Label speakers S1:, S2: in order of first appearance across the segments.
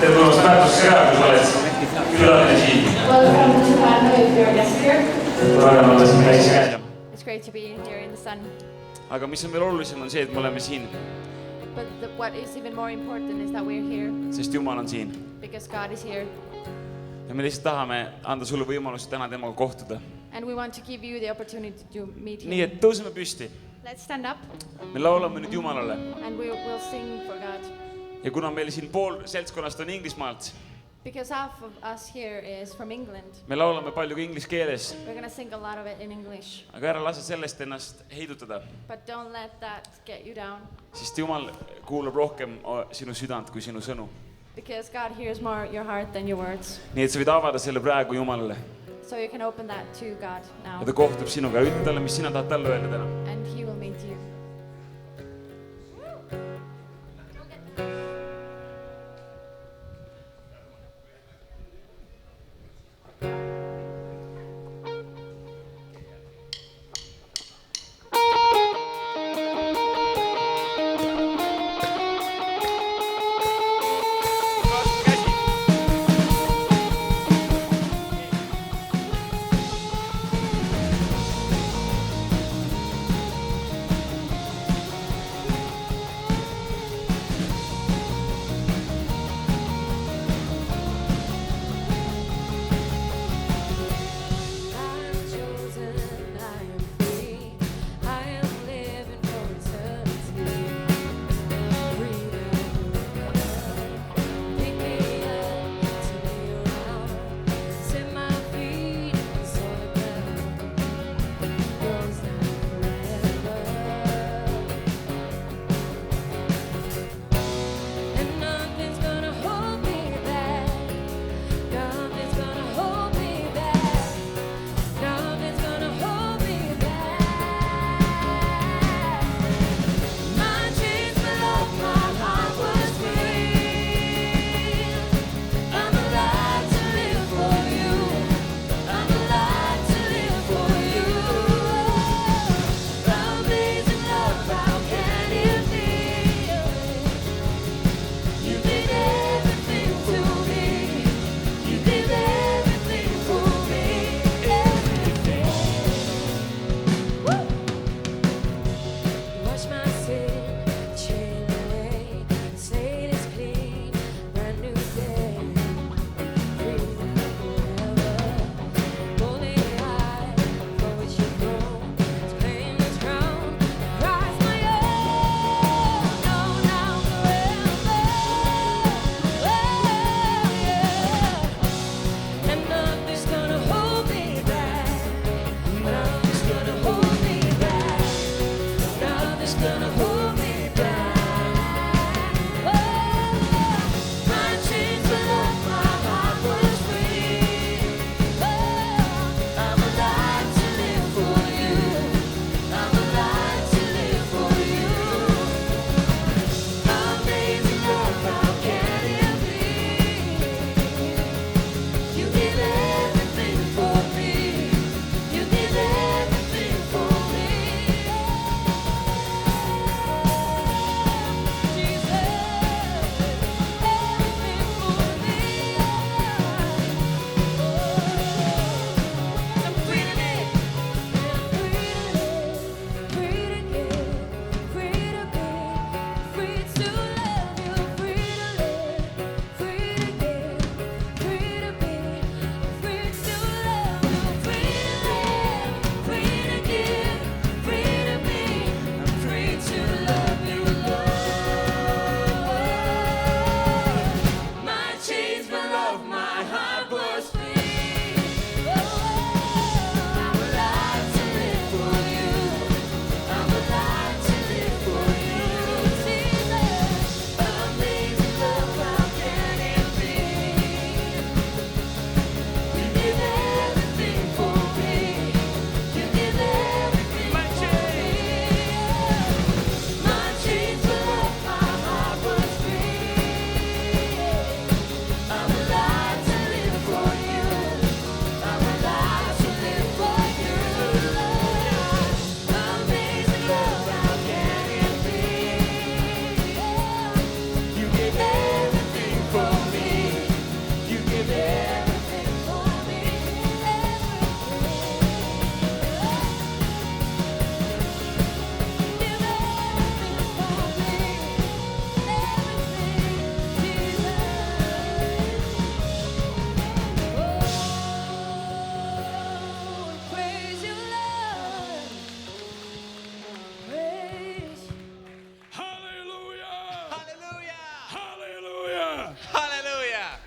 S1: tere tulemast Tartusse ka, kui sa oled külaline siin.
S2: Welcome to Pärnu if you're a guest here.
S1: Tore on olla siin päris käes.
S2: It's great to be here in the sun.
S1: Aga mis on veel olulisem on see, et me oleme siin,
S2: But what is even more important is that we're here
S1: sest Jumal on siin.
S2: because God is here.
S1: Ja me lihtsalt tahame anda sulle võimalust täna temaga kohtuda.
S2: And we want to give you the opportunity to meet
S1: Nii
S2: him.
S1: et tõuseme püsti.
S2: Let's stand up
S1: Me laulame nüüd Jumalale.
S2: and we'll sing for God.
S1: Ja kuna meil siin pool seltskonnast on Inglismaalt,
S2: Because half of us here is from England,
S1: me laulame palju ka inglise keeles,
S2: we're going to sing a lot of it in English.
S1: aga ära lase sellest ennast heidutada,
S2: But don't let that get you down.
S1: sest Jumal kuulab rohkem sinu südant kui sinu sõnu.
S2: Because God hears more your heart than your words.
S1: Nii et sa võid avada selle praegu Jumalale
S2: So you can open that to God
S1: ja
S2: now.
S1: ta kohtub sinuga. Ütle talle, mis sina tahad talle öelda täna.
S2: And he will meet you.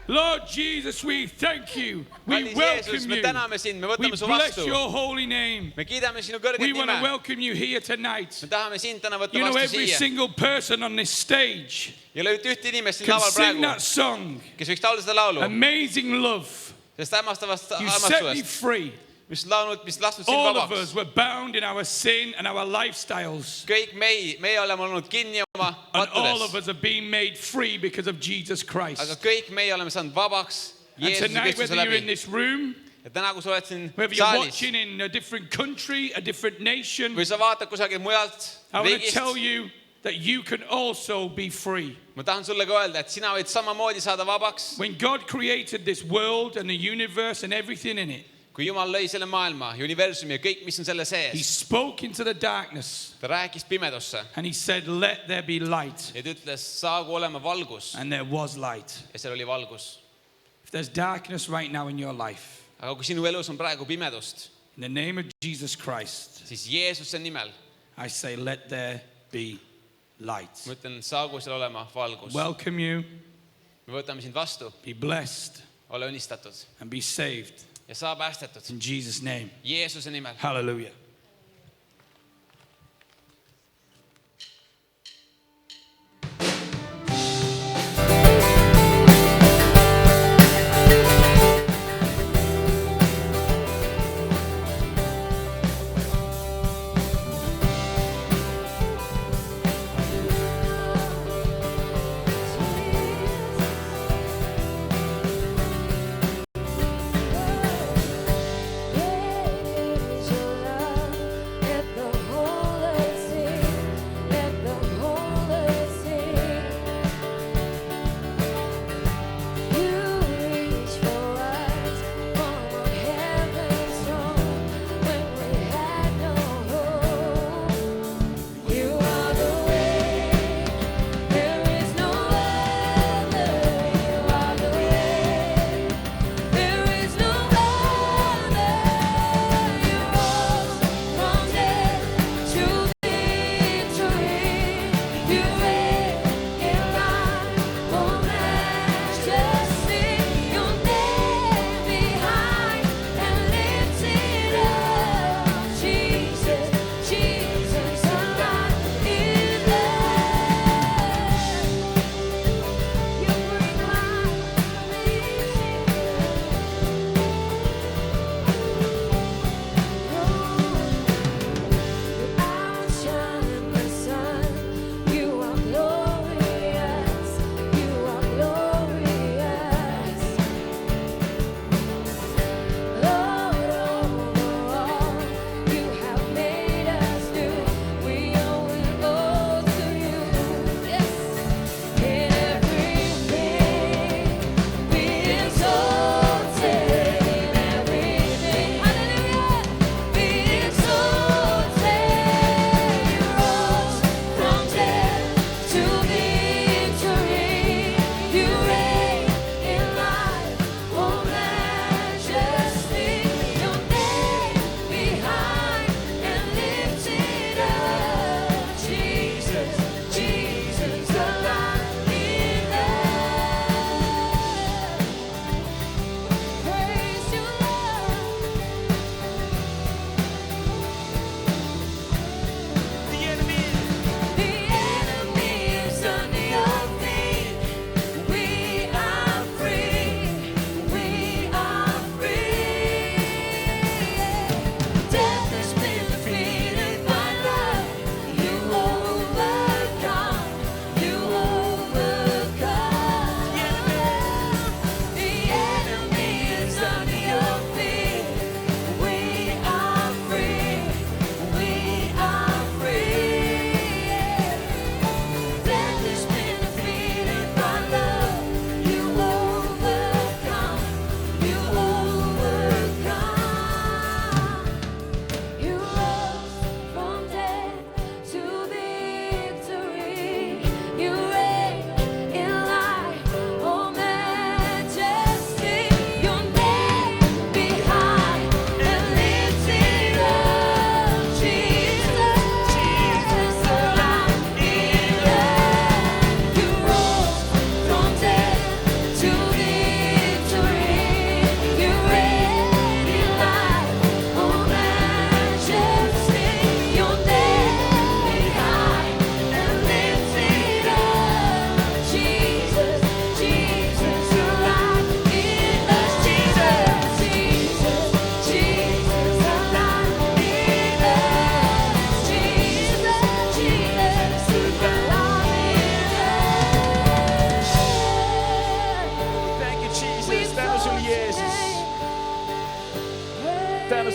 S3: Lord Jesus, we thank you. We
S4: Kallis
S3: welcome
S4: Jeesus, me
S3: you.
S4: täname sind, me
S3: We
S4: võtame su
S3: bless
S4: vastu.
S3: your holy name.
S4: Me kiidame sinu kõrget
S3: We want to
S4: nime.
S3: welcome you here tonight.
S4: Me tahame sind täna võtta
S3: You know,
S4: vastu
S3: every
S4: siia.
S3: single person on this stage
S4: Ja lööd ühte inimest siin
S3: can
S4: laval
S3: sing
S4: praegu,
S3: that song,
S4: kes võiks laulda seda laulu.
S3: Amazing Love.
S4: Sest hämmastavast
S3: You set me
S4: armastusest,
S3: free.
S4: mis laulnud, mis lastud sind
S3: All of
S4: vabaks.
S3: us were bound in our sin and our lifestyles.
S4: Kõik meie oleme olnud kinni oma
S3: And all of
S4: pattudes.
S3: us are being made free because of Jesus
S4: Aga
S3: Christ.
S4: kõik meie oleme saanud vabaks
S3: And
S4: Jeesuse
S3: tonight,
S4: Kristuse
S3: whether you're in
S4: läbi.
S3: this room,
S4: Ja täna, kui sa oled siin
S3: whether you're
S4: saalis
S3: watching in a different country, a different nation,
S4: või sa vaatad kusagil mujalt
S3: I want to
S4: riigist,
S3: tell you that you can also be free.
S4: ma tahan sulle ka öelda, et sina võid samamoodi saada vabaks.
S3: When God created this world and the universe and everything in it,
S4: Kui Jumal lõi selle maailma, universumi ja kõik, mis on selle
S3: He
S4: sees,
S3: spoke into the darkness
S4: ta rääkis pimedusse
S3: and He said, "Let there be light."
S4: ja ta ütles, saagu olema valgus
S3: And there was light.
S4: ja seal oli valgus.
S3: If there's darkness right now in your life,
S4: Aga kui sinu elus on praegu pimedust,
S3: in the name of Jesus Christ,
S4: siis Jeesuse nimel
S3: I say, let there be light.
S4: ma ütlen, saagu seal olema valgus.
S3: Welcome you,
S4: Me võtame sind vastu,
S3: be blessed,
S4: ole õnnistatud
S3: and be saved.
S4: ja saa päästetud
S3: In Jesus' name.
S4: Jeesuse nimel.
S3: Hallelujah.
S2: Your love.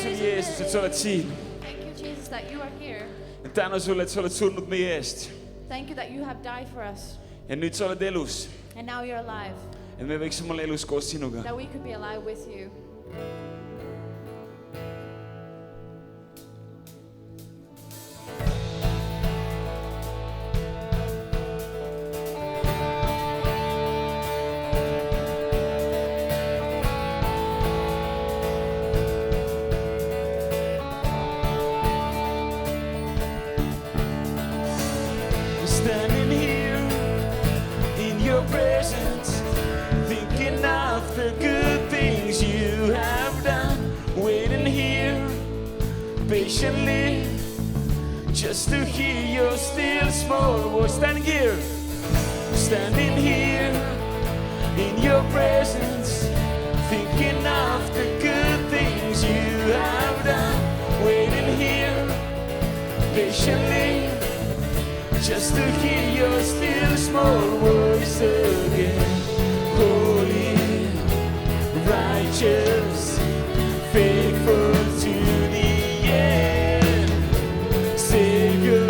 S1: sulle, Jeesus, et sa oled siin.
S2: Thank you, Jesus, that you are here.
S1: Tänu sulle, et sa oled surnud meie eest.
S2: Thank you that you have died for us.
S1: Ja nüüd sa oled elus.
S2: And now you're alive.
S1: Et me võiksime olla elus koos sinuga.
S2: That we could be alive with you.
S1: Standing here in your presence, thinking of the good things you have done, waiting here patiently just to hear your still small voice. Standing here in your presence, thinking of the good things you have done, waiting here patiently just to hear your still small voice again. Holy, righteous, faithful to the end. Savior,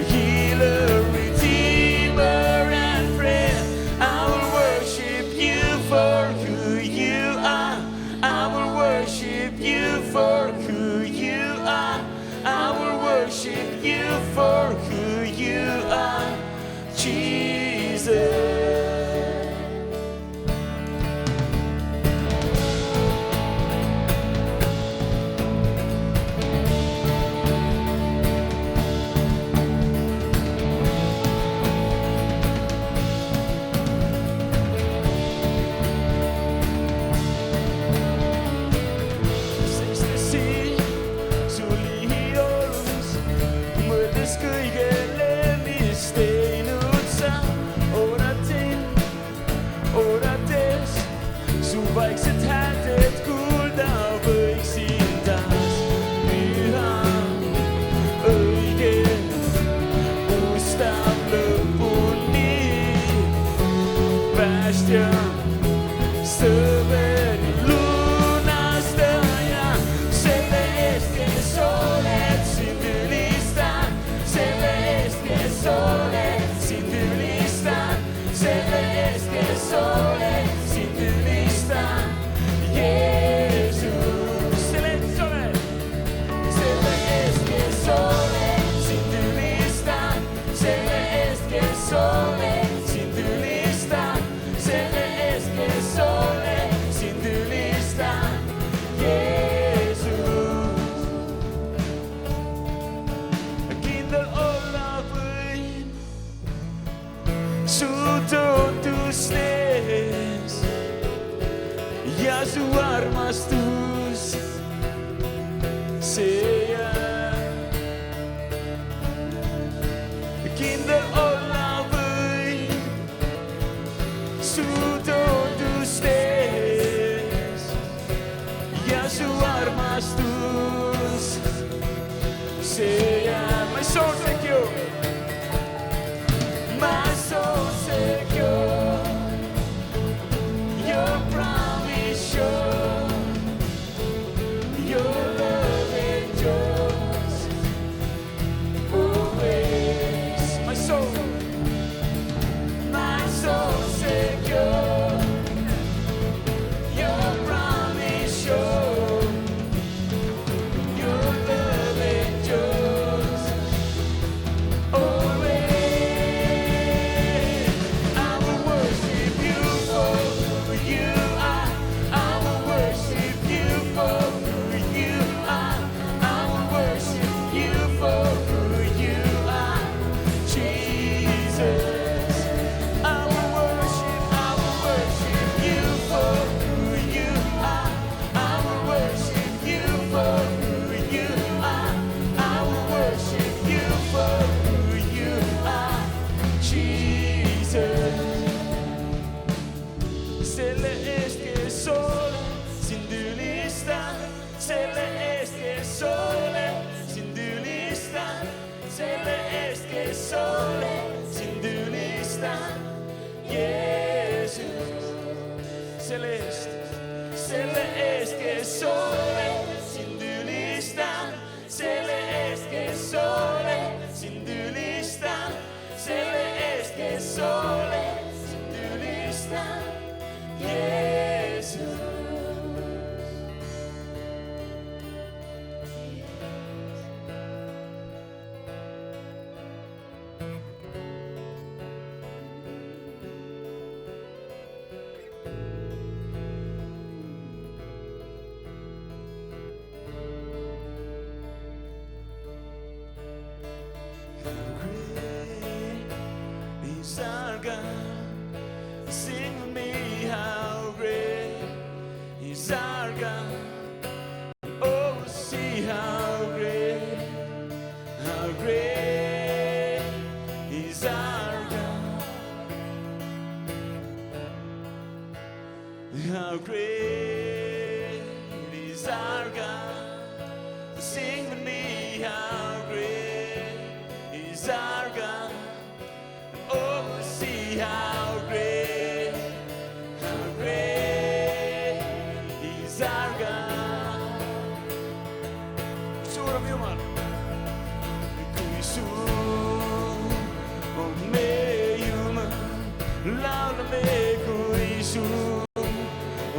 S1: healer, redeemer, and friend. I will worship you for who you are. I will worship you for who you are. I will worship you for who you are, Jesus. Vaikselt häältet kuulda võiksin taas. Püha, õige, ustab lõpuni. Päästja, sõber, lunastaja. Selle eest, kes oled, sind ülistan. Selle eest, kes oled, sind ülistan. Selle eest, kes oled, sind ülistan. Jeesus, selle eest, kes oled, sind ülistan. Selle eest, kes oled, sind ülistan. Selle eest, kes oled, sind ülistan. Jeesus, kindel olla võin su tootustes ja su armastus, see jääb. Kindel olla võin su tootustes ja su armastus, see jääb. My soul secure, my soul secure. Your promise sure, your love endures always. My soul secure. Your promise sure, your love endures always. I will worship you for who you are. I will worship you for who you are. I will worship you for who you are, Jesus. I will worship you for who you are. I will worship you for who you are. I will worship you for who you are, Jesus. Selle eest, kes oled, sind ülistan. Selle eest, kes oled, sind ülistan. Selle eest, kes oled, sind ülistan. Jeesus, selle eest, kes oled, mõistan Jeesus. He's our God. Sing with me how great He's our God. Oh, see how great He's our God. How great is our God. Sing with me how great is our God. Oh, see how great is our God. Suurem Jumal, kui suur on meie Jumal, laulame, kui suur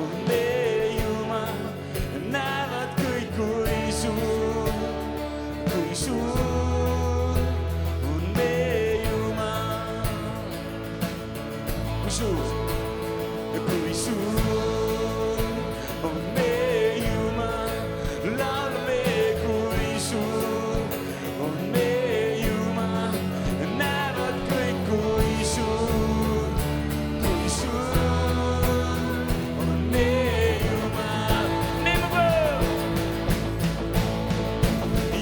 S1: on meie Jumal, näevad kõik, kui suur on meie Jumal. Kui suur on meie Jumal, laulame, kui suur on meie Jumal, näevad kõik, kui suur on meie Jumal. Name above,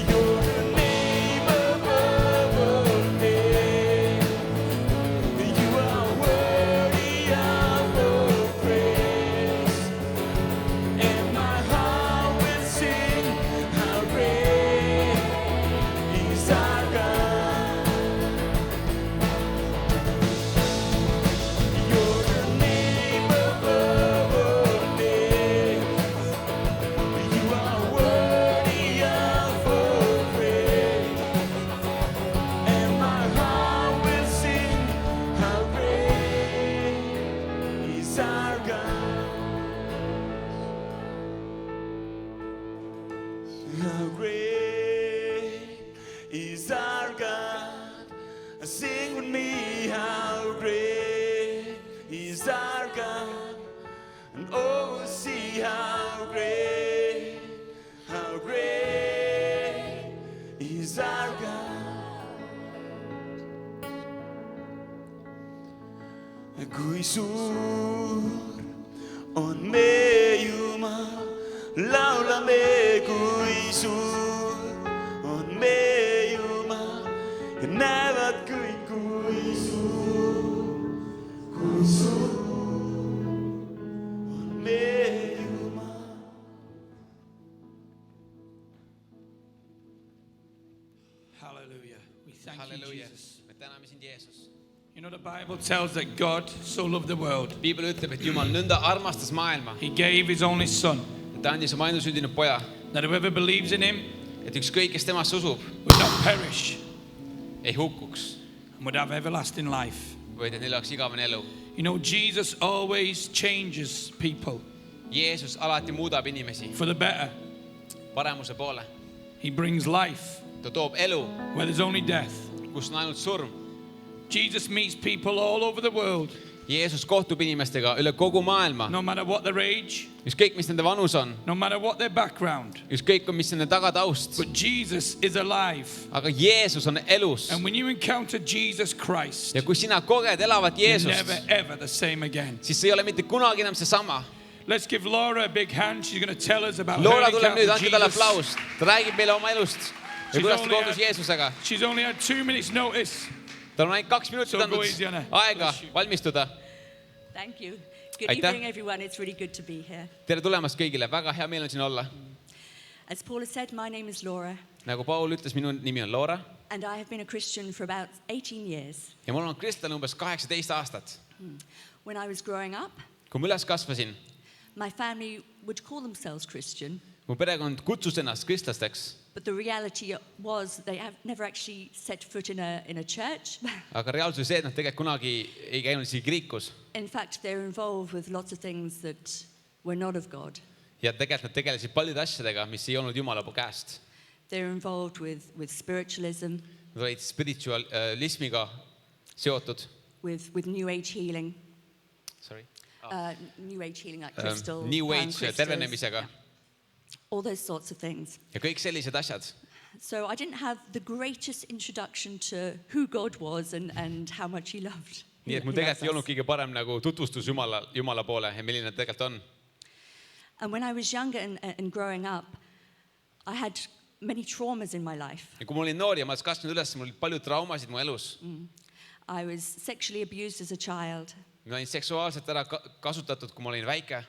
S1: you're the name above all names. You are worthy of all praise, and my heart will sing how great is our God. You're the name above all names. You are worthy of all praise, and my heart will sing how great is our God. How great is our God. Sing with me, how great is our God. And oh, see how great is our God. Kui suur on meie Jumal, laulame, kui suur on meie Jumal, ja näevad kõik, kui suur on meie Jumal.
S3: Hallelujah. We thank you,
S4: Halleluuja.
S3: Jesus.
S4: Me täname sind, Jeesus.
S3: You know, the Bible tells that God so loved the world.
S4: Piibel ütleb, et Jumal nõnda armastas maailma,
S3: He gave His only Son,
S4: et ta andis oma ainusündinud poja,
S3: that whoever believes in Him
S4: et ükskõik, kes temasse usub,
S3: would not perish
S4: ei hukkuks,
S3: and would have everlasting life.
S4: vaid et neil oleks igavene elu.
S3: You know, Jesus always changes people
S4: Jeesus alati muudab inimesi
S3: for the better.
S4: paremuse poole.
S3: He brings life
S4: Ta toob elu,
S3: where there's only death.
S4: kus on ainult surm.
S3: Jesus meets people all over the world,
S4: Jeesus kohtub inimestega üle kogu maailma,
S3: no matter what their age,
S4: ükskõik, mis nende vanus on,
S3: no matter what their background.
S4: ükskõik, mis nende tagataust.
S3: But Jesus is alive.
S4: Aga Jeesus on elus.
S3: And when you encounter Jesus Christ,
S4: Ja kui sina koged elavat
S3: you're
S4: Jeesust,
S3: never ever the same again.
S4: siis see ei ole mitte kunagi enam seesama.
S3: Let's give Laura a big hand. She's going to tell us about
S4: Laura
S3: her
S4: tuleb nüüd,
S3: encounter
S4: andke talle
S3: with Jesus.
S4: aplaus. Ta räägib meile oma elust ja
S3: She's
S4: kuidas ta
S3: only
S4: kogus
S3: had-
S4: Jeesusega.
S3: She's only had 2 minutes notice.
S4: Tal on ainult 2 minutit
S3: So go easy,
S4: andnud
S3: Anne.
S4: aega
S3: Bless you.
S4: valmistuda.
S5: Thank you. Good
S4: Aitäh.
S5: evening, everyone. It's really good to be here.
S4: Tere tulemast kõigile, väga hea meel on siin olla.
S5: As Paula said, my name is Laura,
S4: Nagu Paul ütles, minu nimi on Laura
S5: and I have been a Christian for about 18 years.
S4: ja mul on kristlane umbes 18 aastat.
S5: When I was growing up,
S4: Kui ma üles kasvasin,
S5: my family would call themselves Christian,
S4: mu perekond kutsus ennast kristlasteks,
S5: But the reality was they have never actually set foot in a church.
S4: aga reaalsus see, et nad tegelikult kunagi ei käinud isegi kirikus.
S5: In fact, they're involved with lots of things that were not of God.
S4: Ja tegelikult nad tegelesid paljude asjadega, mis ei olnud Jumala käest.
S5: They're involved with spiritualism,
S4: Nad olid spiritualismiga seotud.
S5: with New Age healing.
S4: Sorry.
S5: New Age healing like crystal.
S4: New
S5: palm
S4: Age
S5: crystals,
S4: tervenemisega.
S5: all those sorts of things.
S4: Ja kõik sellised asjad.
S5: So I didn't have the greatest introduction to who God was and how much he loved.
S4: Nii et mul tegelikult ei olnud kõige parem nagu tutvustus Jumala poole ja milline nad tegelikult on.
S5: And when I was younger and growing up, I had many traumas in my life.
S4: Ja kui ma olin noor ja ma kasvasin üles, mul olid palju traumasid mu elus.
S5: I was sexually abused as a child,
S4: Ma olin seksuaalselt ära kasutatud, kui ma olin väike.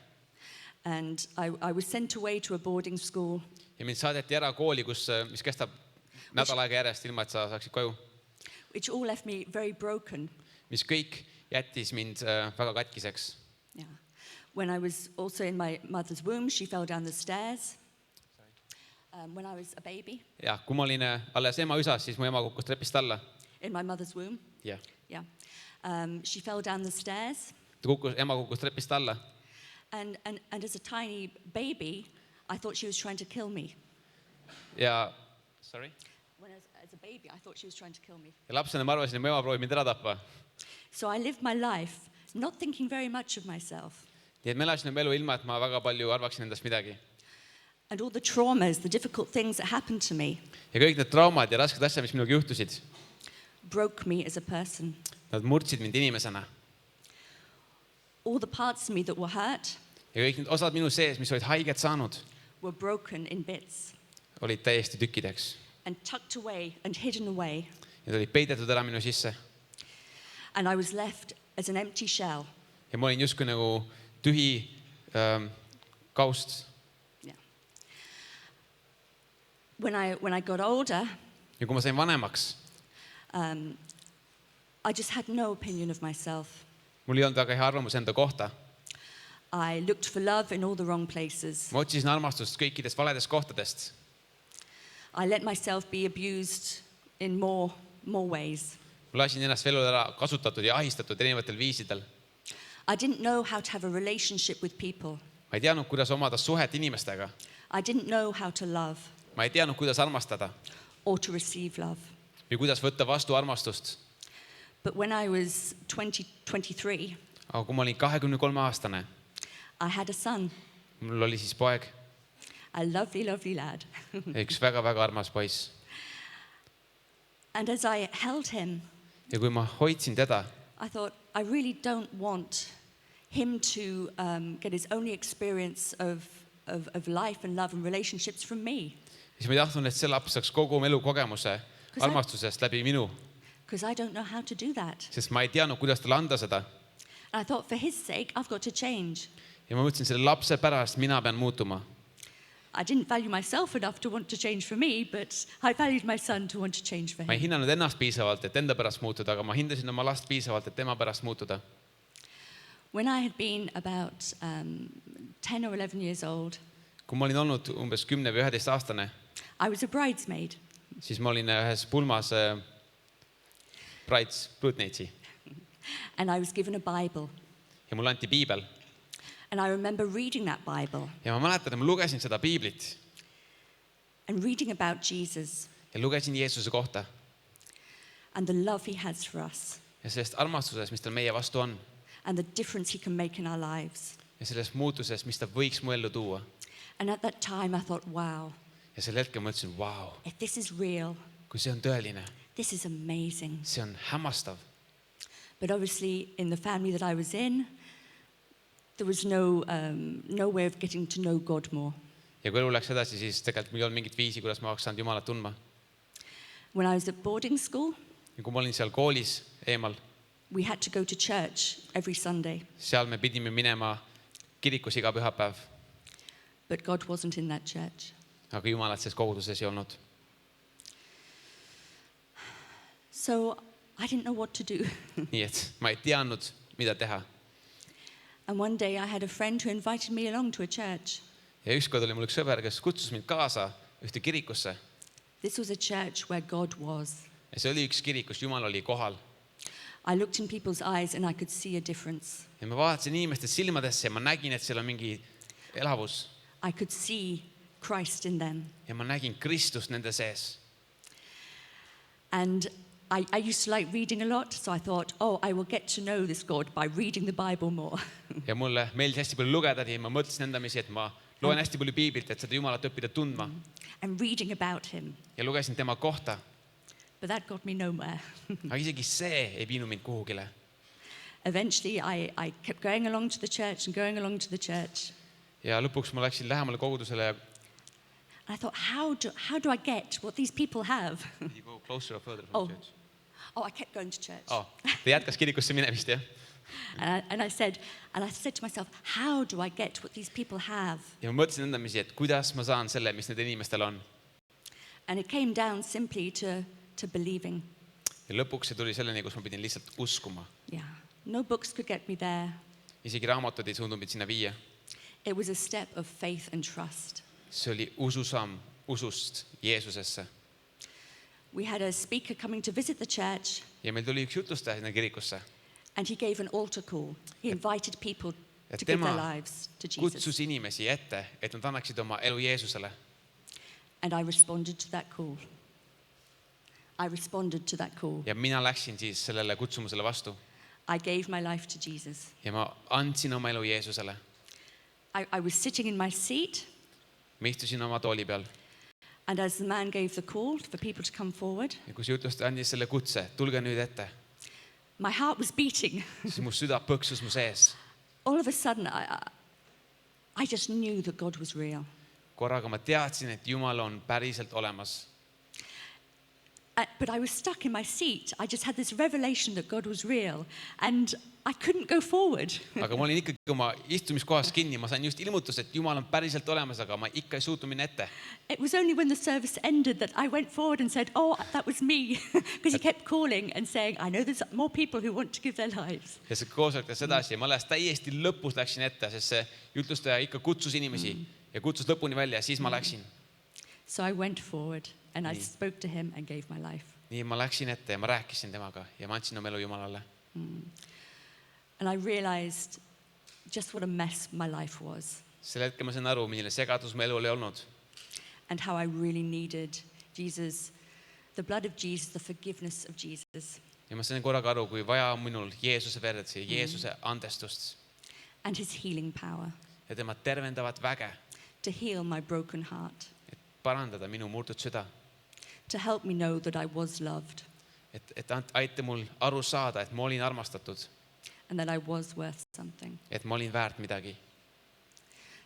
S5: and I was sent away to a boarding school,
S4: Ja mind saadeti ära kooli, mis kestab nädal aega järjest, ilma et sa saaksid koju.
S5: which all left me very broken.
S4: Mis kõik jättis mind väga katkiseks.
S5: Yeah. When I was also in my mother's womb, she fell down the stairs. When I was a baby
S4: Ja kui ma olin alles ema üsas, siis mu ema kukkus trepist alla.
S5: in my mother's womb,
S4: Ja.
S5: yeah, she fell down the stairs.
S4: Ema kukkus trepist alla.
S5: And as a tiny baby, I thought she was trying to kill me.
S4: Ja, sorry?
S5: As a baby, I thought she was trying to kill me.
S4: Ja lapsena ma arvasin, et mu ema proovib mind ära tappa.
S5: So I lived my life not thinking very much of myself.
S4: Nii et ma elasin oma elu ilma, et ma väga palju arvaksin endast midagi.
S5: And all the traumas, the difficult things that happened to me,
S4: Ja kõik need traumad ja rasked asjad, mis minuga juhtusid,
S5: broke me as a person.
S4: nad murdsid mind inimesena.
S5: All the parts of me that were hurt
S4: Ja kõik need osad minu sees, mis olid haiget saanud,
S5: were broken in bits
S4: olid täiesti tükkideks.
S5: and tucked away and hidden away.
S4: Need olid peidetud ära minu sisse.
S5: And I was left as an empty shell.
S4: Ja ma olin justkui nagu tühi kaust.
S5: Yeah. When I got older,
S4: Ja kui ma sain vanemaks,
S5: I just had no opinion of myself.
S4: mul ei olnud väga hea arvamus enda kohta.
S5: I looked for love in all the wrong places.
S4: Ma otsisin armastust kõikidest valedest kohtadest.
S5: I let myself be abused in more ways.
S4: Ma lasin ennast veel ära kasutatud ja ahistatud erinevatel viisidel.
S5: I didn't know how to have a relationship with people.
S4: Ma ei teadnud, kuidas omada suhet inimestega.
S5: I didn't know how to love
S4: Ma ei teadnud, kuidas armastada
S5: or to receive love.
S4: või kuidas võtta vastu armastust.
S5: But when I was 23,
S4: Aga kui ma olin 23-aastane,
S5: I had a son,
S4: mul oli siis poeg,
S5: a lovely, lovely lad.
S4: üks väga-väga armas poiss.
S5: And as I held him,
S4: Ja kui ma hoidsin teda,
S5: I thought, I really don't want him to get his only experience of life and love and relationships from me.
S4: siis ma ei tahtnud, et see laps saaks kogu oma elukogemuse armastusest läbi minu,
S5: Because I don't know how to do that.
S4: sest ma ei teadnud, kuidas talle anda seda.
S5: And I thought, for his sake, I've got to change.
S4: Ja ma mõtlesin, selle lapse pärast mina pean muutuma.
S5: I didn't value myself enough to want to change for me, but I valued my son to want to change for
S4: Ma ei
S5: him.
S4: hinnanud ennast piisavalt, et enda pärast muutuda, aga ma hindasin oma last piisavalt, et tema pärast muutuda.
S5: When I had been about 10 or 11 years old,
S4: Kui ma olin olnud umbes 10 või 11-aastane,
S5: I was a bridesmaid.
S4: siis ma olin ühes pulmas Brides Brutneitsi
S5: And I was given a Bible.
S4: ja mulle anti piibel.
S5: And I remember reading that Bible
S4: Ja ma mäletan, et ma lugesin seda piiblit
S5: and reading about Jesus
S4: ja lugesin Jeesuse kohta
S5: and the love he has for us
S4: ja sellest armastusest, mis tal meie vastu on
S5: and the difference he can make in our lives.
S4: ja sellest muutusest, mis ta võiks mu ellu tuua.
S5: And at that time I thought, wow,
S4: Ja sel hetkel ma ütlesin, vau,
S5: if this is real,
S4: kui see on tõeline,
S5: this is amazing.
S4: see on hämmastav.
S5: But obviously in the family that I was in, there was no way of getting to know God more.
S4: Ja kui elu läks edasi, siis tegelikult meil ei olnud mingit viisi, kuidas ma oleks saanud Jumalat tundma.
S5: When I was at boarding school,
S4: Ja kui ma olin seal koolis eemal,
S5: we had to go to church every Sunday,
S4: seal me pidime minema kirikus iga pühapäev,
S5: but God wasn't in that church.
S4: aga Jumalat selles koguduses ei olnud.
S5: So I didn't know what to do.
S4: Nii et ma ei teadnud, mida teha.
S5: And one day I had a friend who invited me along to a church.
S4: Ja ükskord oli mul üks sõber, kes kutsus mind kaasa ühte kirikusse.
S5: This was a church where God was.
S4: ja see oli üks kirik, kus Jumal oli kohal.
S5: I looked in people's eyes and I could see a difference.
S4: Ja ma vaatasin inimeste silmadesse ja ma nägin, et seal on mingi elavus.
S5: I could see Christ in them.
S4: Ja ma nägin Kristust nende sees.
S5: And I used to like reading a lot, so I thought, oh, I will get to know this God by reading the Bible more.
S4: Ja mulle meeldis hästi palju lugeda ja ma mõtlesin endamisi, et ma loen hästi palju piiblit, et seda Jumalat õppida tundma.
S5: And reading about him.
S4: Ja lugesin tema kohta.
S5: But that got me nowhere.
S4: Aga isegi see ei viinud mind kuhugile.
S5: Eventually, I kept going along to the church and going along to the church.
S4: Ja lõpuks ma läksin lähemale kogudusele ja
S5: And I thought, how do I get what these people have?
S4: go closer or further from church.
S5: Oh, I kept going to church.
S4: Ta jätkas kirikusse minemist, jah.
S5: And I said to myself, how do I get what these people have?
S4: Ja ma mõtlesin endamisi, et kuidas ma saan selle, mis nendel inimestel on.
S5: And it came down simply to believing.
S4: Ja lõpuks see tuli selleni, kus ma pidin lihtsalt uskuma.
S5: Yeah. No books could get me there.
S4: Isegi raamatud ei suutnud mind sinna viia.
S5: It was a step of faith and trust.
S4: See oli ususamm usust Jeesusesse.
S5: We had a speaker coming to visit the church.
S4: Ja meil tuli üks jutlustaja sinna kirikusse.
S5: And he gave an altar call. He invited people
S4: Ja
S5: to give their
S4: tema
S5: lives to Jesus.
S4: kutsus inimesi ette, et nad annaksid oma elu Jeesusele.
S5: And I responded to that call.
S4: Ja mina läksin siis sellele kutsumusele vastu.
S5: I gave my life to Jesus.
S4: Ja ma andsin oma elu Jeesusele.
S5: I was sitting in my seat.
S4: Ma istusin oma tooli peal.
S5: And as the man gave the call for people to come forward,
S4: Ja kus jutlustaja andis selle kutse, tulge nüüd ette,
S5: my heart was beating.
S4: siis mu süda põksus mu sees.
S5: All of a sudden, I just knew that God was real.
S4: Korraga ma teadsin, et Jumal on päriselt olemas.
S5: But I was stuck in my seat. I just had this revelation that God was real. And I couldn't go forward.
S4: Aga ma olin ikkagi oma istumiskohas kinni. Ma sain just ilmutust, et Jumal on päriselt olemas, aga ma ikka ei suutnud minna ette.
S5: It was only when the service ended that I went forward and said, oh, that was me. Because he kept calling and saying, I know there's more people who want to give their lives.
S4: Ja see koosolek läks edasi ja ma alles täiesti lõpus läksin ette, sest see jutlustaja ikka kutsus inimesi ja kutsus lõpuni välja ja siis ma läksin.
S5: So I went forward and I spoke to him and gave my life.
S4: Nii ma läksin ette ja ma rääkisin temaga ja ma andsin oma elu Jumalale.
S5: And I realized just what a mess my life was.
S4: Sel hetkel ma sain aru, milline segadus mu elu oli olnud.
S5: And how I really needed Jesus, the blood of Jesus, the forgiveness of Jesus.
S4: Ja ma sain korraga aru, kui vaja on minul Jeesuse verd, Jeesuse andestust
S5: And his healing power
S4: ja tema tervendavat väge,
S5: to heal my broken heart,
S4: et parandada minu murtud süda.
S5: to help me know that I was loved
S4: Et aita mul aru saada, et ma olin armastatud,
S5: and that I was worth something.
S4: et ma olin väärt midagi.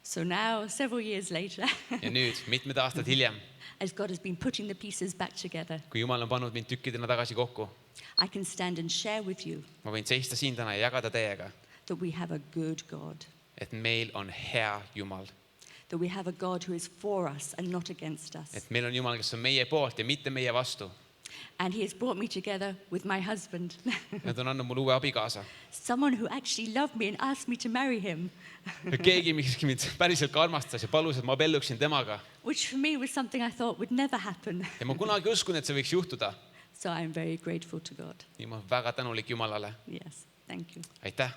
S5: So now, several years later,
S4: Ja nüüd, mitmed aastad hiljem,
S5: as God has been putting the pieces back together,
S4: kui Jumal on pannud mind tükkidena tagasi kokku,
S5: I can stand and share with you
S4: ma võin seista siin täna ja jagada teiega,
S5: that we have a good God,
S4: et meil on hea Jumal.
S5: that we have a God who is for us and not against us.
S4: Et meil on Jumal, kes on meie poolt ja mitte meie vastu.
S5: And he has brought me together with my husband,
S4: Nad on andnud mulle uue abikaasa.
S5: someone who actually loved me and asked me to marry him,
S4: Keegi, mis mind päriselt ka armastas ja palus, et ma abelluksin temaga.
S5: which for me was something I thought would never happen.
S4: Ja ma kunagi uskun, et see võiks juhtuda.
S5: So I'm very grateful to God.
S4: Nii ma olen väga tänulik Jumalale.
S5: Yes, thank you.
S4: Aitäh!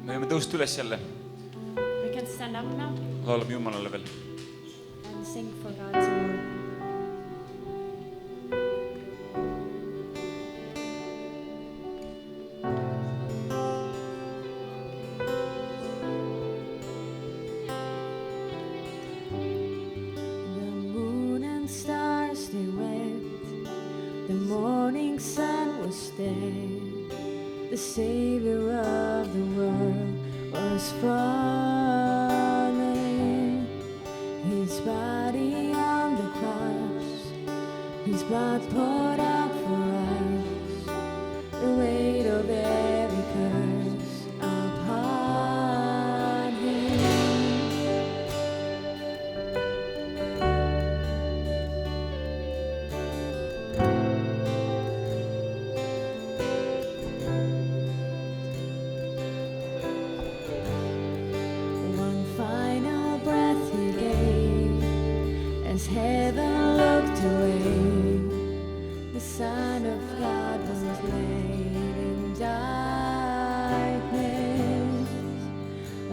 S1: Me võime tõusta üles jälle.
S2: We can stand up now
S1: Laulame Jumalale veel.
S2: and sing for God some more.
S6: The moon and stars they wept, the morning sun was there, the Savior of the world was falling, his body on the cross, his blood poured out for us, the weight of every curse upon him.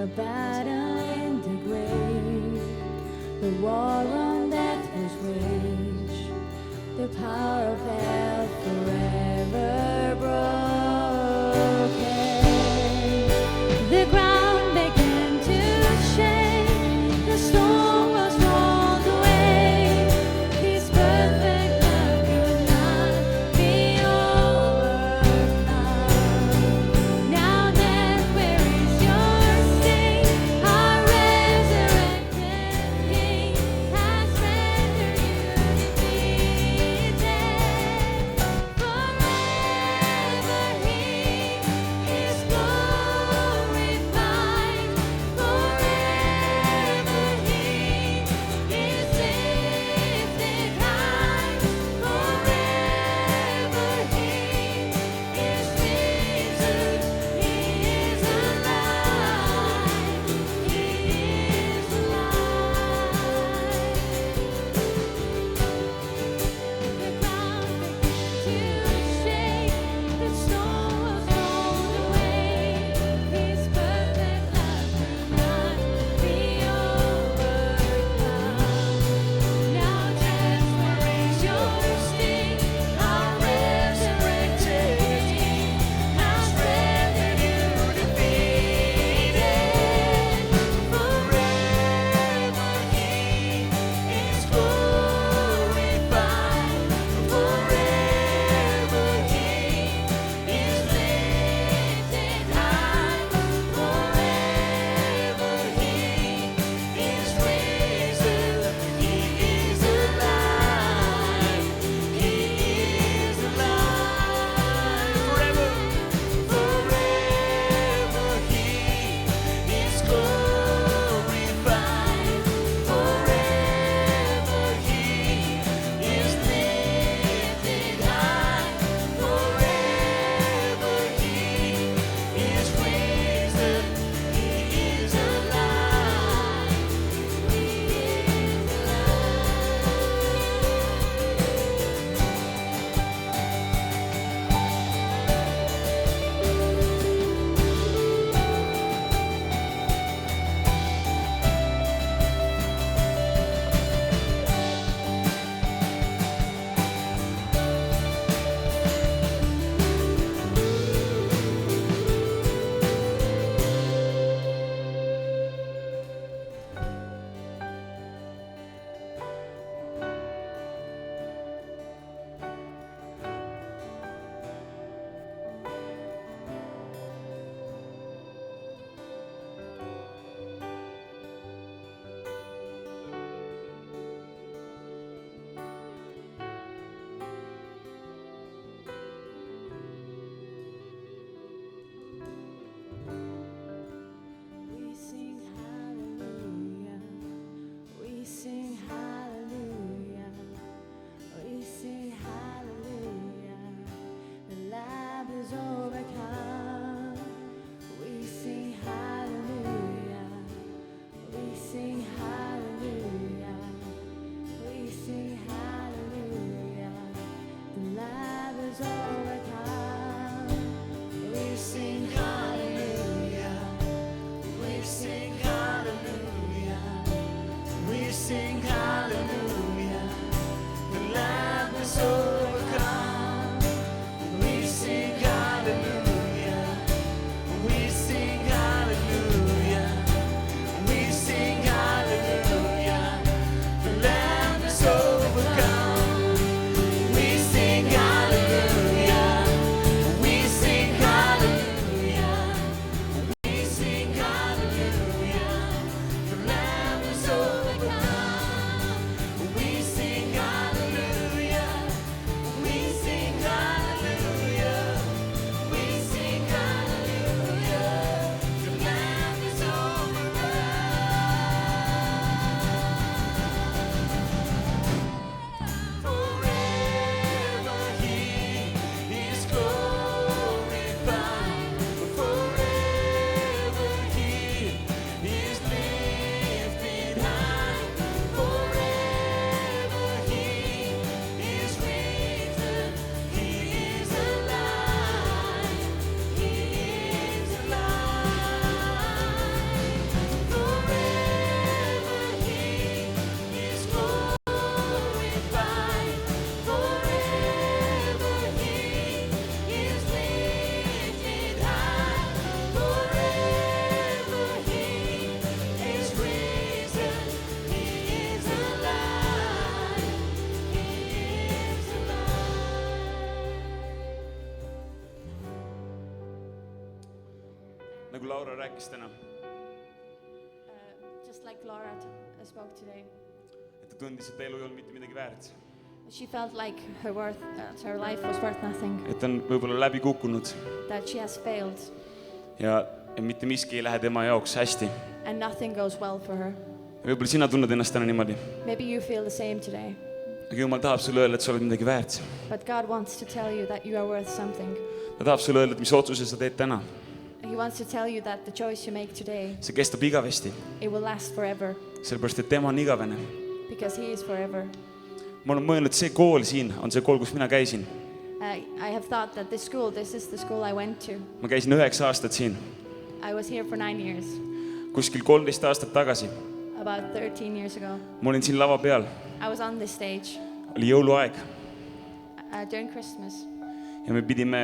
S6: a battle in the grave. The war on death was waged. The power of hell forever broken. The ground began to shake. The storm was rolled away. His perfect love could not be overcome. Now death, where is your sting? Our resurrected King has rendered you defeated. Forever
S1: nagu Laura rääkis täna,
S6: Just like Laura spoke today.
S1: et ta tundis, et elu ei olnud mitte midagi väärt.
S6: She felt like her life was worth nothing,
S1: Et ta on võib-olla läbi kukkunud
S6: that she has failed
S1: ja mitte miski ei lähe tema jaoks hästi.
S6: and nothing goes well for her.
S1: Võib-olla sina tunned ennast täna niimoodi.
S6: Maybe you feel the same today,
S1: Aga Jumal tahab sulle öelda, et sa oled midagi väärt.
S6: but God wants to tell you that you are worth something.
S1: Ta tahab sulle öelda, et mis otsuse sa teed täna.
S6: He wants to tell you that the choice you make today,
S1: See kestab igavesti,
S6: it will last forever,
S1: sellepärast et tema on igavene.
S6: because He is forever.
S1: Ma olen mõelnud, see kool siin on see kool, kus mina käisin.
S6: I have thought that this is the school I went to.
S1: Ma käisin 9 aastat siin.
S6: I was here for 9 years,
S1: Kuskil 13 aastat tagasi.
S6: about 13 years ago.
S1: Ma olin siin lava peal.
S6: I was on this stage
S1: Oli jõuluaeg.
S6: during Christmas.
S1: Ja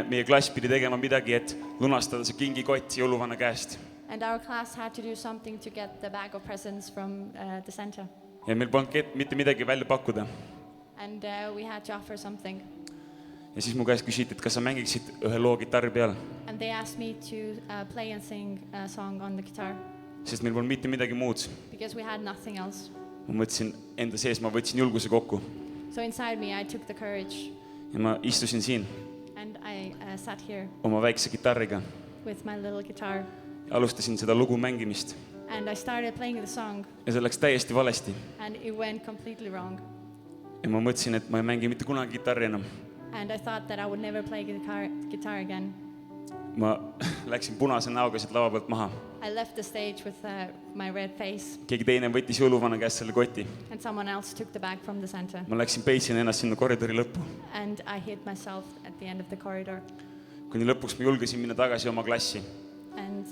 S1: meie klass pidi tegema midagi, et lunastada see kingikott jõuluvana käest.
S6: And our class had to do something to get the bag of presents from the center.
S1: Ja meil polnud mitte midagi välja pakkuda.
S6: And we had to offer something.
S1: Ja siis mu käest küsiti, et kas sa mängiksid ühe loo kitarri peal.
S6: And they asked me to play and sing a song on the guitar,
S1: Sest meil polnud mitte midagi muud.
S6: because we had nothing else.
S1: Ma mõtlesin enda sees, ma võtsin julguse kokku.
S6: So inside me, I took the courage
S1: Ja ma istusin siin
S6: and I sat here
S1: oma väikse kitarriga.
S6: with my little guitar.
S1: Alustasin seda lugu mängimist.
S6: And I started playing the song
S1: Ja see läks täiesti valesti.
S6: and it went completely wrong.
S1: Ja ma mõtlesin, et ma ei mängi mitte kunagi kitarri enam.
S6: And I thought that I would never play guitar again.
S1: Ma läksin punase näoga siit lava pealt maha.
S6: I left the stage with my red face,
S1: Keegi teine võttis jõuluvana käest selle koti.
S6: and someone else took the bag from the center.
S1: Ma läksin peitsin ennast sinna koridori lõppu.
S6: And I hid myself at the end of the corridor.
S1: Kuni lõpuks ma julgesin minna tagasi oma klassi,
S6: And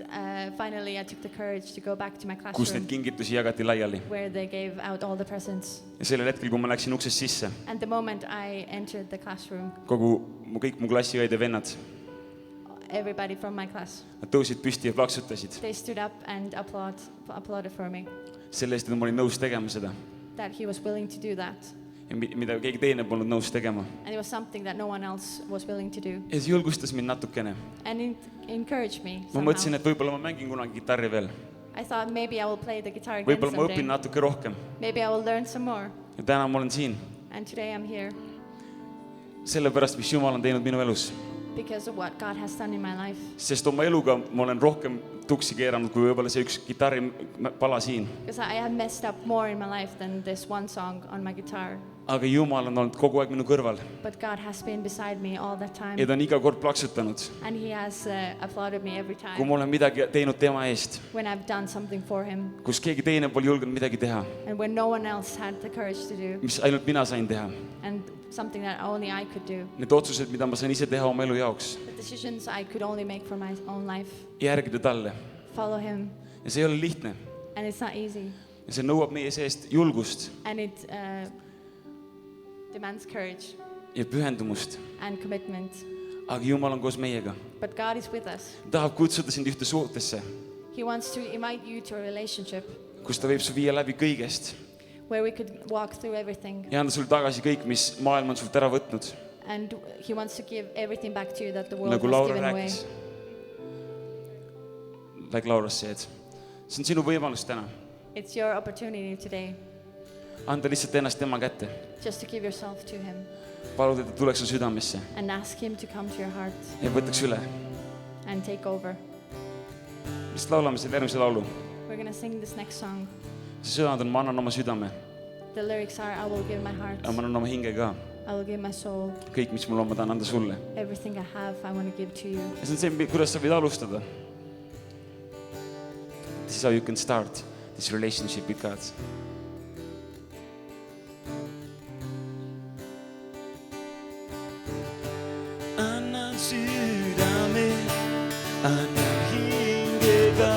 S6: finally I took the courage to go back to my
S1: kus
S6: classroom
S1: neid kingitusi jagati laiali.
S6: where they gave out all the presents.
S1: Ja sellel hetkel, kui ma läksin uksest sisse,
S6: And the moment I entered the classroom,
S1: kõik mu klassiõed ja vennad,
S6: everybody from my class,
S1: nad tõusid püsti ja plaksutasid.
S6: they stood up and applauded for me,
S1: Selle eest, et ma olin nõus tegema seda.
S6: that he was willing to do that.
S1: Ja mida keegi teine polnud nõus tegema.
S6: And it was something that no one else was willing to do.
S1: Ja see julgustas mind natukene.
S6: And it encouraged me
S1: Ma mõtlesin,
S6: somehow.
S1: et võib-olla ma mängin kunagi kitarri veel.
S6: I thought maybe I will play the guitar again
S1: Võib-olla ma õpin
S6: someday.
S1: natuke rohkem.
S6: Maybe I will learn some more.
S1: Ja täna ma olen siin.
S6: And today I'm here
S1: Sellepärast, mis Jumal on teinud minu elus.
S6: because of what God has done in my life.
S1: Sest oma eluga ma olen rohkem tuksi keeranud, kui võib-olla see üks kitarripala siin.
S6: Because I have messed up more in my life than this one song on my guitar.
S1: Aga Jumal on olnud kogu aeg minu kõrval.
S6: But God has been beside me all that time.
S1: Ja ta on iga kord plaksutanud.
S6: And He has applauded me every
S1: Kui
S6: time
S1: ma olen midagi teinud tema eest.
S6: when I've done something for Him.
S1: Kus keegi teine pole julgenud midagi teha.
S6: And when no one else had the courage to do.
S1: Mis ainult mina sain teha.
S6: And something that only I could do.
S1: Need otsused, mida ma sain ise teha oma elu jaoks.
S6: The decisions I could only make for my own life.
S1: Järgida talle.
S6: Follow Him.
S1: Ja see ei ole lihtne.
S6: And it's not easy.
S1: Ja see nõuab meie seest julgust
S6: And it demands courage
S1: ja pühendumust.
S6: and commitment.
S1: Aga Jumal on koos meiega.
S6: But God is with us.
S1: Ta tahab kutsuda sind ühte suhtesse,
S6: He wants to invite you to a relationship
S1: kus ta võib su viia läbi kõigest
S6: where we could walk through everything.
S1: ja anda sulle tagasi kõik, mis maailm on sult ära võtnud.
S6: And He wants to give everything back to you that the world
S1: Nagu
S6: has
S1: Laura
S6: given away.
S1: rääkis. Like Laura said. See on sinu võimalus täna.
S6: It's your opportunity today
S1: Anda lihtsalt ennast tema kätte.
S6: just to give yourself to Him
S1: Paluda, et ta tuleks su südamesse
S6: and ask Him to come to your heart
S1: ja võtaks üle.
S6: and take over.
S1: Lihtsalt laulame selle järgmise laulu.
S6: We're going to sing this next song.
S1: See sõnad on, ma annan oma südame.
S6: The lyrics are, I will give my heart,
S1: Aga ma annan oma hinge ka.
S6: I will give my soul,
S1: Kõik, mis mul on, ma tahan anda sulle.
S6: everything I have, I want to give to you.
S1: Ja see on see, kuidas sa võid alustada. This is how you can start this relationship with God.
S7: Annan sydame, annan hingega,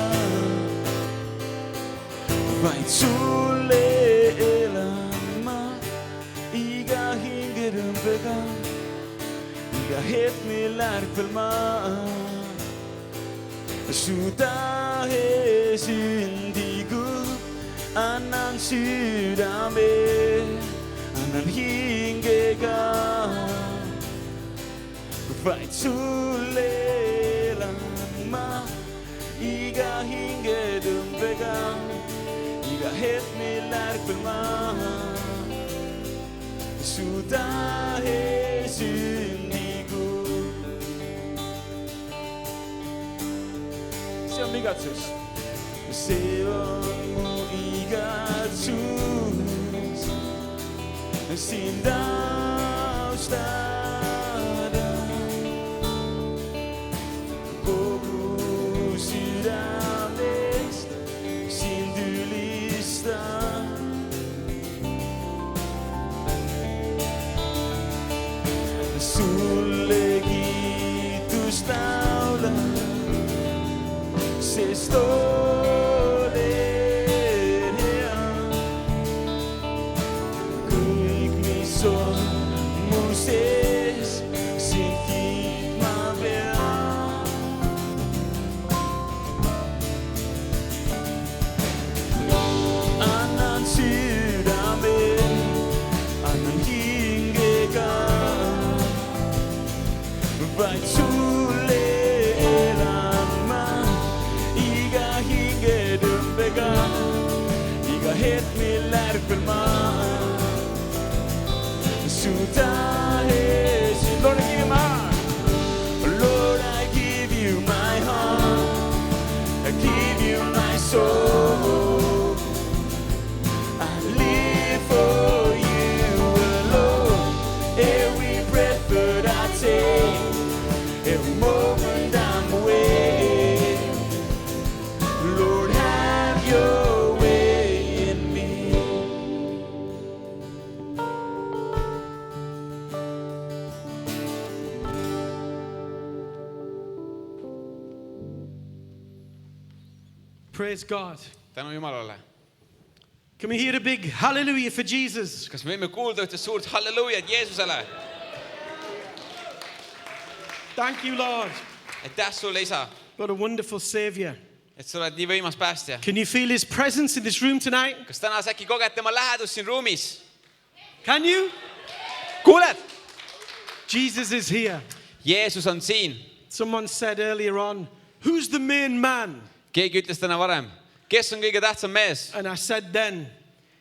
S7: vaid sulle elan ma iga hingerõmbega, iga hetk mil ärkvel ma su tahe sündigup. Annan sydame, annan hingega, vaid sulle elan ma hetk mil ärkvel ma su tähe sündigu. See on igatsus. See on mu igatsus sind austada. Kogu südamest sind ülistan. Sulle kiitust laula, sest olen hea. Kõik, mis on mu sees, sind kiitma pean. Annan südame, annan hingega, vaid sulle elan ma iga hingetõmbega, iga hetk, mil ärkvel ma su tähes. Lord, I give you my heart. Lord, I give you my heart. I give you my soul. I live for you alone. Every breath that I take, every moment I'm awake. Lord, have your way in me.
S8: Praise God.
S4: tänu Jumalale.
S8: Can we hear a big hallelujah for Jesus?
S4: Kas me võime kuulda ühte suurt halleluujat Jeesusele?
S8: Thank you, Lord.
S4: Aitäh sulle, Isa,
S8: What a wonderful Savior.
S4: et sa oled nii võimas päästja.
S8: Can you feel His presence in this room tonight?
S4: Kas täna sa äkki koged tema lähedust siin ruumis?
S8: Can you?
S4: Kuuled?
S8: Jesus is here.
S4: Jeesus on siin.
S8: Someone said earlier on, who's the main man?
S4: Keegi ütles täna varem, kes on kõige tähtsam mees?
S8: And I said then,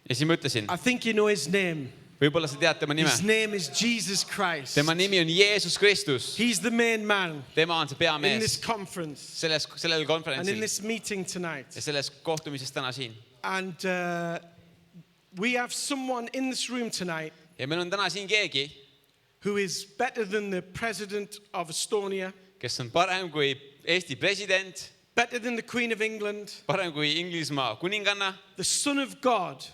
S4: Ja siis ma ütlesin,
S8: I think you know his name.
S4: võib-olla sa tead tema nime.
S8: His name is Jesus Christ.
S4: Tema nimi on Jeesus Kristus.
S8: He's the main man
S4: Tema on see
S8: in this
S4: peamees
S8: conference
S4: sellel
S8: and in
S4: konverentsil
S8: this meeting tonight.
S4: ja selles kohtumises täna siin.
S8: And we have someone in this room tonight
S4: Ja meil on täna siin keegi,
S8: who is better than the president of Estonia,
S4: kes on parem kui Eesti president,
S8: better than the Queen of England,
S4: parem kui Inglismaa kuninganna,
S8: the Son of God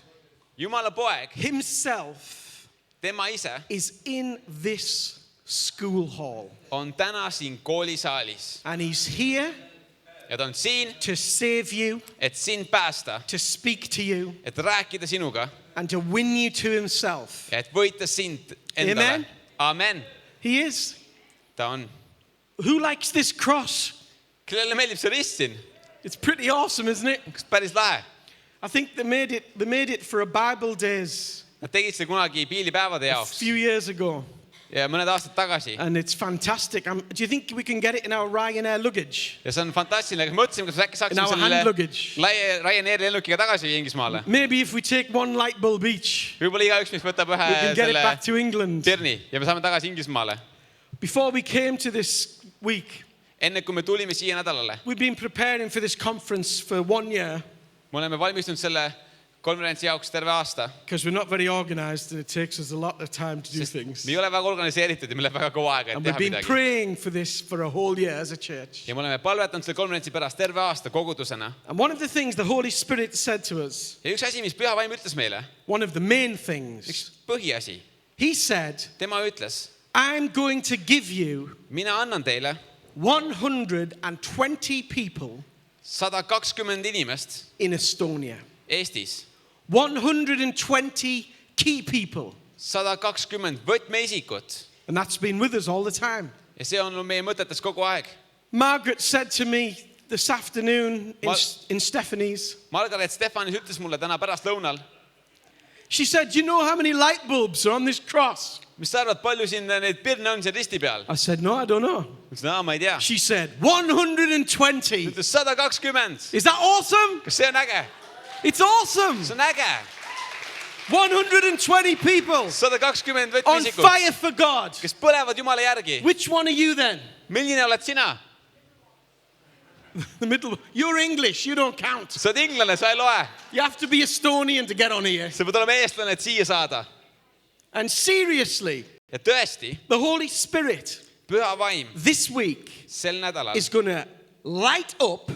S4: Jumala poeg,
S8: himself
S4: tema ise
S8: is in this school hall.
S4: on täna siin koolisaalis
S8: And he's here
S4: ja ta on siin,
S8: to save you,
S4: et sind päästa,
S8: to speak to you,
S4: et rääkida sinuga
S8: and to win you to himself.
S4: ja et võita sind endale.
S8: Amen.
S4: Amen.
S8: He is.
S4: Ta on.
S8: Who likes this cross?
S4: Kellele meeldib see rist siin?
S8: It's pretty awesome, isn't it?
S4: Kas päris lahe?
S8: I think they made it for a Bible days
S4: Nad tegid seda kunagi piilipäevade
S8: a
S4: jaoks
S8: few years ago.
S4: ja mõned aastad tagasi.
S8: And it's fantastic. Do you think we can get it in our Ryanair luggage?
S4: Ja see on fantastiline, aga mõtlesime, kas äkki
S8: In
S4: saaksime
S8: our hand
S4: selle
S8: luggage.
S4: Ryanairi lennukiga tagasi Inglismaale.
S8: Maybe if we take one light bulb each,
S4: Võib-olla igaüks, mis võtab ühe
S8: we can get it
S4: selle
S8: back to England.
S4: terni ja me saame tagasi Inglismaale.
S8: Before we came to this week,
S4: Enne kui me tulime siia nädalale,
S8: we've been preparing for this conference for 1 year
S4: me oleme valmistunud selle konverentsi jaoks terve aasta.
S8: because we're not very organized and it takes us a lot of time to do things.
S4: Me ei ole väga organiseeritud ja meil läheb väga kaua aega, et
S8: And
S4: teha
S8: we've been
S4: midagi.
S8: praying for this for a whole year as a church.
S4: Ja me oleme palvetanud selle konverentsi pärast terve aasta kogudusena.
S8: And one of the things the Holy Spirit said to us,
S4: Ja üks asi, mis Püha Vaim ütles meile,
S8: one of the main things,
S4: üks põhiasi,
S8: he said,
S4: tema ütles,
S8: I'm going to give you
S4: mina annan teile
S8: 120 people
S4: 120 inimest
S8: in Estonia.
S4: Eestis.
S8: 120 key people.
S4: 120 võtmeisikut.
S8: And that's been with us all the time.
S4: Ja see on olnud meie mõtetes kogu aeg.
S8: Margaret said to me this afternoon in Stephanie's,
S4: Margaret Stefanis ütles mulle täna pärastlõunal,
S8: she said, you know how many light bulbs are on this cross?
S4: mis sa arvad, palju siin neid pirne on siin risti peal?
S8: I said, no, I don't know.
S4: Ütlesin, ma ei tea.
S8: She said, 120.
S4: Ütles 120.
S8: Is that awesome?
S4: Kas see on äge?
S8: It's awesome.
S4: see on äge.
S8: 120 people
S4: 120
S8: on
S4: võtmeisikut,
S8: fire for God.
S4: kes põlevad Jumala järgi.
S8: Which one are you then?
S4: Milline oled sina?
S8: The middle. You're English. You don't count.
S4: Sa oled inglane, sa ei loe.
S8: You have to be Estonian to get on here.
S4: sa pead olema eestlane, et siia saada.
S8: And seriously,
S4: ja tõesti,
S8: the Holy Spirit
S4: püha vaim
S8: this week
S4: sel nädalal
S8: is going to light up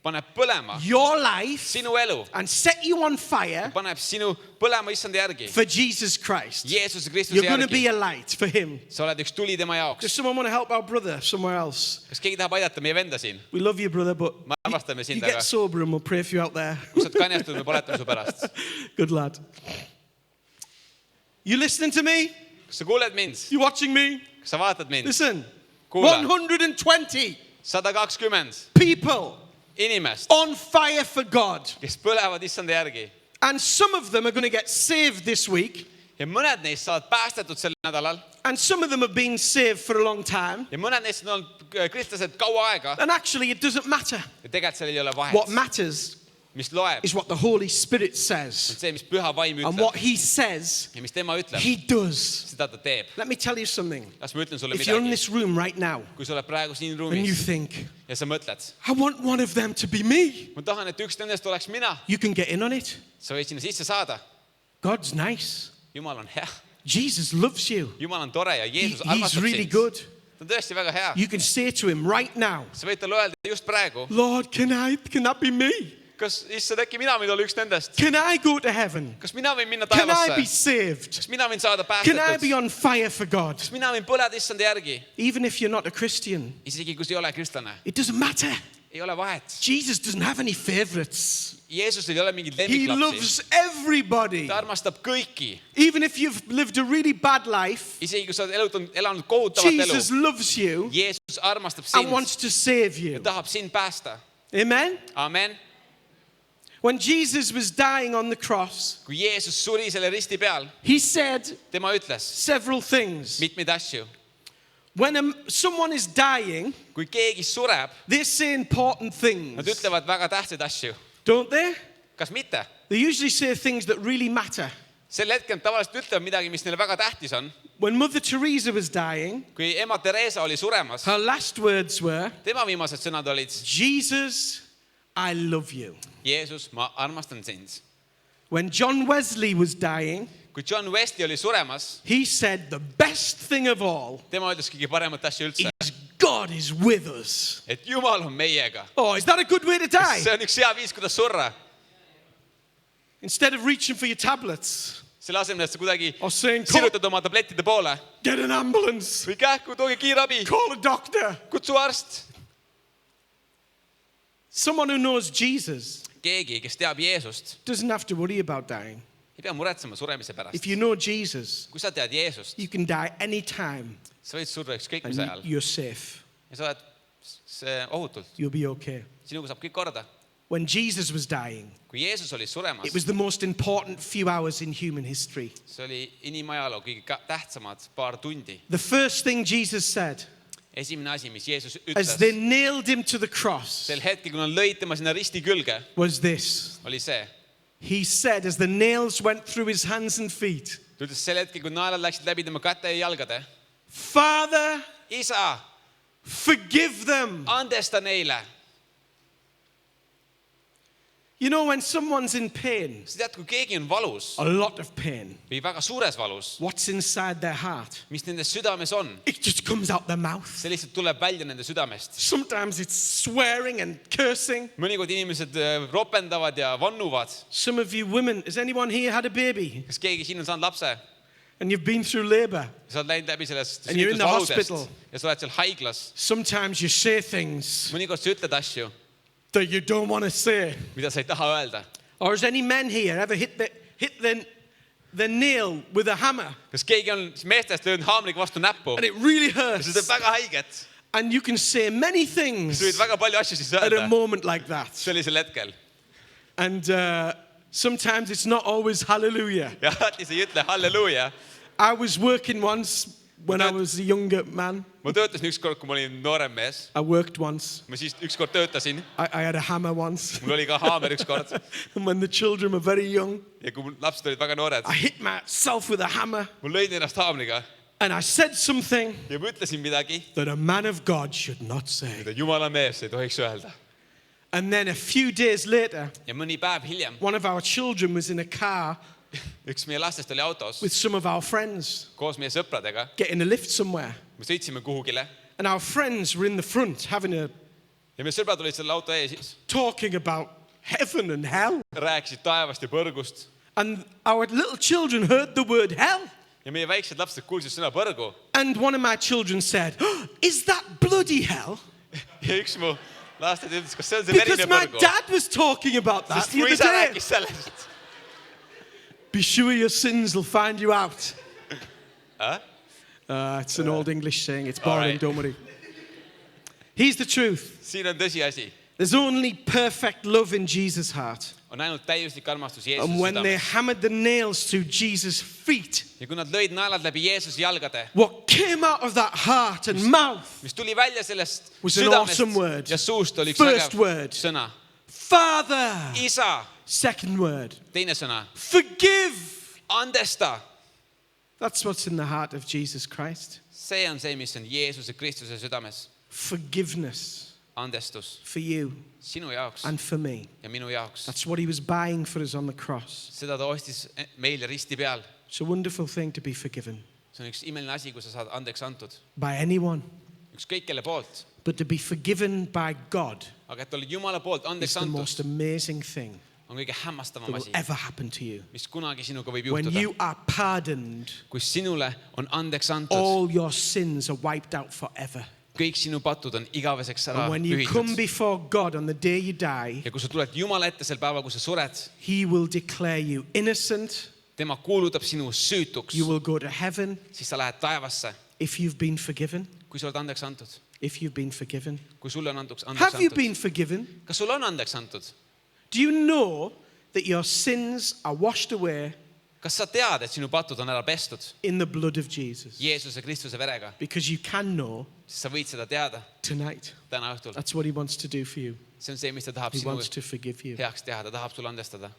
S4: paneb põlema
S8: your life
S4: sinu elu,
S8: and set you on fire
S4: paneb sinu põlema issanda järgi,
S8: for Jesus Christ.
S4: Jeesuse Kristuse
S8: You're going to be
S4: järgi.
S8: a light for him.
S4: sa oled üks tuli tema
S8: Does
S4: jaoks.
S8: someone want to help our brother somewhere else?
S4: kas keegi tahab aidata meie venda siin?
S8: We love you, brother, but
S4: me armastame
S8: you
S4: sind,
S8: get
S4: aga
S8: sober and we'll pray for you out there.
S4: kui sa oled kanjastunud, me paletame su pärast.
S8: Good lad. You listening to me?
S4: kas sa kuuled mind?
S8: You watching me?
S4: kas sa vaatad mind?
S8: Listen.
S4: kuula,
S8: 120
S4: 120
S8: people
S4: inimest,
S8: on fire for God.
S4: kes põlevad issanda järgi.
S8: And some of them are going to get saved this week.
S4: ja mõned neist saavad päästetud sel nädalal
S8: And some of them have been saved for a long time.
S4: ja mõned neist on olnud kristlased kaua aega
S8: And actually, it doesn't matter.
S4: ja tegelikult seal ei ole
S8: What
S4: vahet.
S8: matters
S4: mis loeb,
S8: is what the Holy Spirit
S4: on
S8: says.
S4: see, mis püha vaim
S8: And
S4: ütleb
S8: what He says,
S4: ja mis tema ütleb,
S8: He does.
S4: seda ta teeb.
S8: Let me tell you something.
S4: las ma ütlen sulle
S8: If you're in
S4: midagi.
S8: this room right now
S4: kui sa oled praegu siin
S8: and you
S4: ruumis
S8: think,
S4: ja sa mõtled,
S8: I want one of them to be me,
S4: ma tahan, et üks nendest oleks mina,
S8: you can get in on it.
S4: sa võid sinna sisse saada.
S8: God's nice.
S4: Jumal on hea,
S8: Jesus loves you.
S4: Jumal on tore ja Jeesus
S8: He's
S4: armastab
S8: really
S4: sind.
S8: good.
S4: ta on tõesti väga hea.
S8: You can say to Him right now,
S4: sa võid talle öelda just praegu,
S8: Lord, can that be me?
S4: kas issand, äkki mina võin olla üks nendest,
S8: Can I go to heaven?
S4: kas mina võin minna
S8: Can I be
S4: taevasse,
S8: saved?
S4: kas mina võin saada
S8: Can I be
S4: päästetud,
S8: on fire for God?
S4: kas mina võin põleda issanda järgi,
S8: Even if you're not a Christian,
S4: isegi kui sa ei ole kristlane,
S8: it doesn't matter.
S4: ei ole vahet.
S8: Jesus doesn't have any favorites.
S4: Jeesusel ei ole mingit
S8: He
S4: lemmiklapsi,
S8: loves everybody.
S4: ta armastab kõiki,
S8: Even if you've lived a really bad life,
S4: isegi kui sa oled elanud kohutavat elu.
S8: Jesus loves you
S4: Jeesus armastab
S8: and
S4: sind
S8: wants to save
S4: ja
S8: you.
S4: tahab sind päästa.
S8: Amen?
S4: Amen.
S8: When Jesus was dying on the cross,
S4: kui Jeesus suri selle risti peal,
S8: He said
S4: tema ütles
S8: several things.
S4: mitmeid asju.
S8: When someone is dying,
S4: kui keegi sureb,
S8: they say important
S4: nad
S8: things,
S4: ütlevad väga tähtsaid asju.
S8: don't they?
S4: kas mitte?
S8: They usually say things that really matter.
S4: sel hetkel nad tavaliselt ütlevad midagi, mis neile väga tähtis on.
S8: When Mother Teresa was dying,
S4: kui ema Theresa oli suremas,
S8: her last words were,
S4: tema viimased sõnad olid:
S8: Jesus, I love you.
S4: Jeesus, ma armastan sind.
S8: When John Wesley was dying,
S4: kui John Wesley oli suremas,
S8: he said the best thing of all
S4: tema ütles kõige paremat asja üldse,
S8: is God is with us.
S4: et Jumal on meiega.
S8: Oh, is that a good way to die?
S4: see on üks hea viis, kuidas surra.
S8: Instead of reaching for your tablets
S4: selle asemel, et sa kuidagi
S8: or saying,
S4: sirutad oma tablettide poole
S8: get an ambulance,
S4: või kähku, tooge kiirabi,
S8: call a doctor.
S4: kutsu arst.
S8: Someone who knows Jesus
S4: keegi, kes teab Jeesust,
S8: doesn't have to worry about dying.
S4: ei pea muretsema suremise pärast.
S8: If you know Jesus,
S4: kui sa tead Jeesust,
S8: you can die anytime
S4: sa võid surra ükskõik
S8: and
S4: mis ajal
S8: you're safe.
S4: ja sa oled ohutult.
S8: You'll be okay.
S4: sinuga saab kõik korda.
S8: When Jesus was dying,
S4: kui Jeesus oli suremas,
S8: it was the most important few hours in human history.
S4: see oli inimajaloo kõige tähtsamad paar tundi.
S8: The first thing Jesus said
S4: esimene asi, mis Jeesus
S8: as
S4: ütles
S8: they nailed him to the cross
S4: sel hetkel, kui nad lõid tema sinna risti külge,
S8: was this.
S4: oli see.
S8: He said, as the nails went through his hands and feet,
S4: ta ütles sel hetkel, kui naelad läksid läbi tema käte ja jalgade:
S8: Father,
S4: isa,
S8: forgive them.
S4: andesta neile.
S8: You know, when someone's in pain,
S4: sa tead, kui keegi on valus
S8: a lot of pain,
S4: või väga suures valus,
S8: what's inside their heart?
S4: mis nende südames on,
S8: It just comes out their mouth.
S4: see lihtsalt tuleb välja nende südamest.
S8: Sometimes it's swearing and cursing.
S4: mõnikord inimesed ropendavad ja vannuvad.
S8: Some of you women, has anyone here had a baby
S4: kas keegi siin on saanud lapse?
S8: and you've been through labor?
S4: sa oled läinud läbi sellest
S8: And you're in the
S4: sünnitusvaludest
S8: hospital.
S4: ja sa oled seal haiglas.
S8: Sometimes you say things
S4: mõnikord sa ütled asju,
S8: that you don't want to say.
S4: mida sa ei taha öelda.
S8: Or has any men here ever hit the nail with a hammer
S4: kas keegi on meestest löönud haamriga vastu näppu
S8: and it really
S4: ja see teeb
S8: hurts?
S4: väga haiget?
S8: And you can say many things
S4: sa võid väga palju asju siis
S8: at a
S4: öelda
S8: moment like that.
S4: sellisel hetkel.
S8: And sometimes it's not always hallelujah.
S4: ja alati sa ei ütle halleluuja.
S8: I was working once when I was a younger man.
S4: ma töötasin ükskord, kui ma olin noorem mees.
S8: I worked once.
S4: ma siis ükskord töötasin.
S8: I had a hammer once.
S4: mul oli ka haamer ükskord.
S8: And when the children were very young,
S4: ja kui lapsed olid väga noored,
S8: I hit myself with a hammer.
S4: mul lõid ennast haamriga
S8: And I said something
S4: ja ma ütlesin midagi,
S8: that a man of God should not say.
S4: mida jumala mees ei tohiks öelda.
S8: And then a few days later,
S4: ja mõni päev hiljem
S8: one of our children was in a car
S4: üks meie lastest oli autos
S8: with some of our friends
S4: koos meie sõpradega.
S8: getting a lift somewhere.
S4: me sõitsime kuhugile
S8: And our friends were in the front having a
S4: ja meie sõbrad olid selle auto ees,
S8: talking about heaven and hell.
S4: rääkisid taevast ja põrgust.
S8: And our little children heard the word hell.
S4: ja meie väiksed lapsed kuulsid sõna põrgu.
S8: And one of my children said, "Oh, is that bloody hell?"
S4: ja üks mu lastest ütles, kas see on see
S8: Because
S4: verine
S8: my
S4: põrgu.
S8: dad was talking about that
S4: sest
S8: the
S4: mu
S8: other
S4: isa
S8: day.
S4: rääkis sellest.
S8: Be sure your sins will find you out. It's an old English saying. It's boring,
S4: Alright.
S8: don't worry. Here's the truth.
S4: siin on tõsiasi.
S8: There's only perfect love in Jesus' heart.
S4: on ainult täiuslik armastus Jeesuse
S8: And when they
S4: südames.
S8: hammered the nails through Jesus' feet,
S4: ja kui nad lõid naelad läbi Jeesuse jalgade,
S8: what came out of that heart and mouth,
S4: mis tuli välja sellest
S8: Was an
S4: südamest
S8: awesome word.
S4: ja suust oli üks
S8: First
S4: vägev
S8: word.
S4: sõna.
S8: Father.
S4: isa,
S8: Second word,
S4: teine sõna,
S8: forgive.
S4: andesta.
S8: That's what's in the heart of Jesus Christ.
S4: see on see, mis on Jeesuse Kristuse südames.
S8: Forgiveness
S4: andestus
S8: for you
S4: sinu jaoks
S8: and for me.
S4: ja minu jaoks.
S8: That's what he was buying for us on the cross.
S4: seda ta ostis meile risti peal.
S8: It's a wonderful thing to be forgiven
S4: see on üks imeline asi, kui sa saad andeks antud.
S8: by anyone,
S4: ükskõik kelle poolt.
S8: but to be forgiven by God
S4: aga et oled Jumala poolt
S8: is
S4: andeks
S8: the most
S4: antud,
S8: amazing thing
S4: on kõige hämmastavam
S8: that will
S4: asi,
S8: ever happen to you.
S4: mis kunagi sinuga võib
S8: When
S4: juhtuda.
S8: you are pardoned,
S4: kui sinule on andeks antud,
S8: all your sins are wiped out forever.
S4: kõik sinu patud on igaveseks ära
S8: And when you come
S4: pühitud.
S8: before God on the day you die,
S4: ja kui sa tuled Jumala ette sel päeval, kui sa sured,
S8: he will declare you innocent.
S4: tema kuulutab sinu süütuks,
S8: You will go to heaven
S4: siis sa lähed taevasse,
S8: if you've been forgiven.
S4: kui sa oled andeks antud.
S8: If you've been forgiven.
S4: kui sulle on andeks
S8: Have you
S4: antud.
S8: been forgiven?
S4: kas sulle on andeks antud?
S8: Do you know that your sins are washed away
S4: kas sa tead, et sinu patud on ära pestud
S8: in the blood of Jesus?
S4: Jeesuse Kristuse verega?
S8: Because you can know
S4: siis sa võid seda teada
S8: tonight.
S4: täna õhtul.
S8: That's what he wants to do for you.
S4: see on see, mis ta tahab
S8: He
S4: sinu
S8: wants to forgive you.
S4: heaks teha, ta tahab sulle andestada.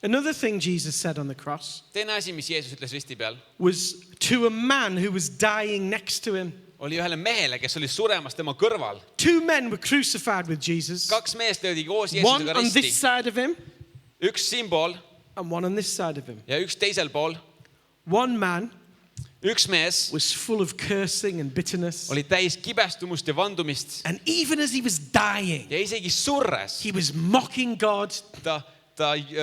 S8: Another thing Jesus said on the cross
S4: teine asi, mis Jeesus ütles risti peal,
S8: was to a man who was dying next to him.
S4: oli ühele mehele, kes oli suremas tema kõrval.
S8: Two men were crucified with Jesus.
S4: kaks meest löödi koos
S8: One
S4: Jeesusega
S8: on
S4: risti.
S8: this side of him
S4: üks siinpool
S8: and one on this side of him.
S4: ja üks teisel pool.
S8: One man
S4: üks mees
S8: was full of cursing and bitterness.
S4: oli täis kibestumust ja vandumist
S8: And even as he was dying,
S4: ja isegi surres
S8: he was mocking God,
S4: ta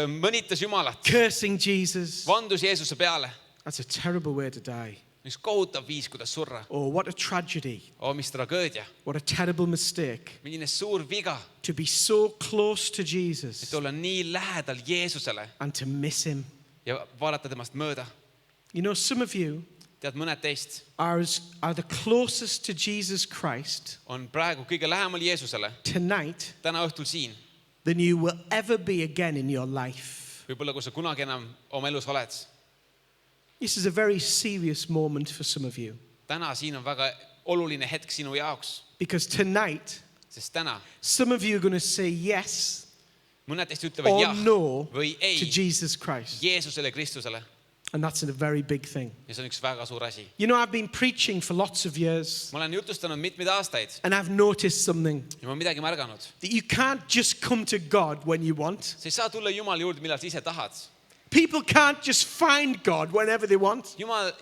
S4: mõnitas Jumalat,
S8: cursing Jesus.
S4: vandus Jeesuse peale.
S8: That's a terrible way to die.
S4: üks kohutav viis, kuidas surra.
S8: Oh, what a tragedy.
S4: mis tragöödia,
S8: What a terrible mistake.
S4: milline suur viga,
S8: To be so close to
S4: et
S8: Jesus
S4: olla nii lähedal Jeesusele
S8: and to miss him.
S4: ja vaadata temast mööda.
S8: You know, some of you
S4: tead, mõned teist
S8: are the closest to Jesus Christ
S4: on praegu kõige lähemal Jeesusele
S8: tonight
S4: täna õhtul siin.
S8: than you will ever be again in your life.
S4: võib-olla kui sa kunagi enam oma elus oled.
S8: This is a very serious moment for some of you.
S4: täna siin on väga oluline hetk sinu jaoks,
S8: Because tonight,
S4: sest täna
S8: some of you are going to say yes
S4: mõned teist ütlevad
S8: or
S4: jah
S8: no
S4: või
S8: to
S4: ei
S8: Jesus Christ.
S4: Jeesusele Kristusele
S8: And that's a very big thing.
S4: ja see on üks väga suur asi.
S8: You know, I've been preaching for lots of years
S4: ma olen jutustanud mitmeid aastaid
S8: and I've noticed something.
S4: ja ma olen midagi märganud.
S8: That you can't just come to God when you want.
S4: sa ei saa tulla Jumala juurde, millal sa ise tahad.
S8: People can't just find God whenever they want.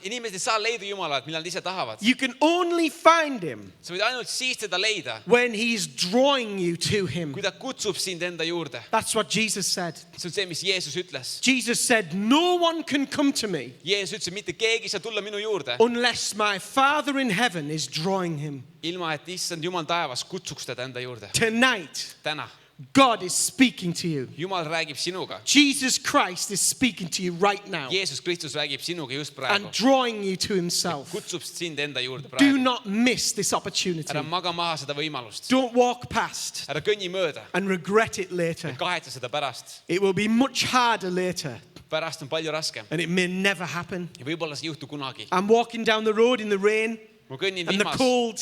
S4: Inimesed ei saa leida Jumalat, millal nad ise tahavad.
S8: You can only find him
S4: sa võid ainult siis teda leida,
S8: when he's drawing you to him.
S4: kui ta kutsub sind enda juurde.
S8: That's what Jesus said.
S4: see on see, mis Jeesus ütles.
S8: Jesus said, no one can come to me
S4: Jeesus ütles, et mitte keegi ei saa tulla minu juurde,
S8: unless my Father in heaven is drawing him.
S4: ilma et issand Jumal taevas kutsuks teda enda juurde.
S8: Tonight,
S4: täna
S8: God is speaking to you.
S4: Jumal räägib sinuga.
S8: Jesus Christ is speaking to you right now
S4: Jeesus Kristus räägib sinuga just
S8: and
S4: praegu.
S8: drawing you to himself.
S4: kutsub sind enda juurde
S8: Do
S4: praegu.
S8: not miss this opportunity.
S4: ära maga maha seda võimalust.
S8: Don't walk past
S4: ära kõnni mööda.
S8: and regret it later.
S4: kahetse seda pärast.
S8: It will be much harder later
S4: pärast on palju raskem
S8: and it may never happen.
S4: ja võib-olla see ei juhtu kunagi.
S8: I'm walking down the road in the rain
S4: Ma kõnnin
S8: and the
S4: vihmas
S8: cold.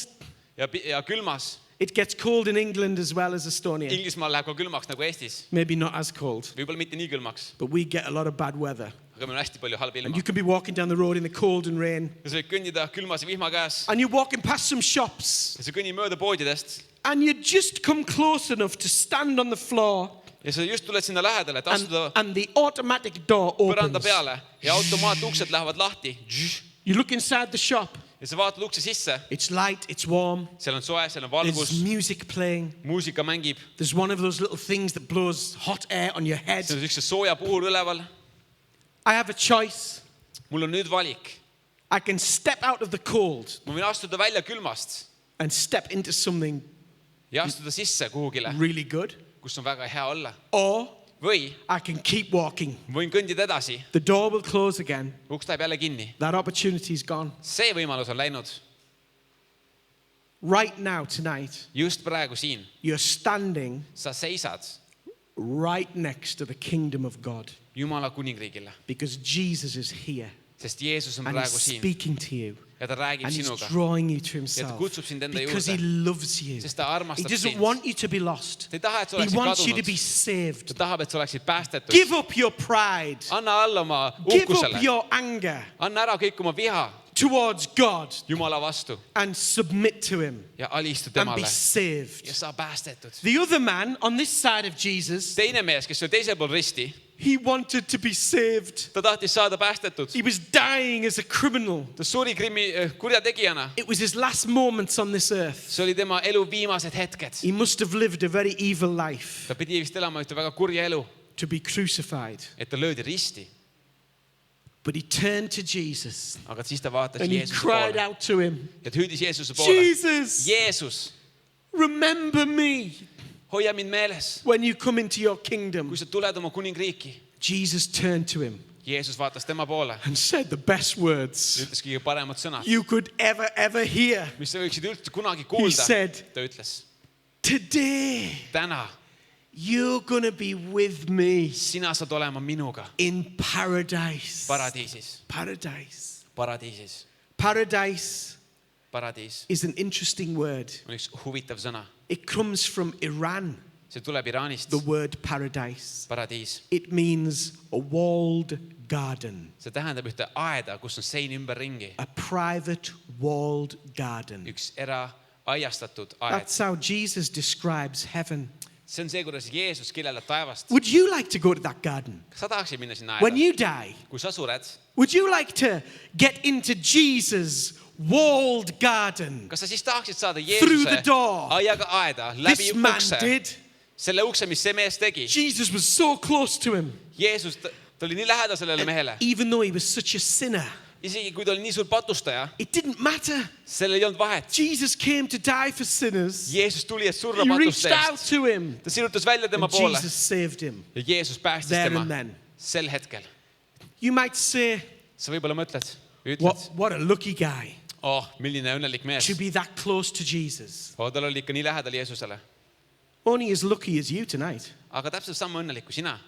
S4: ja külmas.
S8: It gets cold in England as well as Estonia.
S4: Inglismaal läheb ka külmaks nagu Eestis.
S8: Maybe not as cold,
S4: Võib-olla mitte nii külmaks,
S8: but we get a lot of bad weather.
S4: aga meil on hästi palju halba
S8: And
S4: ilma.
S8: you can be walking down the road in the cold and rain.
S4: Ja sa võid kõndida külmas ja vihma käes
S8: And you're walking past some shops.
S4: ja sa kõnnid mööda poodidest
S8: And you just come close enough to stand on the floor.
S4: ja sa just tuled sinna lähedale, et astuda
S8: And the automatic door
S4: põranda
S8: opens.
S4: peale ja automaatuksed lähevad lahti.
S8: You look inside the shop.
S4: Ja sa vaatad ukse sisse,
S8: It's light, it's warm.
S4: seal on soe, seal on valgus,
S8: There's music playing.
S4: muusika mängib,
S8: There's one of those little things that blows hot air on your head.
S4: seal on üks sooja puhur üleval.
S8: I have a choice.
S4: Mul on nüüd valik.
S8: I can step out of the cold
S4: Ma võin astuda välja külmast
S8: and step into something
S4: ja astuda sisse kuhugile,
S8: really good.
S4: kus on väga hea olla.
S8: Or
S4: Või
S8: I can keep walking.
S4: ma võin kõndida edasi,
S8: The door will close again.
S4: uks läheb jälle kinni.
S8: That opportunity is gone.
S4: See võimalus on läinud.
S8: Right now, tonight,
S4: Just praegu siin,
S8: you're standing
S4: sa seisad
S8: right next to the kingdom of God
S4: Jumala kuningriigile,
S8: because Jesus is here
S4: sest Jeesus on
S8: and
S4: praegu
S8: he's
S4: siin
S8: speaking to you
S4: ja ta räägib
S8: and he's
S4: sinuga,
S8: drawing you to
S4: ja ta
S8: himself
S4: kutsub sind enda
S8: because he
S4: juurde,
S8: loves you.
S4: sest ta
S8: He
S4: armastab
S8: doesn't
S4: sind.
S8: want you to be lost.
S4: Ta ei taha, et sa
S8: He
S4: oleksid
S8: wants you to be
S4: kadunud.
S8: saved.
S4: Ta tahab, et sa oleksid päästetud.
S8: Give up your pride.
S4: Anna alla oma
S8: Give up
S4: uhkusele.
S8: your anger
S4: Anna ära kõik oma viha
S8: towards God
S4: Jumala vastu
S8: and submit to him
S4: ja alistu
S8: and be
S4: temale
S8: saved.
S4: ja saa päästetud.
S8: The other man on this side of Jesus,
S4: Teine mees, kes oli teisel pool risti,
S8: he wanted to be saved.
S4: ta tahtis saada päästetud.
S8: He was dying as a criminal.
S4: Ta suri kurjategijana.
S8: It was his last moments on this earth.
S4: See oli tema elu viimased hetked.
S8: He must have lived a very evil life
S4: Ta pidi vist elama ühte väga kurja elu,
S8: to be crucified.
S4: et ta löödi risti.
S8: But he turned to Jesus
S4: Aga siis ta vaatas
S8: and he
S4: Jeesuse
S8: cried
S4: poole
S8: out to him,
S4: ja ta hüüdis Jeesuse poole.
S8: Jesus,
S4: Jeesus,
S8: remember me
S4: hoia mind meeles,
S8: when you come into your kingdom.
S4: kui sa tuled oma kuningriiki.
S8: Jesus turned to him
S4: Jeesus vaatas tema poole
S8: and said the best words
S4: ja ütles kõige paremad sõnad,
S8: you could ever hear.
S4: mis sa võiksid üldse kunagi
S8: He
S4: kuulda.
S8: said,
S4: Ta ütles,
S8: today
S4: täna
S8: you're gonna be with me
S4: sina saad olema minuga
S8: in paradise.
S4: paradiisis.
S8: Paradise.
S4: Paradiisis.
S8: Paradise
S4: Paradiis
S8: is an interesting word.
S4: on üks huvitav sõna.
S8: It comes from Iran,
S4: See tuleb Iraanist.
S8: the word paradise.
S4: Paradiis.
S8: It means a walled garden,
S4: See tähendab ühte aeda, kus on sein ümberringi.
S8: a private walled garden.
S4: Üks eraaiastatud aed.
S8: That's how Jesus describes heaven.
S4: See on see, kuidas Jeesus kirjeldab taevast.
S8: Would you like to go to that garden?
S4: Kas sa tahaksid minna sinna
S8: When
S4: aeda?
S8: you die,
S4: Kui sa sured,
S8: would you like to get into Jesus' walled garden?
S4: kas sa siis tahaksid saada
S8: Through the
S4: Jeesuse
S8: door.
S4: aiaga aeda läbi
S8: This man
S4: ukse?
S8: did.
S4: Selle ukse, mis see mees tegi.
S8: Jesus was so close to him,
S4: Jeesus, ta oli nii lähedal sellele mehele.
S8: even though he was such a sinner.
S4: Isegi kui ta oli nii suur patustaja,
S8: It didn't matter.
S4: sellel ei olnud vahet.
S8: Jesus came to die for sinners.
S4: Jeesus tuli, et surra
S8: He reached
S4: patuste
S8: out
S4: eest.
S8: to him,
S4: Ta sirutas välja tema
S8: and
S4: poole
S8: Jesus saved him.
S4: ja Jeesus päästis
S8: There
S4: tema
S8: and then.
S4: sel hetkel.
S8: You might say,
S4: Sa võib-olla mõtled, ütled,
S8: what a lucky guy
S4: oh, milline õnnelik mees.
S8: to be that close to Jesus.
S4: Oh, tal oli ikka nii lähedal Jeesusele.
S8: Only as lucky as you tonight.
S4: Aga täpselt sama õnnelik kui sina.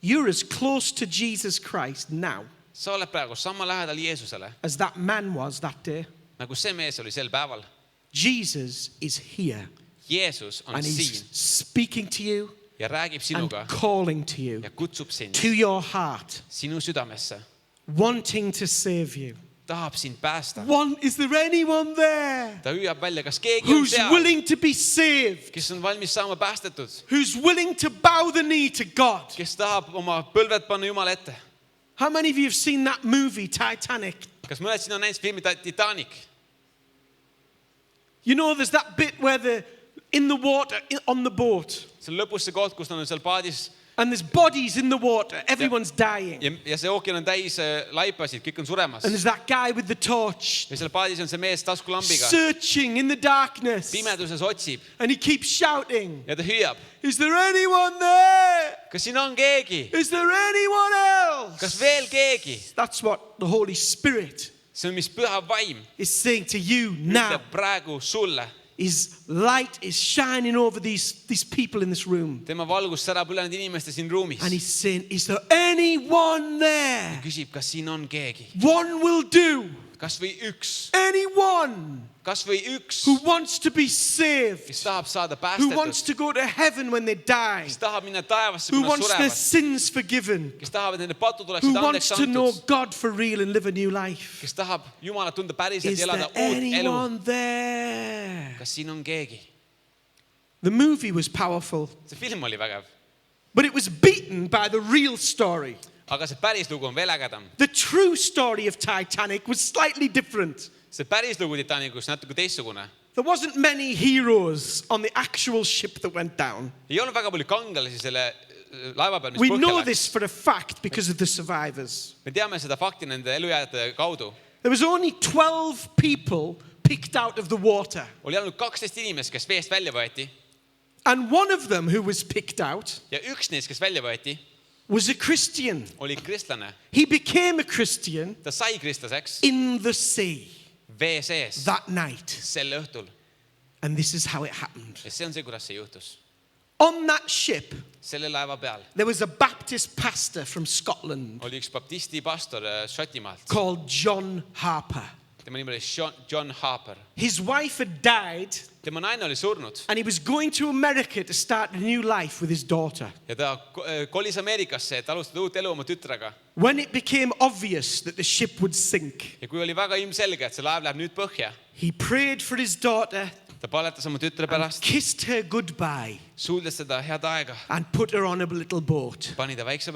S8: You're as close to Jesus Christ now
S4: Sa oled praegu sama lähedal Jeesusele,
S8: as that man was that day.
S4: nagu see mees oli sel päeval.
S8: Jesus is here
S4: Jeesus on
S8: and he's
S4: siin
S8: speaking to you
S4: ja räägib
S8: and
S4: sinuga
S8: calling to you
S4: ja kutsub sind
S8: to your heart,
S4: sinu südamesse.
S8: wanting to save you.
S4: Tahab sind päästa.
S8: Is there anyone there
S4: Ta hüüab välja, kas keegi on
S8: who's
S4: seal,
S8: willing to be saved?
S4: kes on valmis saama päästetud,
S8: Who's willing to bow the knee to God?
S4: kes tahab oma põlved panna Jumala ette.
S8: How many of you have seen that movie, Titanic?
S4: Kas mõned siin on näinud filmi Titanic?
S8: You know, there's that bit where they're in the water, on the boat,
S4: See on lõpus see koht, kus nad on seal paadis
S8: and there's bodies in the water. Everyone's dying.
S4: ja see ookean on täis laipasid, kõik on suremas.
S8: And there's that guy with the torch
S4: Ja seal paadis on see mees taskulambiga.
S8: searching in the darkness.
S4: Pimeduses otsib
S8: And he keeps shouting,
S4: ja ta hüüab.
S8: is there anyone there?
S4: Kas siin on keegi?
S8: Is there anyone else?
S4: Kas veel keegi?
S8: That's what the Holy Spirit
S4: See on, mis püha vaim
S8: is saying to you now.
S4: ütleb praegu sulle
S8: His light is shining over these people in this room.
S4: tema valgus särab üle nende inimeste siin ruumis.
S8: And he's saying, is there anyone there?
S4: küsib, kas siin on keegi.
S8: One will do.
S4: kas või üks.
S8: Anyone
S4: kas või üks.
S8: who wants to be saved.
S4: kes tahab saada
S8: Who wants
S4: päästetud.
S8: to go to heaven when they die.
S4: kes tahab minna taevasse,
S8: Who
S4: kui nad
S8: wants their
S4: surevad.
S8: sins forgiven.
S4: kes tahavad, et nende patud
S8: Who
S4: oleksid andeks
S8: wants to know
S4: antud.
S8: God for real and live a new life.
S4: kes tahab Jumalat tunda päriselt
S8: Is
S4: ja
S8: there
S4: elada uut elu.
S8: anyone there?
S4: kas siin on keegi?
S8: The movie was powerful,
S4: see film oli vägev,
S8: but it was beaten by the real story.
S4: aga see päris lugu on veel ägedam.
S8: The true story of Titanic was slightly different.
S4: see päris lugu Titanicus natuke teistsugune.
S8: There wasn't many heroes on the actual ship that went down.
S4: ei olnud väga palju kangelasi selle laeva peal, mis
S8: We
S4: põhja
S8: know
S4: läks.
S8: this for a fact because of the survivors.
S4: me teame seda fakti nende elujääjate kaudu.
S8: There was only 12 people picked out of the water.
S4: oli ainult 12 inimest, kes veest välja võeti
S8: And one of them who was picked out
S4: ja üks neist, kes välja võeti,
S8: was a Christian.
S4: oli kristlane.
S8: He became a Christian
S4: ta sai kristlaseks
S8: in the sea
S4: vee sees
S8: that night.
S4: sel õhtul.
S8: And this is how it happened.
S4: ja see on see, kuidas see juhtus.
S8: On that ship,
S4: selle laeva peal
S8: there was a Baptist pastor from Scotland
S4: oli üks baptisti pastor Šotimaalt.
S8: called John Harper.
S4: tema nimi oli John Harper.
S8: His wife had died,
S4: tema naine oli surnud
S8: and he was going to America to start a new life with his daughter.
S4: ja ta kolis Ameerikasse, et alustada uut elu oma tütrega.
S8: When it became obvious that the ship would sink,
S4: ja kui oli väga ilmselge, et see laev läheb nüüd põhja,
S8: he prayed for his daughter,
S4: ta palvetas oma tütre pärast,
S8: kissed her goodbye,
S4: suuldes teda head aega,
S8: and put her on a little boat.
S4: pani ta väikse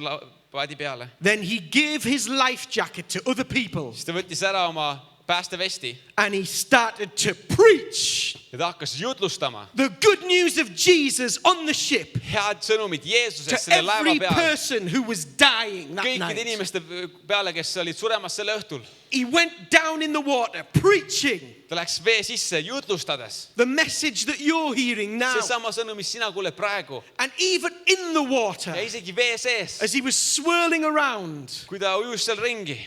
S4: paadi peale.
S8: Then he gave his life jacket to other people,
S4: siis ta võttis ära oma päästevesti
S8: and he started to preach
S4: ja ta hakkas jutlustama
S8: the good news of Jesus on the ship
S4: head sõnumit
S8: to
S4: Jeesusest selle laeva
S8: every
S4: peal.
S8: person who was dying that
S4: kõikide
S8: night.
S4: inimeste peale, kes olid suremas selle õhtul.
S8: He went down in the water preaching
S4: ta läks vee sisse jutlustades.
S8: the message that you're hearing now.
S4: seesama sõnum, mis sina kuuled praegu.
S8: And even in the water,
S4: ja isegi vee sees,
S8: as he was swirling around,
S4: kui ta ujus seal ringi,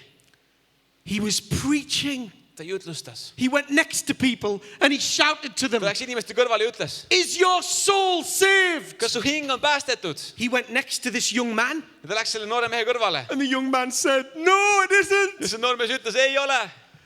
S8: he was preaching.
S4: ta jutlustas.
S8: He went next to people and he shouted to
S4: ta
S8: them,
S4: läks inimeste kõrvale ja ütles,
S8: is your soul saved?
S4: kas su hing on päästetud?
S8: He went next to this young man,
S4: ja ta läks selle noore mehe kõrvale.
S8: and the young man said, no, it
S4: ja
S8: isn't.
S4: see noor mees ütles, ei ole.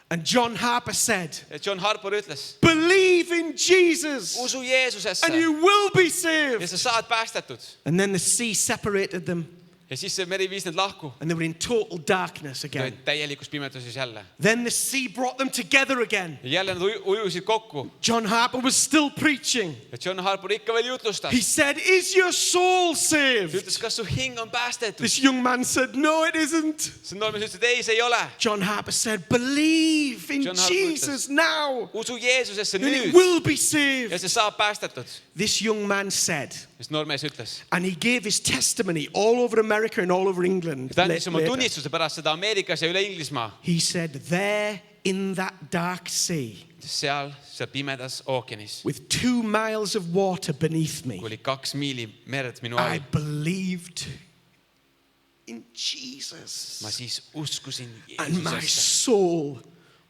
S8: And John Harper said,
S4: ja John Harper ütles,
S8: believe in Jesus
S4: usu Jeesusesse
S8: and you will be
S4: ja
S8: saved.
S4: sa saad päästetud.
S8: And then the sea separated them
S4: ja siis see meri viis need lahku.
S8: and they were in total darkness
S4: ta
S8: again.
S4: olid täielikus pimeduses jälle.
S8: Then the sea brought them together again.
S4: ja jälle nad ujusid kokku.
S8: John Harper was still preaching.
S4: ja John Harper ikka veel jutlustas.
S8: He said, is your soul
S4: ta
S8: saved?
S4: ütles, kas su hing on päästetud?
S8: This young man said, no, it isn't.
S4: see noor mees ütles, et ei, see ei ole.
S8: John Harper said, believe in
S4: John Harper
S8: Jesus now
S4: usu Jeesusesse
S8: and it
S4: nüüd
S8: will be
S4: ja
S8: saved.
S4: see saab päästetud.
S8: This young man said,
S4: siis noor mees ütles.
S8: and he gave his testimony all over America and all over England.
S4: ta andis oma
S8: later.
S4: tunnistuse pärast seda Ameerikas ja üle Inglismaa.
S8: He said, there in that dark sea,
S4: seal pimedas ookeanis,
S8: with 2 miles of water beneath me,
S4: kui oli 2 miili merd minu
S8: I
S4: all,
S8: believed in Jesus.
S4: ma siis uskusin
S8: And my
S4: Jeesusesse
S8: soul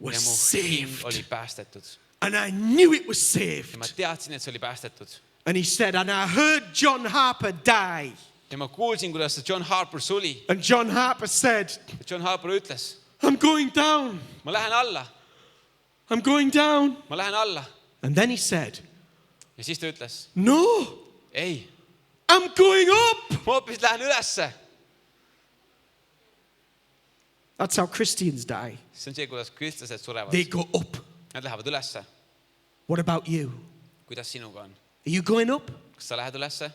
S8: was
S4: ja mu hing oli
S8: saved.
S4: päästetud.
S8: And I knew it was
S4: ja ma
S8: saved.
S4: teadsin, et see oli päästetud.
S8: And he said, and I heard John Harper die.
S4: ja ma kuulsin, kuidas see John Harper suli.
S8: And John Harper said,
S4: ja John Harper ütles,
S8: I'm going down.
S4: ma lähen alla,
S8: I'm going down.
S4: ma lähen alla.
S8: And then he said,
S4: ja siis ta ütles,
S8: no,
S4: ei,
S8: I'm going up.
S4: ma hoopis lähen ülesse.
S8: That's how Christians die.
S4: see on see, kuidas kristlased surevad.
S8: They go up.
S4: Nad lähevad ülesse.
S8: What about you?
S4: kuidas sinuga on?
S8: Are you going up
S4: kas sa lähed ülesse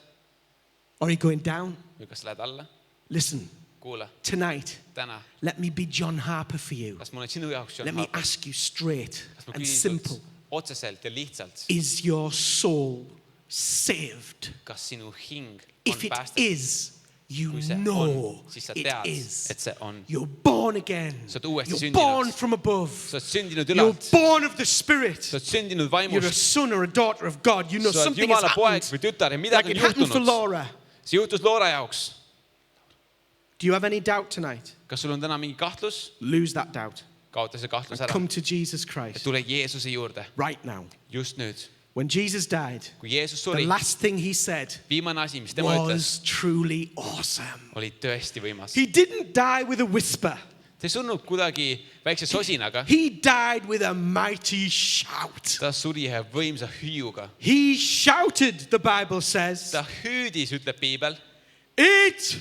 S8: or are you going down?
S4: või kas sa lähed alla?
S8: Listen,
S4: kuula,
S8: tonight,
S4: täna,
S8: let me be John Harper for you.
S4: kas ma olen sinu jaoks John
S8: Let me
S4: Harper?
S8: ask you straight
S4: kas ma
S8: and
S4: küsin
S8: simple.
S4: sult otseselt ja lihtsalt,
S8: Is your soul saved?
S4: kas sinu hing on
S8: If it
S4: päästetud?
S8: is, you
S4: kui see
S8: know
S4: on, siis sa
S8: it
S4: tead,
S8: is.
S4: et see on.
S8: You're born again.
S4: Sa oled uuesti
S8: You're
S4: sündinud.
S8: born from above.
S4: sa oled sündinud
S8: You're
S4: ülalt,
S8: born of the Spirit.
S4: sa oled sündinud
S8: You're a
S4: vaimust,
S8: son or a daughter of God. You know
S4: sa oled
S8: something has
S4: Jumala poeg
S8: happened.
S4: või tütar ja
S8: Like
S4: midagi
S8: it
S4: on
S8: happened for
S4: juhtunud.
S8: Laura.
S4: see juhtus Loora jaoks.
S8: Do you have any doubt tonight?
S4: kas sul on täna mingi kahtlus?
S8: Lose that doubt.
S4: kaota see kahtlus ära.
S8: Come to Jesus Christ
S4: tule Jeesuse juurde
S8: right now.
S4: just nüüd.
S8: When Jesus died,
S4: kui Jeesus
S8: the
S4: suri ,
S8: last thing he said
S4: viimane asi , mis tema ütles ,
S8: was truly awesome.
S4: oli tõesti võimas .
S8: He didn't die with a whisper.
S4: ta ei surnud kuidagi väikse sosinaga ,
S8: He died with a mighty shout.
S4: ta suri ühe võimsa hüüuga .
S8: He shouted, the Bible says,
S4: ta hüüdis , ütleb piibel ,
S8: "It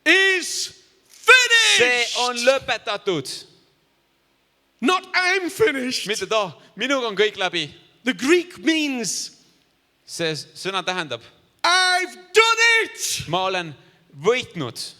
S8: is
S4: see on
S8: finished."
S4: lõpetatud .
S8: Not I'm finished.
S4: mitte too , minuga on kõik läbi .
S8: The Greek means
S4: see sõna tähendab ,
S8: I've done it.
S4: ma olen võitnud ,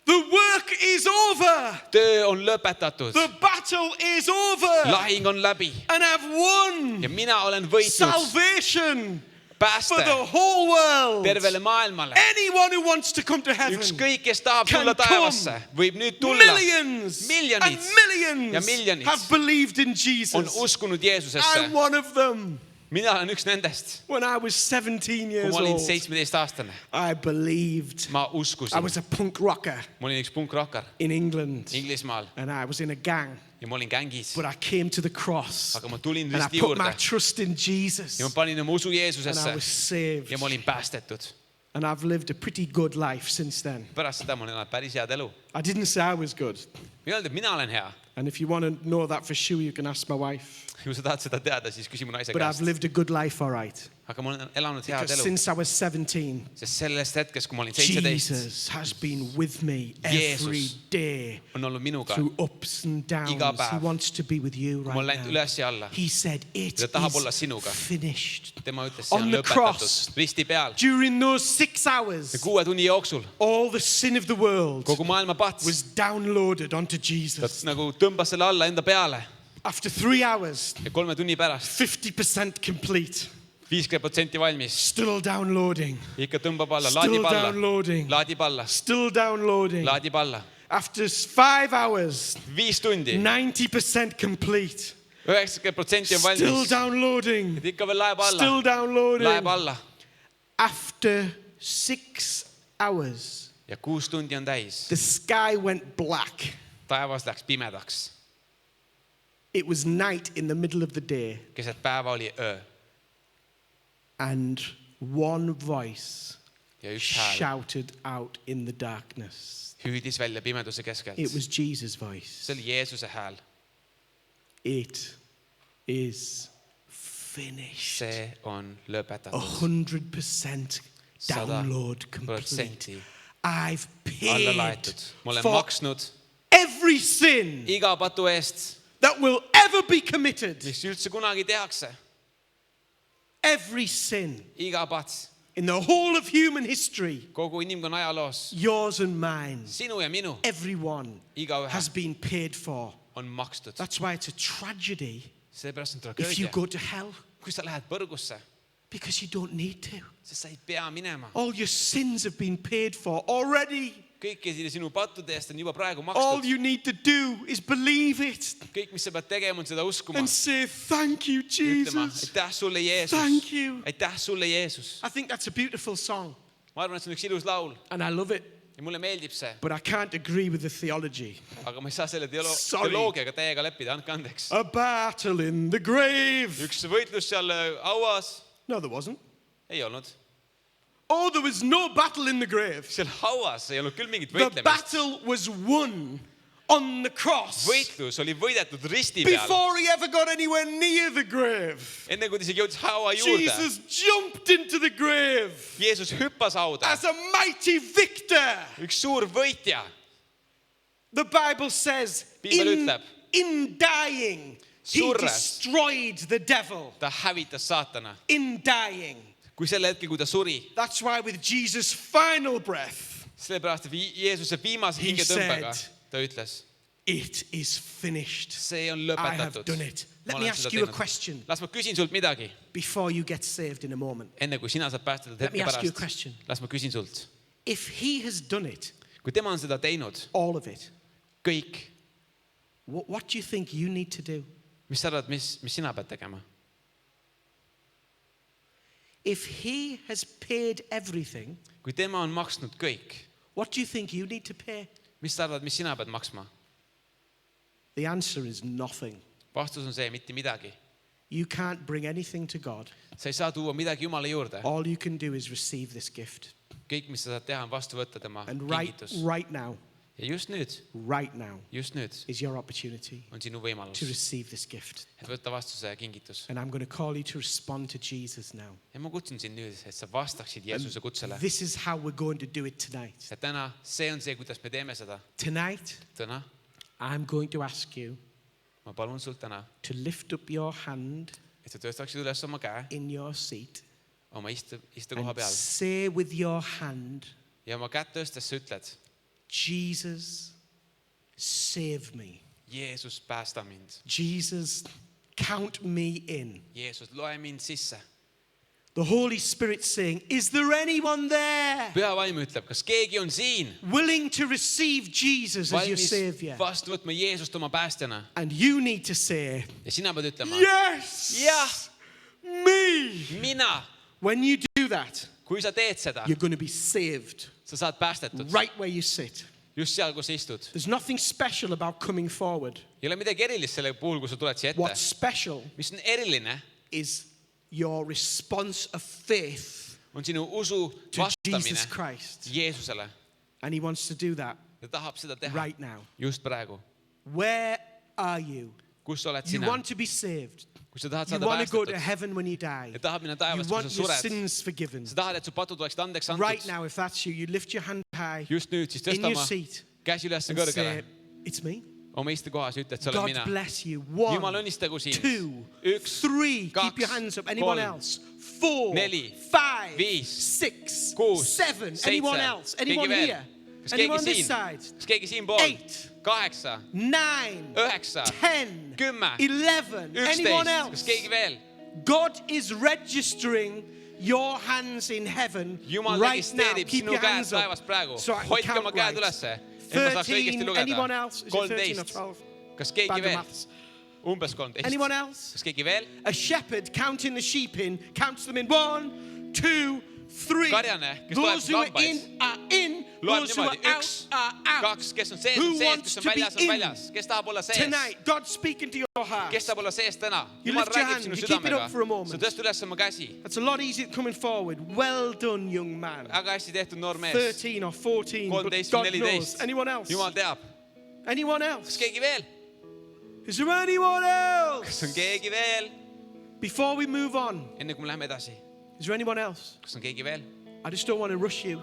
S8: The work is over.
S4: töö on lõpetatud ,
S8: The battle is over.
S4: lahing on läbi
S8: And I've won
S4: ja mina olen võitnud
S8: salvation for
S4: pääste
S8: the whole world.
S4: tervele maailmale .
S8: Anyone who wants to come to heaven.
S4: ükskõik , kes tahab
S8: Can
S4: tulla
S8: come.
S4: taevasse , võib nüüd tulla .
S8: Millions
S4: Miljonid
S8: and millions
S4: ja miljonid
S8: have believed in
S4: on
S8: Jesus.
S4: uskunud
S8: I'm
S4: Jeesusesse .
S8: one of them.
S4: mina olen üks nendest .
S8: When I was 17
S4: kui
S8: years
S4: ma olin
S8: old,
S4: 17-aastane ,
S8: I believed.
S4: ma
S8: I
S4: uskusin ,
S8: was a punk rocker
S4: ma olin üks punkrokkar
S8: in England
S4: Inglismaal
S8: and I was in a gang.
S4: ja ma olin gängis ,
S8: But I came to the cross
S4: aga ma tulin
S8: and I
S4: risti
S8: put my
S4: juurde
S8: trust in Jesus
S4: ja ma panin oma usu
S8: and I
S4: Jeesusesse
S8: was saved.
S4: ja ma olin päästetud .
S8: And I've lived a pretty good life since then.
S4: pärast seda ma olen elanud päris head elu .
S8: I didn't say I was good.
S4: ma ei öelnud , et mina olen hea .
S8: And if you want to know that for sure, you can ask my wife.
S4: kui sa tahad seda teada , siis küsi mu naise
S8: But I've
S4: käest .
S8: lived a good life, all right.
S4: aga ma olen elanud head
S8: Because
S4: elu ,
S8: since I was 17,
S4: sest sellest hetkest , kui ma olin 17 ,
S8: Jesus has been with me every
S4: Jeesus
S8: day
S4: on olnud minuga .
S8: through ups and downs.
S4: Iga
S8: He
S4: päev.
S8: wants to be with you
S4: ma olen
S8: right
S4: läinud
S8: now.
S4: üles ja alla .
S8: He said, it
S4: Ta tahab olla
S8: is
S4: sinuga.
S8: finished.
S4: tema ütles , see
S8: On
S4: on
S8: the cross.
S4: lõpetatud . risti peal .
S8: During those 6 hours,
S4: 6 tunni jooksul
S8: all the sin of the world
S4: kogu maailma pats
S8: was downloaded onto
S4: ta
S8: Jesus.
S4: nagu tõmbas selle alla enda peale
S8: After 3 hours,
S4: ja 3 tunni pärast
S8: 50% complete.
S4: 50% valmis .
S8: Still downloading.
S4: ikka tõmbab alla ,
S8: Still
S4: laadib alla ,
S8: downloading.
S4: laadib alla ,
S8: Still downloading.
S4: laadib alla .
S8: After 5 hours,
S4: 5 tundi ,
S8: 90% complete.
S4: 90% on
S8: Still
S4: valmis .
S8: downloading.
S4: ikka veel laeb alla ,
S8: Still downloading.
S4: laeb alla
S8: After 6 hours,
S4: ja 6 tundi on täis .
S8: the sky went black.
S4: taevas läks pimedaks ,
S8: It was night in the middle of the day,
S4: keset päeva oli öö
S8: and one voice
S4: ja üks hääl
S8: shouted out in the darkness.
S4: hüüdis välja pimeduse keskelt .
S8: It was Jesus' voice.
S4: see oli Jeesuse hääl ,
S8: It is finished.
S4: see on lõpetatud .
S8: 100% download complete.
S4: 100%
S8: I've
S4: alla
S8: paid
S4: laetud , ma olen
S8: for
S4: maksnud
S8: every sin
S4: iga patu eest ,
S8: that will ever be committed.
S4: mis üldse kunagi tehakse ,
S8: Every sin
S4: iga pats
S8: in the whole of human history,
S4: kogu inimkonna ajaloos ,
S8: yours and mine,
S4: sinu ja minu ,
S8: everyone
S4: igaühe
S8: has been paid for.
S4: on makstud .
S8: That's why it's a tragedy
S4: seepärast on
S8: if you
S4: tragöödia ,
S8: go to hell,
S4: kui sa lähed põrgusse ,
S8: because you don't need to.
S4: sest sa ei pea minema .
S8: All your sins have been paid for already.
S4: kõiki sinu pattude eest on juba praegu
S8: All
S4: makstud .
S8: you need to do is believe it
S4: kõik , mis sa pead tegema , on seda uskuma
S8: and , say, thank you,
S4: ütlema
S8: Jesus.
S4: aitäh sulle , Jeesus
S8: Thank , you.
S4: aitäh sulle , Jeesus .
S8: I think that's a beautiful song,
S4: ma arvan , et see on üks ilus laul
S8: and I love it,
S4: ja mulle meeldib see ,
S8: but I can't agree with the theology.
S4: aga ma ei saa selle
S8: Sorry.
S4: teoloogiaga täiega leppida , andke andeks .
S8: A battle in the grave.
S4: üks võitlus seal hauas
S8: No, there wasn't.
S4: ei olnud ,
S8: Oh, there was no battle in the grave.
S4: seal hauas ei olnud küll mingit
S8: The
S4: võitlemist .
S8: battle was won on the cross
S4: võitlus oli võidetud risti peal ,
S8: before he ever got anywhere near the grave.
S4: enne kui ta isegi jõudis haua juurde .
S8: Jesus jumped into the grave
S4: Jeesus hüppas hauda ,
S8: as a mighty victor.
S4: üks suur võitja .
S8: The Bible says,
S4: Piibel
S8: in,
S4: ütleb,
S8: in dying, he
S4: surres
S8: destroyed the devil.
S4: ta hävitas saatana ,
S8: In dying.
S4: kui sel hetkel , kui ta suri ,
S8: That's why with Jesus' final breath,
S4: sellepärast et Jeesuse viimase
S8: He
S4: hingetõmbega
S8: said,
S4: ta ütles ,
S8: it is finished.
S4: see on
S8: I have
S4: lõpetatud .
S8: done it. Let me ask you a question
S4: las ma küsin sult midagi ,
S8: before you get saved in a moment.
S4: enne kui sina saad päästetud
S8: Let me
S4: hetke
S8: ask you a
S4: pärast
S8: question. .
S4: las ma küsin sult ,
S8: If he has done it,
S4: kui tema on seda teinud ,
S8: all of it,
S4: kõik ,
S8: what do you think you need to do?
S4: mis sa arvad , mis sina pead tegema ?
S8: If he has paid everything,
S4: kui tema on maksnud kõik ,
S8: what do you think you need to pay?
S4: mis sa arvad , mis sina pead maksma ?
S8: The answer is nothing.
S4: vastus on see , mitte midagi .
S8: You can't bring anything to God.
S4: sa ei saa tuua midagi Jumala juurde.
S8: All you can do is receive this gift.
S4: Kõik, mis sa saad teha, on vastu võtta tema
S8: And
S4: kingitus.
S8: right now
S4: Ja just nüüd
S8: is your opportunity
S4: on sinu võimalus,
S8: to receive this gift.
S4: et võtta vastu see kingitus.
S8: And I'm going to call you to respond to Jesus now.
S4: Ja ma kutsun sind nüüd, et sa vastaksid Jeesuse kutsele.
S8: This is how we're going to do it tonight.
S4: Ja täna see on see, kuidas me teeme seda.
S8: Tonight,
S4: Täna
S8: I'm going to ask you
S4: ma palun sult täna,
S8: to lift up your hand
S4: et sa tõstaksid üles oma käe
S8: in your seat
S4: oma istekoha
S8: and
S4: peal
S8: say with your hand,
S4: ja oma kätt tõstes sa ütled,
S8: Jesus, save me.
S4: Jeesus, päästa mind.
S8: Jesus, count me in.
S4: Jeesus, loe mind sisse.
S8: The Holy Spirit saying, is there anyone there
S4: Püha vaim ütleb, kas keegi on siin
S8: willing to receive Jesus as your
S4: valmis
S8: Savior?
S4: vastu võtma Jeesust oma päästjana?
S8: And you need to say,
S4: Ja sina pead ütlema,
S8: yes,
S4: jah,
S8: me.
S4: mina.
S8: When you do that,
S4: Kui sa teed seda,
S8: you're going to be saved
S4: sa saad päästetud
S8: right where you sit.
S4: just seal, kus sa istud.
S8: There's nothing special about coming forward.
S4: Ei ole midagi erilist selle puhul, kui sa tuled siia
S8: What's
S4: ette.
S8: special
S4: Mis on eriline,
S8: is your response of faith
S4: on sinu usu
S8: to
S4: vastamine
S8: Jesus Christ.
S4: Jeesusele.
S8: And he wants to do that
S4: Ta tahab seda teha
S8: right now.
S4: just praegu.
S8: Where are you?
S4: Kus sa oled
S8: You
S4: sina?
S8: want to be saved.
S4: Kui sa tahad
S8: You
S4: saada
S8: want to go to
S4: päästetud
S8: heaven when you die.
S4: ja tahad minna
S8: You
S4: taevast, kui
S8: want
S4: sa
S8: your
S4: sured.
S8: sins forgiven.
S4: Sa tahad, et su patud oleksid andeks
S8: Right
S4: antud.
S8: now, if that's you, you lift your hand high
S4: Just nüüd siis
S8: in
S4: tõsta
S8: your
S4: oma
S8: seat
S4: käsi üles
S8: and
S4: kõrgele.
S8: say, it's me.
S4: Oma istekohas ja ütle, et sa oled
S8: God
S4: mina.
S8: bless you.
S4: Jumal
S8: 1,
S4: õnnistagu sind.
S8: 2,
S4: 1,
S8: 3. Keep
S4: 2,
S8: your hands up. Anyone
S4: 3,
S8: else? 4,
S4: 4,
S8: 5,
S4: 5,
S8: 6,
S4: 6,
S8: 7.
S4: 7.
S8: Anyone else? Anyone
S4: Keegi veel?
S8: here?
S4: Kas
S8: Anyone
S4: keegi
S8: this
S4: siin?
S8: side?
S4: Kas keegi siin pool?
S8: 8,
S4: 8,
S8: 9,
S4: 9,
S8: 10,
S4: 10,
S8: 11. Anyone
S4: 11.
S8: else?
S4: Kas keegi veel?
S8: God is registering your hands in heaven
S4: Jumal
S8: right now.
S4: registreerib
S8: Keep
S4: sinu
S8: your
S4: käed
S8: hands up.
S4: taevas praegu.
S8: So I can
S4: Hoidke
S8: count
S4: oma käed
S8: right.
S4: ülesse. Et ma saaks õigesti
S8: 13. Anyone
S4: lugeda.
S8: else? Is it 13 or
S4: 13.
S8: 12?
S4: Kas keegi
S8: Bad
S4: veel?
S8: maths.
S4: Umbes 13.
S8: Anyone else?
S4: Kas keegi veel?
S8: A shepherd counting the sheep in, counts them in 1, 2, 3.
S4: Karjane, kes
S8: Those who
S4: loeb
S8: are
S4: lambaid.
S8: in are in.
S4: Loeb
S8: Those who are
S4: niimoodi.
S8: out
S4: 1,
S8: are out.
S4: 2, kes on sees,
S8: Who
S4: on sees,
S8: wants
S4: kes on
S8: to be
S4: väljas, on
S8: in?
S4: väljas. Kes tahab olla sees?
S8: Tonight, God's speaking to your heart.
S4: Kes tahab olla sees täna?
S8: You
S4: Jumal
S8: lift your
S4: räägib
S8: hand,
S4: sinu
S8: you keep it
S4: südamega.
S8: up for a moment.
S4: Sa tõsta üles oma käsi.
S8: That's a lot easier coming forward. Well done, young man.
S4: Väga hästi tehtud noor mees.
S8: 13 or 14, but
S4: 13
S8: God
S4: või
S8: knows.
S4: 14.
S8: Anyone else?
S4: Jumal teab.
S8: Anyone
S4: Kas
S8: else?
S4: keegi veel?
S8: Is there anyone
S4: Kas on
S8: else?
S4: keegi veel?
S8: Before we move on,
S4: Enne kui me läheme edasi.
S8: is there anyone else?
S4: Kas on keegi veel?
S8: I just don't want to rush you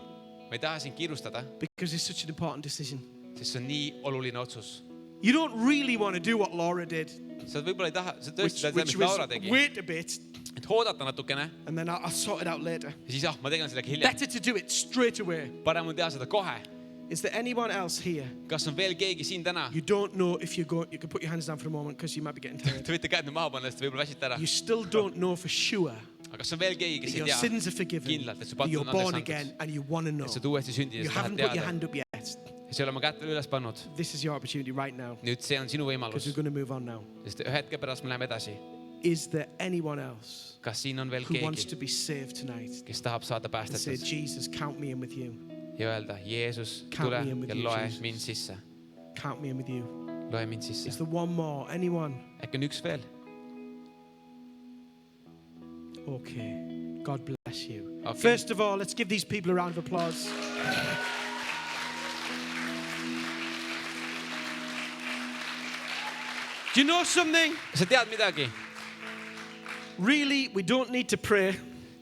S4: Ma ei taha sind kiirustada,
S8: because it's such an important decision.
S4: sest see on nii oluline otsus.
S8: You don't really want to do what Laura did,
S4: Sa võib-olla ei taha, sa
S8: which,
S4: tõesti tead,
S8: which
S4: mis
S8: was
S4: Laura tegi.
S8: wait a bit
S4: Et oodata natukene
S8: and then I'll sort it out later.
S4: ja siis ma tegelen sellega hiljem.
S8: Better to do it straight away.
S4: Parem on teha seda kohe.
S8: Is there anyone else here?
S4: Kas on veel keegi siin täna?
S8: You don't know if you're going, you can put your hands down for a moment because you might be getting tired.
S4: Te võite käed nüüd maha panna, sest te võib-olla väsite ära.
S8: You still don't know for sure
S4: Aga kas on veel keegi,
S8: that
S4: kes ei
S8: your
S4: tea,
S8: sins are forgiven,
S4: kindlalt, et su
S8: that
S4: patud
S8: you're
S4: on
S8: born
S4: andeks
S8: again
S4: antud?
S8: and you want to know.
S4: Et sa oled uuesti sündinud ja
S8: You
S4: sa tahad
S8: haven't put your
S4: teada.
S8: hand up yet.
S4: Ja sa ei ole oma kätt veel üles pannud.
S8: This is your opportunity right now
S4: Nüüd see on sinu võimalus.
S8: because we're going to move on now.
S4: Sest ühe hetke pärast me läheme edasi.
S8: Is there anyone else
S4: Kas siin on veel
S8: who wants
S4: keegi,
S8: to be saved tonight?
S4: kes tahab saada
S8: And say,
S4: päästetud
S8: Jesus, count me in with you.
S4: ja öelda, Jeesus,
S8: Count
S4: tule
S8: me in with
S4: ja
S8: you,
S4: loe
S8: Jesus.
S4: mind sisse.
S8: Count me in with you.
S4: Loe mind
S8: Is
S4: sisse.
S8: there one more? Anyone?
S4: Äkki on üks veel?
S8: Okay. God bless you.
S4: Okay.
S8: First of all, let's give these people a round of applause. Do you know something?
S4: Sa tead midagi?
S8: Really, we don't need to pray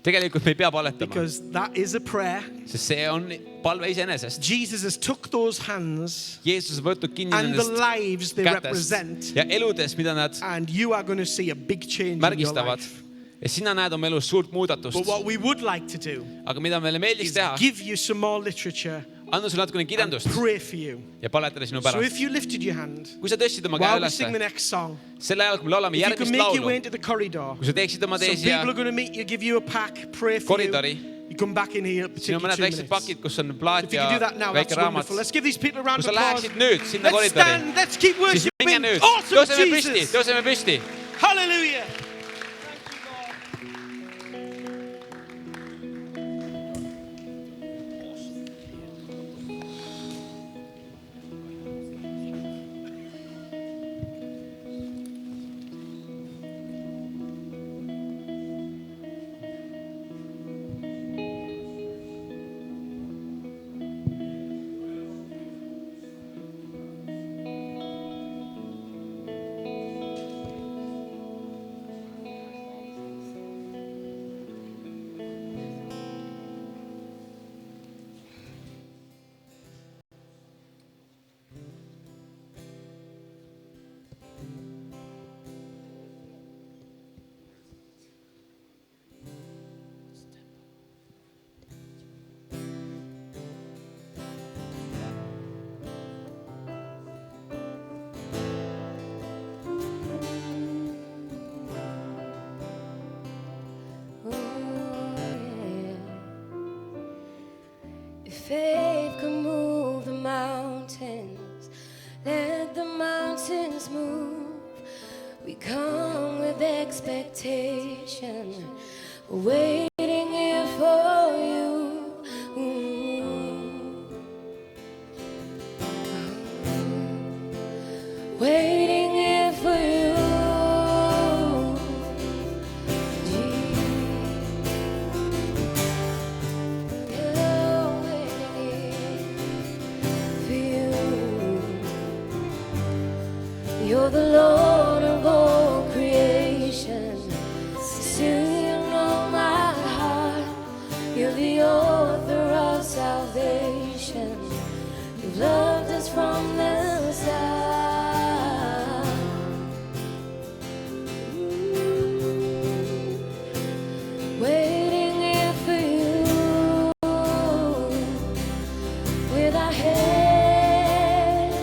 S4: Tegelikult me ei pea paletama,
S8: because that is a prayer.
S4: sest see on palve iseenesest.
S8: Jesus has took those hands
S4: Jeesus on võtnud kinni
S8: and the
S4: nendest
S8: lives they
S4: kätest
S8: represent,
S4: ja eludest, mida nad
S8: and you are going to see a big change in your
S4: märgistavad.
S8: life.
S4: Ja sina näed oma elus suurt muudatust.
S8: But what we would like to do
S4: Aga mida meile meeldiks
S8: is
S4: teha,
S8: give you some more literature
S4: anda sulle natukene
S8: and
S4: kirjandust
S8: pray for you.
S4: ja paletada sinu
S8: So
S4: pärast.
S8: if you lifted your hand
S4: Kui sa tõstsid oma käe
S8: while we
S4: ülesse,
S8: sing the next song,
S4: selle ajal, kui me laulame
S8: if you can
S4: järgmist
S8: make your way
S4: laulu,
S8: into the corridor,
S4: kui sa teeksid oma
S8: some
S4: tee siia
S8: people are going to meet you, give you a pack, pray for you.
S4: koridori,
S8: You come back in here,
S4: siin on
S8: take you
S4: mõned
S8: 2
S4: väiksed
S8: minutes.
S4: pakid, kus on
S8: If
S4: plaat
S8: you
S4: ja
S8: can do that now, that's
S4: väike raamat.
S8: wonderful. Let's give these people a round
S4: Kui
S8: of
S4: sa
S8: applause.
S4: läheksid nüüd sinna
S8: Let's
S4: koridori,
S8: stand, let's keep
S4: siis minge
S8: worshiping.
S4: nüüd.
S8: Awesome
S4: Tõuseme püsti,
S8: Jesus.
S4: tõuseme püsti.
S8: Hallelujah.
S6: We come with expectation, waiting here for you. Waiting here for you. You're the Lord of all creation. Still you know my heart. You're the author of salvation. You've loved us from the start. Waiting here for you with our heads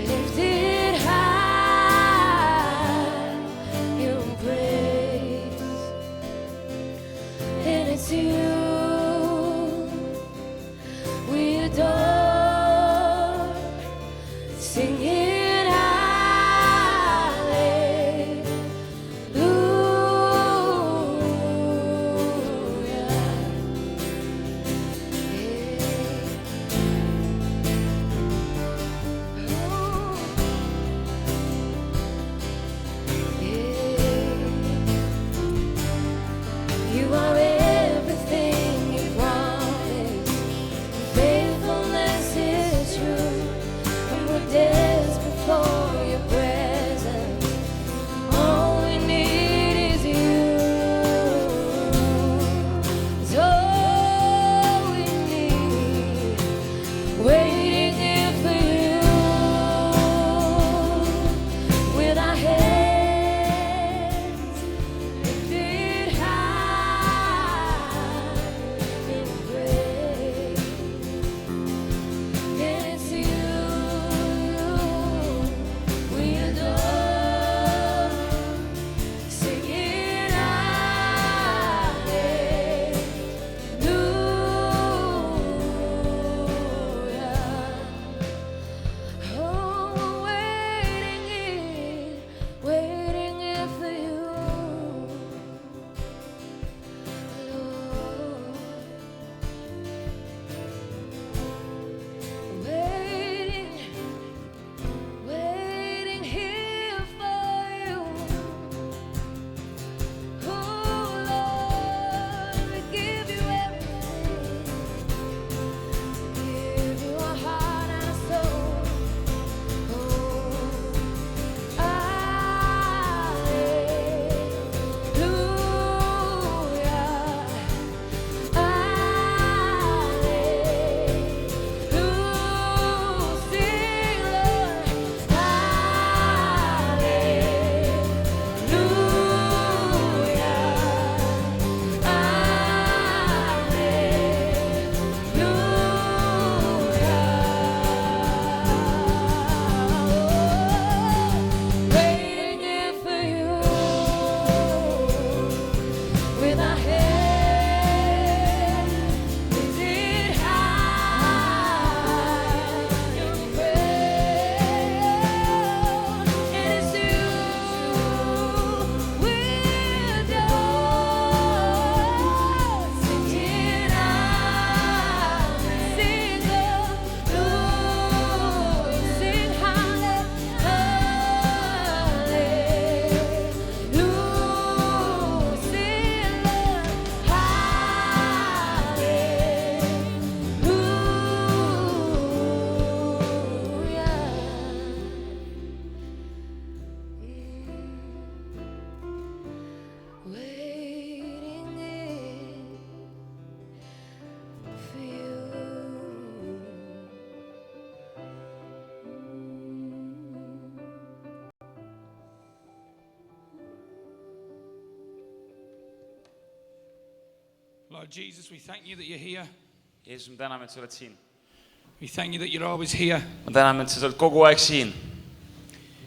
S6: lifted high in praise. And it's you we adore, singing you are everything you promised. Faithfulness is true. And we're desperate for your presence. All we need is you. It's all we need. Waiting here for you with our heads lifted high in praise. And it's you we adore, singing hallelujah. Oh, waiting here for you, Lord. Waiting here for you. Oh Lord, we give you everything. Give you our heart and our soul. Oh, waiting here for you with our heads lifted high in praise. And it's you we adore, singing hallelujah, sing hallelujah, sing waiting for you.
S3: Lord Jesus, we thank you that you're here.
S1: Jeesus, me täname, et sa oled siin.
S3: We thank you that you're always here.
S1: Me täname, et sa oled kogu aeg siin.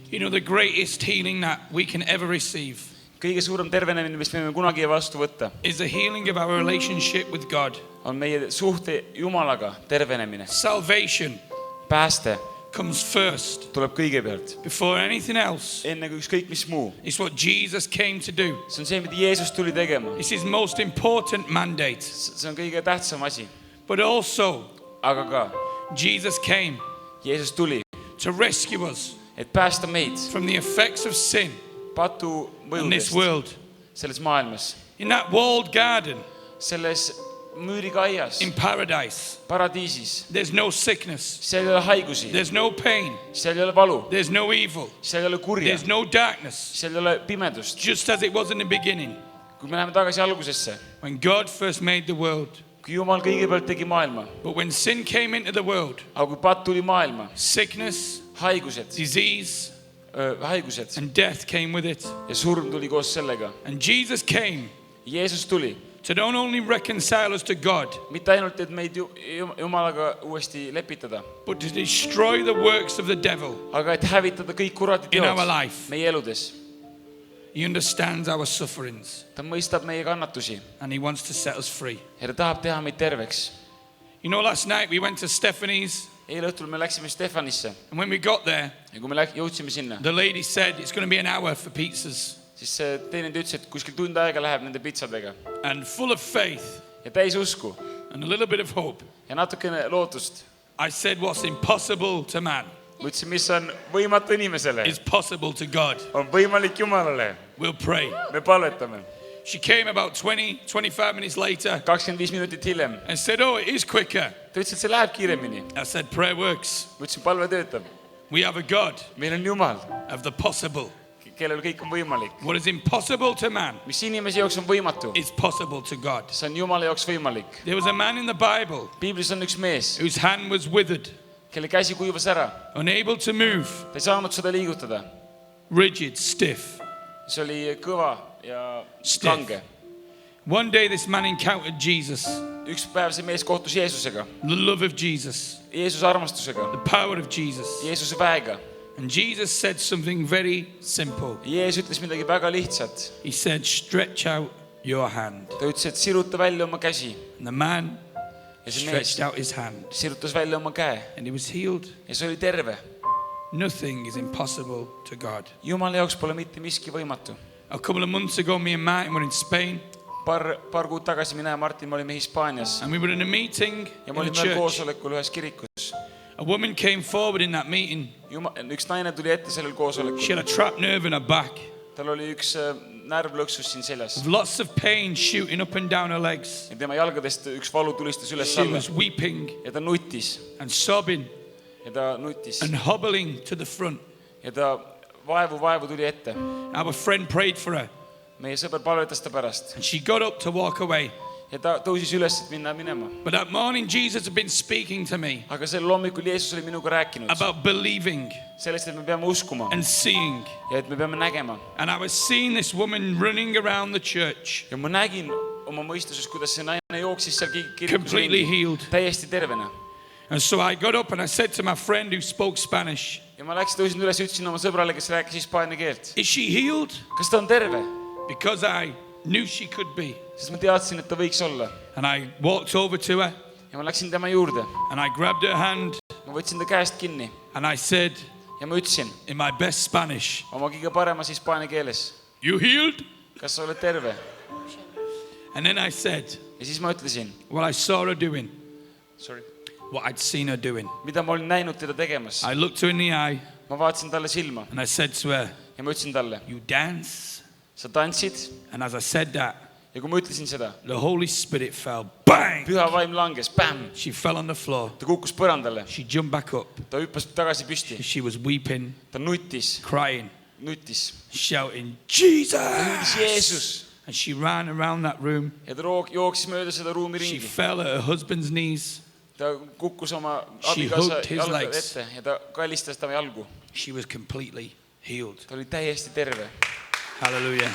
S3: You know the greatest healing that we can ever receive
S1: Kõige suurem tervenemine, mis me võime kunagi vastu võtta,
S3: is the healing of our relationship with God.
S1: on meie suhte Jumalaga tervenemine,
S3: Salvation,
S1: pääste,
S3: comes first.
S1: tuleb kõigepealt.
S3: Before anything else.
S1: Enne kui ükskõik mis muu.
S3: It's what Jesus came to do.
S1: See on see, mida Jeesus tuli tegema.
S3: It's his most important mandate.
S1: See on kõige tähtsam asi.
S3: But also,
S1: Aga ka
S3: Jesus came
S1: Jeesus tuli,
S3: to rescue us
S1: et päästa meid
S3: from the effects of sin
S1: patu
S3: in this
S1: mõjudest
S3: world.
S1: selles maailmas.
S3: In that walled garden
S1: Selles müüriga aias,
S3: in paradise,
S1: paradiisis,
S3: there's no sickness,
S1: seal ei ole haigusi,
S3: there's no pain,
S1: seal ei ole valu,
S3: there's no evil,
S1: seal ei ole kurja,
S3: there's no darkness,
S1: seal ei ole pimedust.
S3: just as it was in the beginning.
S1: Kui me läheme tagasi algusesse,
S3: When God first made the world,
S1: kui Jumal kõigepealt tegi maailma,
S3: but when sin came into the world,
S1: aga kui patt tuli maailma,
S3: sickness,
S1: haigused,
S3: disease,
S1: haigused
S3: and death came with it.
S1: ja surm tuli koos sellega.
S3: And Jesus came
S1: Jeesus tuli,
S3: to not only reconcile us to God,
S1: mitte ainult, et meid Jumalaga uuesti lepitada,
S3: but to destroy the works of the devil.
S1: aga et hävitada kõik kuradi
S3: In our
S1: teod
S3: life.
S1: meie eludes.
S3: He understands our sufferings
S1: Ta mõistab meie kannatusi
S3: and he wants to set us free.
S1: ja ta tahab teha meid terveks.
S3: You know, last night we went to Stephanie's,
S1: Eile õhtul me läksime Stefanisse
S3: and when we got there,
S1: ja kui me jõudsime sinna,
S3: the lady said it's going to be an hour for pizzas.
S1: siis see teenindaja ütles, et kuskil tund aega läheb nende pitsadega
S3: And full of faith
S1: ja täis usku
S3: and a little bit of hope,
S1: ja natukene lootust.
S3: I said what's impossible to man
S1: Ma ütlesin, mis on võimatu inimesele,
S3: is possible to God.
S1: on võimalik Jumalale.
S3: We'll pray.
S1: Me palvetame.
S3: She came about 25 minutes later
S1: 25 minutit hiljem.
S3: and said, oh, it is quicker.
S1: Ta ütles, et see läheb kiiremini.
S3: I said, prayer works.
S1: Ma ütlesin, palve töötab.
S3: We have a God
S1: Meil on Jumal,
S3: of the possible.
S1: kellel kõik on võimalik.
S3: What is impossible to man
S1: Mis inimese jaoks on võimatu,
S3: is possible to God.
S1: see on Jumala jaoks võimalik.
S3: There was a man in the Bible
S1: Piiblis on üks mees,
S3: whose hand was withered,
S1: kelle käsi kuivas ära.
S3: unable to move,
S1: Ta ei saanud seda liigutada.
S3: rigid, stiff.
S1: See oli kõva ja
S3: Stiff.
S1: kange.
S3: One day this man encountered Jesus,
S1: Üks päev see mees kohtus Jeesusega,
S3: the love of Jesus,
S1: Jeesuse armastusega,
S3: the power of Jesus.
S1: Jeesuse väega.
S3: And Jesus said something very simple.
S1: Jeesus ütles midagi väga lihtsat.
S3: He said, stretch out your hand.
S1: Ta ütles, et siruta välja oma käsi.
S3: And the man
S1: Ja see mees
S3: stretched out his hand
S1: sirutas välja oma käe
S3: and he was healed.
S1: ja see oli terve.
S3: Nothing is impossible to God.
S1: Jumala jaoks pole mitte miski võimatu.
S3: A couple of months ago, me and Martin were in Spain
S1: Paar kuud tagasi mina ja Martin, me olime Hispaanias
S3: and we were in a meeting
S1: ja
S3: in
S1: me
S3: a
S1: olime
S3: church.
S1: koosolekul ühes kirikus.
S3: A woman came forward in that meeting.
S1: Üks naine tuli ette sellel
S3: She
S1: koosolekul.
S3: had a trapped nerve in her back,
S1: Tal oli üks närv lõksus siin seljas
S3: with lots of pain shooting up and down her legs.
S1: ja tema jalgadest üks valu tulistas üles
S3: She
S1: alla
S3: was weeping
S1: ja ta nutis
S3: and sobbing
S1: ja ta nutis
S3: and hobbling to the front.
S1: ja ta vaevu tuli ette.
S3: Our friend prayed for her
S1: Meie sõber palvetas ta pärast
S3: and she got up to walk away.
S1: ja ta tõusis üles, et minema.
S3: But that morning, Jesus had been speaking to me
S1: Aga sel hommikul Jeesus oli minuga rääkinud
S3: about believing
S1: sellest, et me peame uskuma
S3: and seeing.
S1: ja et me peame nägema.
S3: And I was seeing this woman running around the church,
S1: Ja ma nägin oma mõistuses, kuidas see naine jooksis seal kirikus
S3: completely
S1: ringi,
S3: healed.
S1: täiesti tervena.
S3: And so I got up and I said to my friend who spoke Spanish,
S1: Ja ma tõusin üles ja ütlesin oma sõbrale, kes rääkis hispaania keelt.
S3: is she healed?
S1: Kas ta on terve?
S3: Because I knew she could be.
S1: Sest ma teadsin, et ta võiks olla.
S3: And I walked over to her
S1: Ja ma läksin tema juurde.
S3: and I grabbed her hand
S1: Ma võtsin ta käest kinni
S3: and I said
S1: ja ma ütlesin
S3: in my best Spanish,
S1: oma kõige paremas hispaania keeles,
S3: you healed?
S1: kas sa oled terve?
S3: And then I said
S1: Ja siis ma ütlesin,
S3: what I saw her doing,
S1: sorry,
S3: what I'd seen her doing.
S1: mida ma olin näinud teda tegemas.
S3: I looked her in the eye
S1: Ma vaatasin talle silma
S3: and I said to her,
S1: ja ma ütlesin talle,
S3: you dance?
S1: sa tantsid.
S3: And as I said that,
S1: Ja kui ma ütlesin seda,
S3: the Holy Spirit fell. Bang!
S1: püha vaim langes, pämm,
S3: She fell on the floor.
S1: ta kukkus põrandale.
S3: She jumped back up.
S1: Ta hüppas tagasi püsti.
S3: She was weeping,
S1: Ta nutis,
S3: crying, shouting, Jesus!
S1: Jeesus.
S3: And she ran around that room.
S1: Ja ta jooksis mööda seda ruumi
S3: She
S1: ringi.
S3: fell at her husband's knees.
S1: Ta kukkus oma
S3: She
S1: abikaasa
S3: hugged his
S1: jalga
S3: legs.
S1: ette ja ta kallistas tema jalgu.
S3: She was completely healed.
S1: Ta oli täiesti terve.
S3: Hallelujah.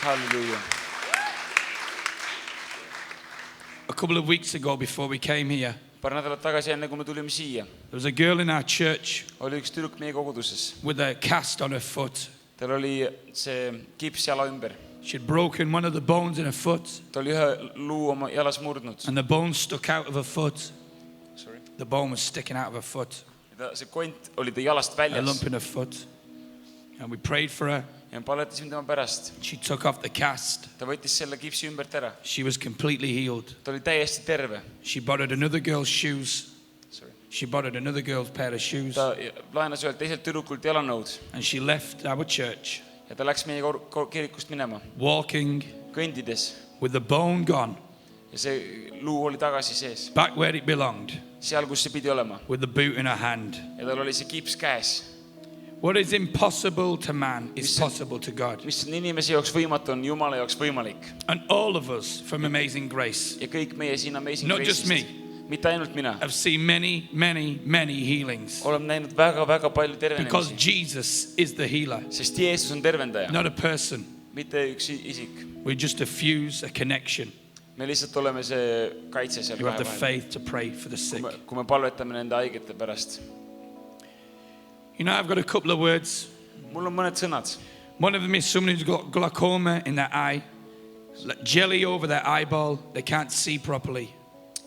S1: Halleluuja.
S3: A couple of weeks ago, before we came here,
S1: Paar nädalat tagasi, enne kui me tulime siia,
S3: there was a girl in our church
S1: oli üks tüdruk meie koguduses.
S3: with a cast on her foot.
S1: Tal oli see kips jala ümber.
S3: She'd broken one of the bones in her foot,
S1: Ta oli ühe luu oma jalas murdnud.
S3: and the bone stuck out of her foot. The bone was sticking out of her foot,
S1: See kont oli ta jalast
S3: a
S1: väljas.
S3: lump in her foot. And we prayed for her.
S1: Ja me palvetasime tema pärast.
S3: She took off the cast.
S1: Ta võttis selle kipsi ümbert ära.
S3: She was completely healed.
S1: Ta oli täiesti terve.
S3: She borrowed another girl's shoes.
S1: Sorry.
S3: She borrowed another girl's pair of shoes.
S1: Ta laenas ühelt teiselt tüdrukult jalanõud.
S3: And she left our church,
S1: Ja ta läks meie kirikust minema.
S3: walking
S1: Kõndides.
S3: with the bone gone,
S1: Ja see luu oli tagasi sees.
S3: back where it belonged,
S1: Seal, kus see pidi olema.
S3: with the boot in her hand.
S1: Ja tal oli see kips käes.
S3: What is impossible to man is possible to God.
S1: Mis on inimese jaoks võimatu, on Jumala jaoks võimalik.
S3: And all of us from Amazing Grace
S1: Ja kõik meie siin Amazing
S3: Not just
S1: Grace'ist. Mitte ainult mina.
S3: have seen many, many, many healings.
S1: Oleme näinud väga palju
S3: Because
S1: tervenemisi.
S3: Jesus is the healer,
S1: Sest Jeesus on tervendaja.
S3: not a person.
S1: Mitte üks isik.
S3: We just diffuse a connection.
S1: Me lihtsalt oleme see kaitse seal
S3: You have the
S1: kahe vahel.
S3: faith to pray for the sick.
S1: Kui me palvetame nende haigete pärast.
S3: You know, I've got a couple of words.
S1: Mul on mõned sõnad.
S3: One of them is someone who's got glaucoma in their eye, like jelly over their eyeball, they can't see properly.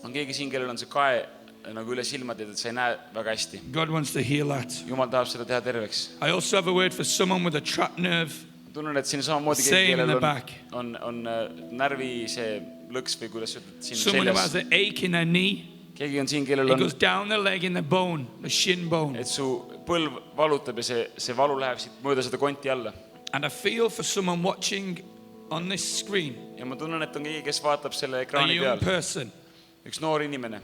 S1: On keegi siin, kellel on see kae nagu üle silmad, et sa ei näe väga hästi.
S3: God wants to heal that.
S1: Jumal tahab seda teha terveks.
S3: I also have a word for someone with a trapped nerve.
S1: Tunnen, et siin samamoodi
S3: Same
S1: keegi,
S3: in the
S1: kellel
S3: back.
S1: on närvi see lõks või kuidas ütled siin
S3: Someone who has
S1: seljas.
S3: an ache in their knee.
S1: Keegi on siin, kellel
S3: It
S1: on,
S3: goes down the leg in the bone, the shin bone.
S1: et su põlv valutab ja see valu läheb siit mööda seda konti alla.
S3: And I feel for someone watching on this screen,
S1: Ja ma tunnen, et on keegi, kes vaatab selle
S3: a
S1: ekraani
S3: young
S1: peal.
S3: person.
S1: Üks noor inimene.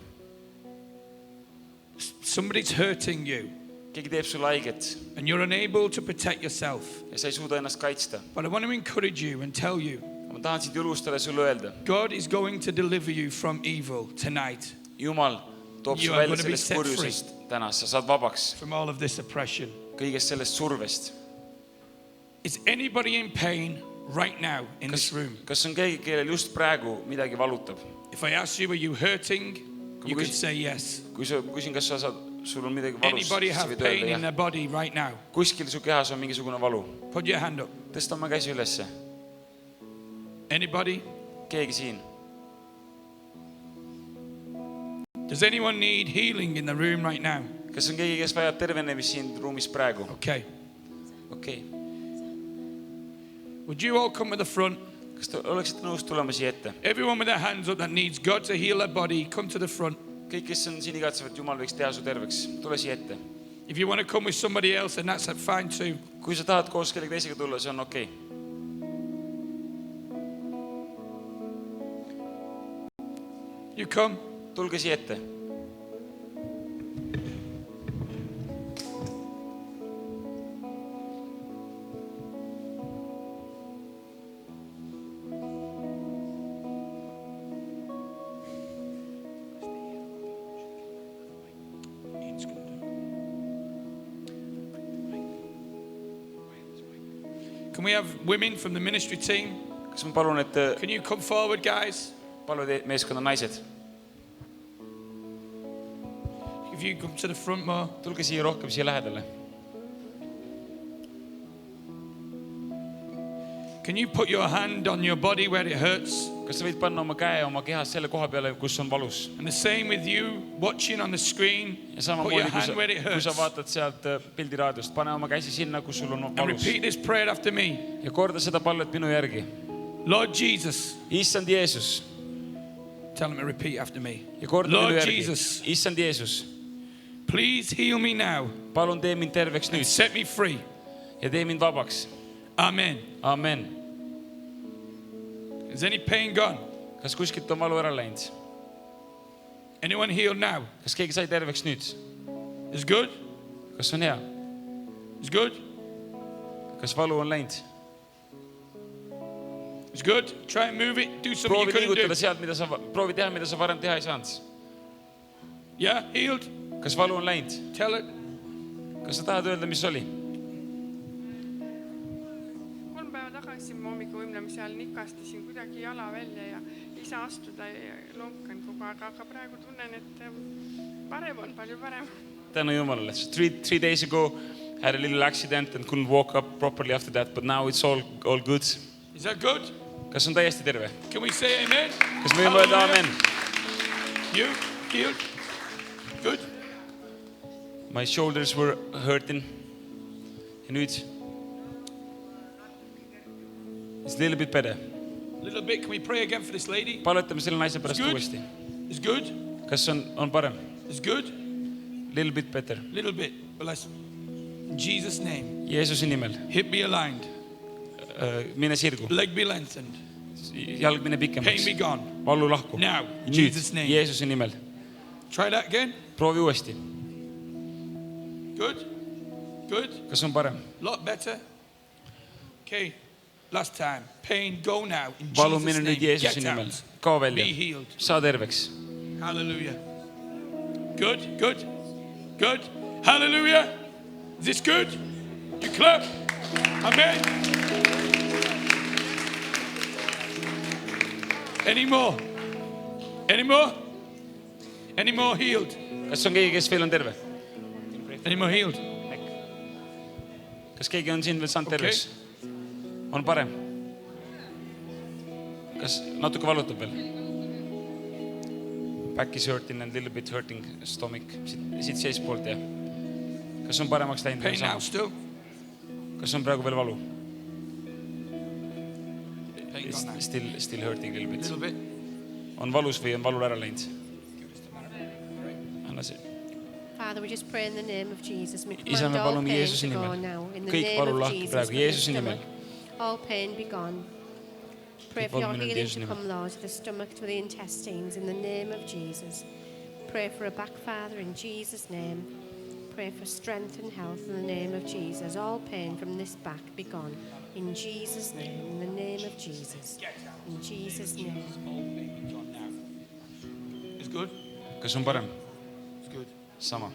S3: Somebody's hurting you
S1: Keegi teeb sulle haiget
S3: and you're unable to protect yourself.
S1: ja sa ei suuda ennast kaitsta.
S3: But I want to encourage you and tell you,
S1: Ma tahan sind julgustada sulle öelda.
S3: God is going to deliver you from evil tonight,
S1: Jumal toob
S3: You
S1: su
S3: are
S1: välja
S3: gonna be
S1: sellest
S3: set
S1: kurjusest täna. Sa saad vabaks
S3: from all of this oppression.
S1: kõigest sellest survest.
S3: Is anybody in pain right now in this room?
S1: Kas on keegi, kellel just praegu midagi valutab?
S3: If I ask you, are you hurting? You
S1: Kui-
S3: could say yes.
S1: Kui sa küsin, kas sul on midagi valus,
S3: Anybody
S1: siis sa
S3: have
S1: võid
S3: pain
S1: öelda
S3: in
S1: jah.
S3: their body right now?
S1: Kuskil su kehas on mingisugune valu.
S3: Put your hand up.
S1: Tõsta oma käsi ülesse.
S3: Anybody?
S1: Keegi siin.
S3: Does anyone need healing in the room right now?
S1: Kas on keegi, kes vajab tervenemist siin ruumis praegu?
S3: Okay.
S1: Okei.
S3: Would you all come to the front?
S1: Kas te oleksite nõus tulema siia ette?
S3: Everyone with their hands up that needs God to heal their body, come to the front.
S1: Kõik, kes on siin igatsevad, et Jumal võiks teha su terveks. Tule siia ette.
S3: If you want to come with somebody else, then that's fine too.
S1: Kui sa tahad koos kellegi teisega tulla, see on okei.
S3: You come.
S1: Tulge siia ette.
S3: Can we have women from the ministry team?
S1: Kas ma palun, et
S3: Can you come forward, guys?
S1: palvemeeskonna naised,
S3: If you come to the front more.
S1: tulge siia rohkem siia lähedale.
S3: Can you put your hand on your body where it hurts?
S1: Kas sa võid panna oma käe oma kehas selle koha peale, kus on valus?
S3: And the same with you watching on the screen.
S1: Ja
S3: Put your
S1: samamoodi,
S3: hand where it
S1: kui sa
S3: hurts.
S1: vaatad sealt pildiraadiost, pane oma käsi sinna, kus sul on
S3: And
S1: valus.
S3: repeat this prayer after me.
S1: Ja korda seda palvet minu järgi.
S3: Lord Jesus.
S1: Issand Jeesus.
S3: Tell them to repeat after me.
S1: Ja korda
S3: Lord
S1: minu järgi.
S3: Jesus.
S1: Issand Jeesus.
S3: Please heal me now
S1: Palun tee mind terveks
S3: and
S1: nüüd
S3: set me free.
S1: ja tee mind vabaks.
S3: Amen.
S1: Amen.
S3: Is any pain gone?
S1: Kas kuskilt on valu ära läinud?
S3: Anyone healed now?
S1: Kas keegi sai terveks nüüd?
S3: Is good?
S1: Kas on hea?
S3: Is good?
S1: Kas valu on läinud?
S3: Is good? Try and move it. Do something you
S1: Proovi
S3: couldn't
S1: liigutada
S3: do.
S1: sealt, proovi teha, mida sa varem teha ei saanud.
S3: Yeah, healed.
S1: Kas valu on läinud?
S3: Tell it.
S1: Kas sa tahad öelda, mis oli?
S9: 3 päeva tagasi ma hommikuvõimlemise ajal nikastasin kuidagi jala välja ja ei saa astuda ja lonkan kogu aeg, aga praegu tunnen, et parem on, palju parem.
S1: Tänu Jumalale. So 3 days ago, had a little accident and couldn't walk up properly after that, but now it's all good.
S3: Is that good?
S1: Kas on täiesti terve?
S3: Can we say amen?
S1: Kas me võime öelda
S3: Hallelujah.
S1: amen?
S3: You healed? good.
S10: My shoulders were hurting. Ja nüüd it's a little bit better.
S3: A little bit. Can we pray again for this lady?
S10: Palvetame selle naise pärast
S3: It's good.
S10: uuesti.
S3: It's good.
S10: Kas on parem?
S3: It's good.
S10: Little bit better.
S3: Little bit. But let's, in Jesus' name,
S10: Jeesuse nimel.
S3: hip be aligned,
S10: Mine sirgu.
S3: leg be lengthened,
S10: Jalg mine
S3: pain
S10: pikemaks.
S3: be gone.
S10: Vallu lahku.
S3: Now, in
S10: Nüüd,
S3: Jesus' name.
S10: Jeesuse nimel.
S3: Try that again.
S10: Proovi uuesti.
S3: Good. Good.
S10: Kas on parem?
S3: Lot better. Okay. Last time. Pain, go now. In
S10: Valu mine
S3: Jesus'
S10: nüüd
S3: name.
S10: Jeesuse
S3: Get
S10: nimel.
S3: out.
S10: Kao
S3: Be
S10: välja.
S3: healed.
S10: Saa terveks.
S3: Hallelujah. Good. Good. Good. Hallelujah. Is this good? You clap. Amen. Any more? Any more? Any more healed?
S10: Kas on keegi, kes veel on terve?
S3: Any more healed?
S10: Kas keegi on siin veel saanud
S3: Okay.
S10: terveks? On parem? Kas natuke valutab veel? Back is hurting and little bit hurting stomach. Siit seespoolt ja. Kas on paremaks läinud?
S3: Pain now still?
S10: Kas on praegu veel valu?
S3: Pain gone now.
S10: Still hurting a little bit.
S3: Little bit.
S10: On valus või on valul ära läinud? Anna see.
S11: Father, we just pray in the name of Jesus. We
S10: Isa,
S11: command
S10: me
S11: all
S10: palume
S11: pain
S10: Jeesuse
S11: to go
S10: nimel.
S11: now. In the
S10: Kõik
S11: name
S10: valu
S11: of
S10: lahti
S11: Jesus,
S10: praegu,
S11: from the
S10: Jeesuse nimel.
S11: stomach, all pain be gone. Pray
S10: Kõik
S11: for your
S10: valu minul
S11: healing
S10: Jeesuse
S11: to
S10: nimel.
S11: come, Lord, to the stomach, to the intestines, in the name of Jesus. Pray for a back, Father, in Jesus' name. Pray for strength and health in the name of Jesus. All pain from this back be gone. In Jesus' name, in the name of Jesus. In Jesus' name.
S3: It's good.
S10: Kas on parem?
S3: It's good.
S10: Sama.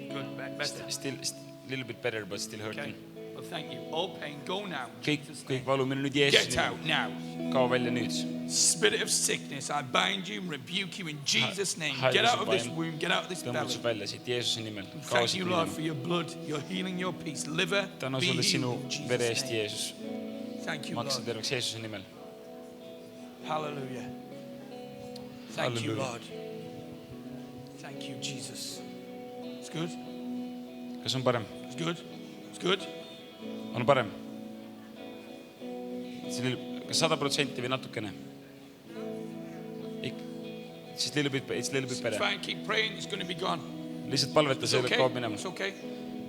S3: Good. Better.
S10: Still little bit better but still hurting.
S3: Okay. Well, thank you. All pain, go now.
S10: Kõik valu mine nüüd Jeesuse
S3: Get out
S10: nimel.
S3: now.
S10: Kao välja nüüd.
S3: Spirit of sickness, I bind you and rebuke you in Jesus' name.
S10: Haiguse
S3: Get out of this
S10: vaim.
S3: womb, get out of this belly.
S10: Tõmbud välja siit Jeesuse nimel. Kao
S3: Thank
S10: siit
S3: you, Lord,
S10: minema.
S3: for your blood, your healing, your peace. Liver,
S10: Tänu
S3: be
S10: sulle sinu
S3: healed in
S10: vere
S3: Jesus'
S10: eest,
S3: name.
S10: Jeesus.
S3: Thank you,
S10: Maksa
S3: Lord.
S10: terveks Jeesuse nimel.
S3: Hallelujah. Thank you,
S10: Hallelujah.
S3: Lord. Thank you, Jesus. It's good.
S10: Kas on parem?
S3: It's good. It's good.
S10: On parem? Kas 100% või natukene? It's little bit better.
S3: Try and keep praying. It's going to be gone.
S10: Lihtsalt palveta,
S3: It's
S10: see
S3: okay.
S10: kaob minema.
S3: It's okay.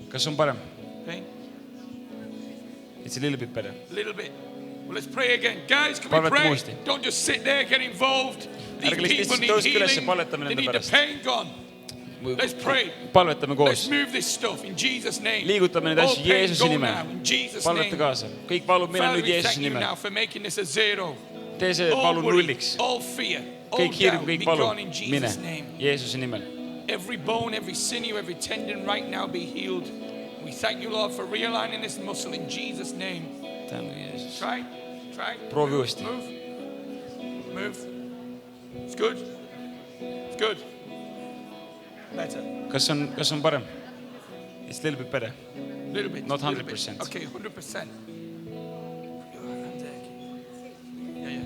S10: Kas on parem?
S3: Pain.
S10: It's a little bit better.
S3: A little bit. Well, let's pray again. Guys, can we
S10: Palvetame
S3: pray?
S10: uuesti.
S3: Don't just sit there, get involved. These
S10: Ärge lihtsalt
S3: people need
S10: tõuske üles ja
S3: healing.
S10: palvetame
S3: They
S10: nende
S3: need the
S10: pärast.
S3: pain gone. Let's pray.
S10: Palvetame koos.
S3: Let's move this stuff in Jesus' name.
S10: Liigutame neid
S3: All
S10: asju
S3: pain
S10: Jeesuse
S3: go
S10: nimel.
S3: now in Jesus'
S10: Palveta
S3: name.
S10: kaasa. Kõik valub mine
S3: Father,
S10: nüüd
S3: we
S10: Jeesuse
S3: thank you
S10: nimel.
S3: now for making this a zero.
S10: Tee see
S3: All
S10: valu
S3: worry,
S10: nulliks.
S3: all fear, all
S10: Kõik hirm,
S3: doubt
S10: kõik
S3: be
S10: valu.
S3: gone in
S10: Mine
S3: Jesus' name.
S10: Jeesuse nimel.
S3: Every bone, every sinew, every tendon right now be healed. We thank you, Lord, for realigning this muscle in Jesus' name.
S10: Tänu Jeesus.
S3: Try.
S10: Proovi uuesti.
S3: Move. It's good. It's good. Better.
S10: Kas on parem? It's a little bit better.
S3: Little bit.
S10: Not
S3: little
S10: 100%.
S3: bit. Okay, 100%. Yeah.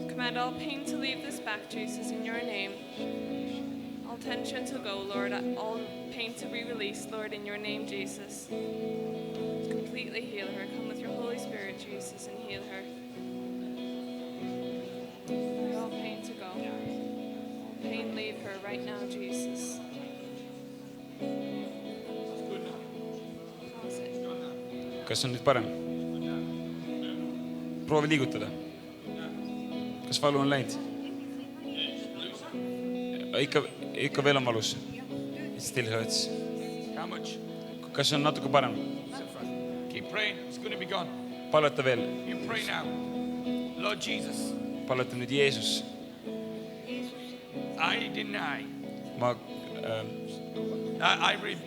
S12: Command all pain to leave this back, Jesus, in your name. All tension to go, Lord. All pain to be released, Lord, in your name, Jesus. Completely heal her. Come with your Holy Spirit, Jesus, and heal her. All pain to go. All pain leave her right now, Jesus.
S10: Kas on nüüd parem? Proovi liigutada. Kas valu on läinud? Ikka veel on valus. It still hurts.
S3: How much?
S10: Kas on natuke parem?
S3: Keep praying. It's going to be gone.
S10: Palveta veel.
S3: You pray now. Lord Jesus,
S10: Palveta nüüd Jeesus.
S3: I deny.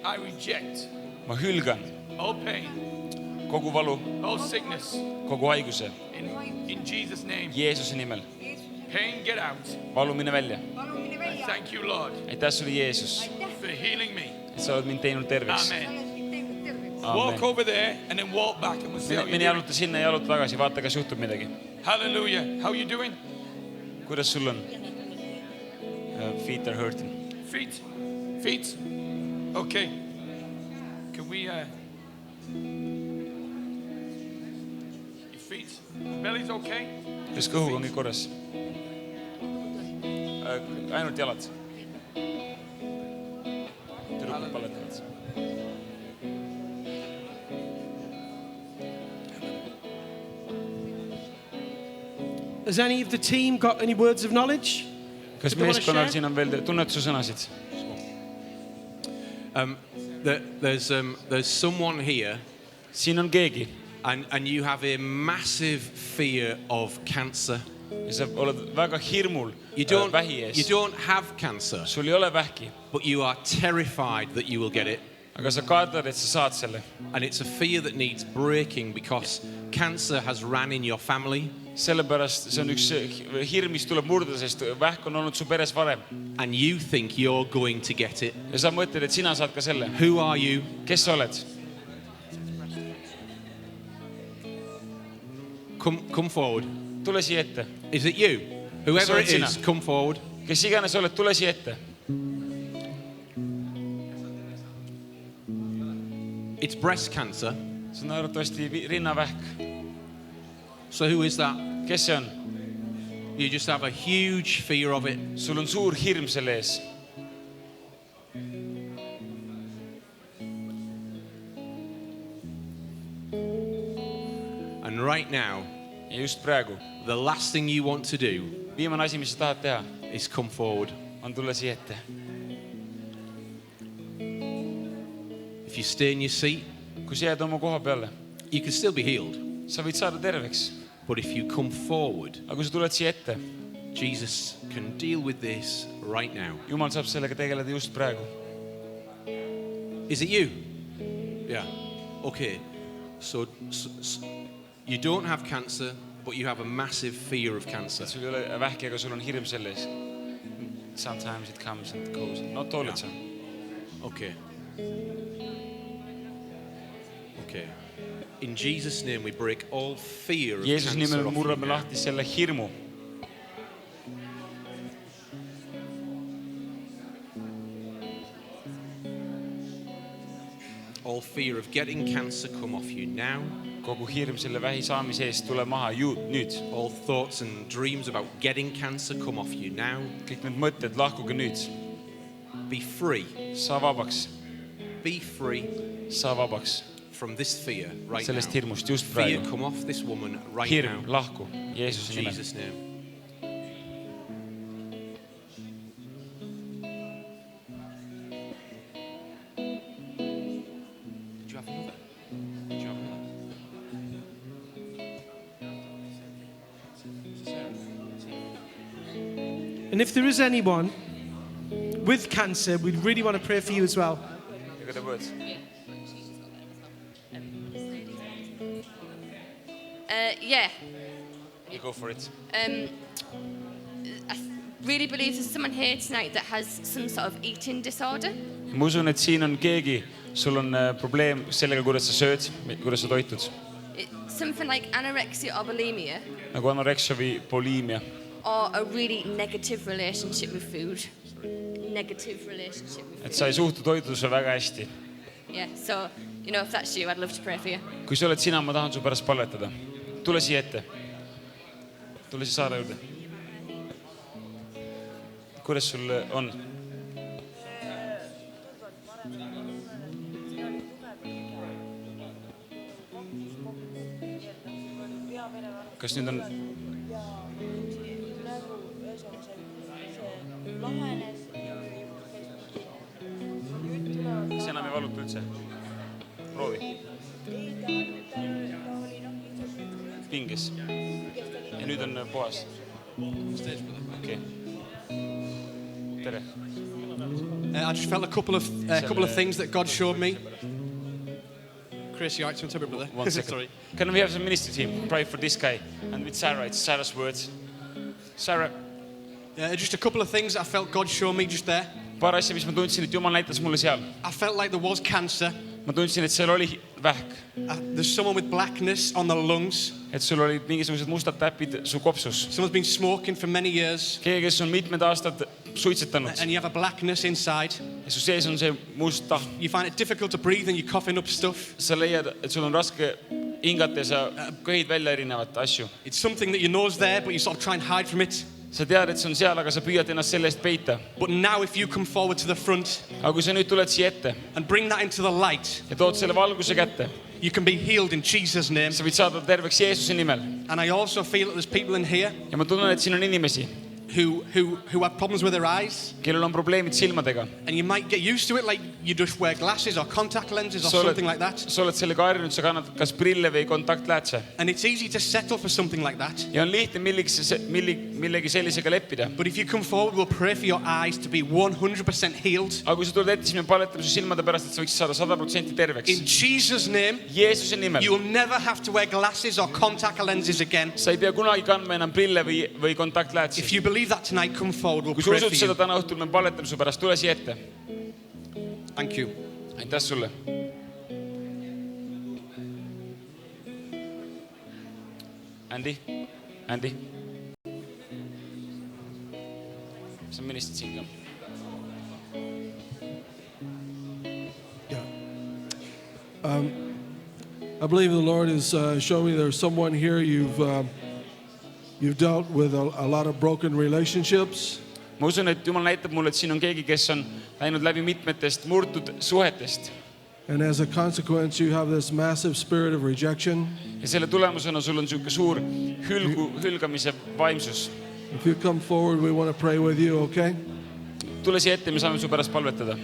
S3: I reject
S10: Ma hülgan
S3: all pain,
S10: kogu valu,
S3: all sickness
S10: kogu haiguse.
S3: in Jesus' name.
S10: Jeesuse nimel.
S3: Pain, get out.
S10: Valu mine välja.
S3: I thank you, Lord,
S10: Aitäh sulle Jeesus,
S3: for healing me.
S10: et sa oled mind teinud terveks.
S3: Amen. Walk over there and then walk back and we'll see how
S10: Mine
S3: you're
S10: jaluta sinna ja jaluta tagasi, vaata kas juhtub midagi.
S3: doing. Hallelujah. How are you doing?
S10: kuidas sul on? Feet are hurting.
S3: Feet. Okay. Can we your feet? Belly's okay?
S10: Kas kõhuga on kõik korras? Ainult jalad. Tüdrukud paletavad.
S8: Has any of the team got any words of knowledge?
S10: Kas meeskonnal siin on veel tunnetusesõnasid?
S1: There's someone here.
S10: Siin on keegi.
S1: And you have a massive fear of cancer.
S10: Ja sa oled väga hirmul vähi ees.
S1: You don't have cancer.
S10: Sul ei ole vähki.
S1: But you are terrified that you will get it.
S10: Aga sa kardad, et sa saad selle.
S1: And it's a fear that needs breaking because cancer has ran in your family.
S10: Sellepärast see on üks hirm, mis tuleb murda, sest vähk on olnud su peres varem.
S1: And you think you're going to get it.
S10: Ja sa mõtled, et sina saad ka selle.
S1: Who are you?
S10: Kes sa oled?
S1: Come forward.
S10: Tule siia ette.
S1: Is it you? Whoever it is, come forward.
S10: Kes iganes oled, tule siia ette.
S1: It's breast cancer.
S10: See on arvatavasti rinnavähk.
S1: So who is that?
S10: Kes see on?
S1: You just have a huge fear of it.
S10: Sul on suur hirm selle ees.
S1: And right now,
S10: ja just praegu,
S1: the last thing you want to do
S10: viimane asi, mis sa tahad teha,
S1: is come forward.
S10: On tulla siia ette.
S1: If you stay in your seat,
S10: kui sa jääd oma koha peale,
S1: you can still be healed.
S10: Sa võid saada terveks.
S1: But if you come forward,
S10: aga kui sa tuled siia ette,
S1: Jesus can deal with this right now.
S10: Jumal saab sellega tegeleda just praegu.
S1: Is it you? Yeah. Okay. So you don't have cancer, but you have a massive fear of cancer.
S10: Sul ei ole vähki, aga sul on hirm selle ees. Sometimes it comes and goes. Not all the time.
S1: Okay. Okay. In Jesus' name we break all fear of
S10: Jeesus
S1: cancer
S10: nimel murrame lahti selle hirmu.
S1: All fear of getting cancer come off you now.
S10: Kogu hirm selle vähi saamise eest tule maha nüüd.
S1: All thoughts and dreams about getting cancer come off you now.
S10: Kõik need mõtted lahkuge nüüd.
S1: Be free.
S10: Saa vabaks.
S1: Be free.
S10: Saa vabaks.
S1: From this fear right
S10: sellest
S1: now.
S10: Hirmust just praegu.
S1: Fear come off this woman right
S10: hirm
S1: now.
S10: Lahku Jeesuse nimel.
S1: Jesus' name. Did you have another? Did you have another?
S8: And if there is anyone with cancer, we'd really want to pray for you as well.
S10: Look at the words.
S2: Yeah.
S10: You go for it.
S2: I really believe there's someone here tonight that has some sort of eating disorder.
S10: Ma usun, et siin on keegi, sul on probleem sellega, kuidas sa sööd, kuidas sa toitud.
S2: Something like anorexia or bulimia.
S10: Nagu anoreksia või bulimia.
S2: Or a really negative relationship with food. Negative relationship with food.
S10: Et sa ei suhtu toitudesse väga hästi.
S2: Yeah, so, you know, if that's you, I'd love to pray for you.
S10: Kui sa oled sina, ma tahan su pärast palvetada. Tule siia ette. Tule siia Saare juurde. Kuidas sul on? Kas nüüd on? Kas enam ei valuta üldse? Proovi. Pinges. Ja nüüd on puhas. Okay. Tere.
S13: I just felt a couple of things that God showed me. Chris, you right to tell me, brother?
S10: 1 second.
S13: Sorry.
S10: Can we have some ministry team pray for this guy? And with Sarah, it's Sarah's words. Sarah.
S13: Just a couple of things that I felt God showed me just there.
S10: Paar asja, mis ma tundsin, et Jumal näitas mulle seal.
S13: I felt like there was cancer.
S10: ma tundsin, et seal oli vähk.
S13: There's someone with blackness on the lungs.
S10: Et sul olid mingisugused mustad täpid su kopsus.
S13: Someone's been smoking for many years.
S10: Keegi, kes on mitmed aastad suitsetanud.
S13: And you have a blackness inside.
S10: Ja su sees on see must tahm.
S13: You find it difficult to breathe and you're coughing up stuff.
S10: Sa leiad, et sul on raske hingata ja sa köhid välja erinevat asju.
S13: It's something that you know is there, but you sort of try and hide from it.
S10: Sa tead, et see on seal, aga sa püüad ennast selle eest peita.
S13: But now if you come forward to the front
S10: aga kui sa nüüd tuled siia ette
S13: and bring that into the light,
S10: ja tood selle valguse kätte,
S13: you can be healed in Jesus' name.
S10: sa võid saada terveks Jeesuse nimel.
S13: And I also feel that there's people in here
S10: ja ma tunnen, et siin on inimesi,
S13: who have problems with their eyes.
S10: kellel on probleemid silmadega.
S13: And you might get used to it, like you just wear glasses or contact lenses or something like that.
S10: Sa oled sellega harjunud, sa kannad kas prille või kontaktläätse.
S13: And it's easy to settle for something like that.
S10: ja on lihtne millegi sellisega leppida.
S13: But if you come forward, we'll pray for your eyes to be 100% healed.
S10: aga kui sa tuled ette, siis me palvetame su silmade pärast, et sa võiks saada 100% terveks.
S13: In Jesus' name,
S10: Jeesuse nimel.
S13: you will never have to wear glasses or contact lenses again.
S10: sa ei pea kunagi kandma enam prille või kontaktläätsi.
S13: If you believe that tonight, come forward, we'll
S10: kui
S13: pray
S10: sa
S13: for
S10: usud seda
S13: you.
S10: täna õhtul, me palvetame su pärast, tule siia ette.
S13: Thank you.
S10: aitäh sulle. Andy. sa ministrid siin ka?
S14: I believe the Lord is showing me there's someone here you've dealt with a lot of broken relationships.
S10: ma usun, et Jumal näitab mulle, et siin on keegi, kes on läinud läbi mitmetest murtud suhetest.
S14: And as a consequence, you have this massive spirit of rejection.
S10: ja selle tulemusena sul on niisugune suur hülgamise vaimsus.
S14: If you come forward, we want to pray with you, okay?
S10: tule siia ette, me saame su pärast palvetada.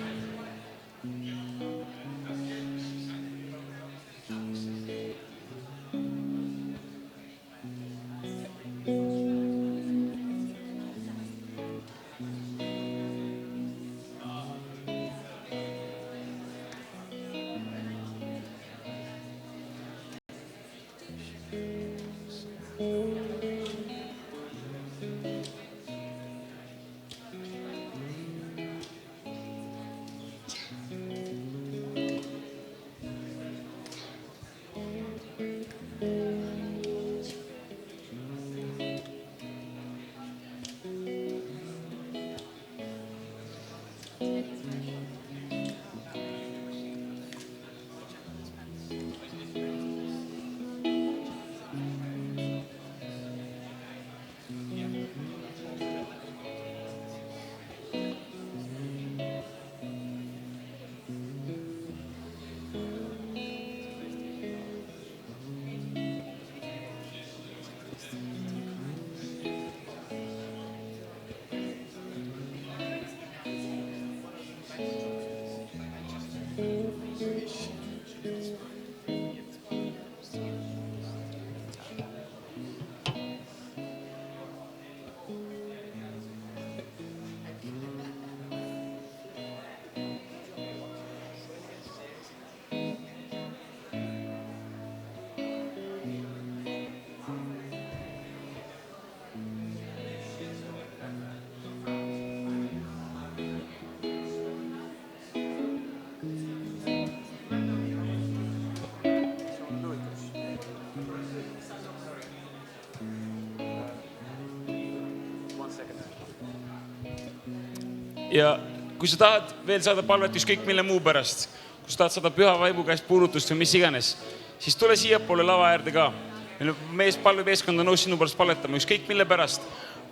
S10: ja kui sa tahad veel saada palvet ükskõik mille muu pärast, kui sa tahad saada püha vaimu käest puudutust või mis iganes, siis tule siiapoole lava äärde ka. Meil on palvemeeskond on nõus sinu pärast palvetama ükskõik mille pärast.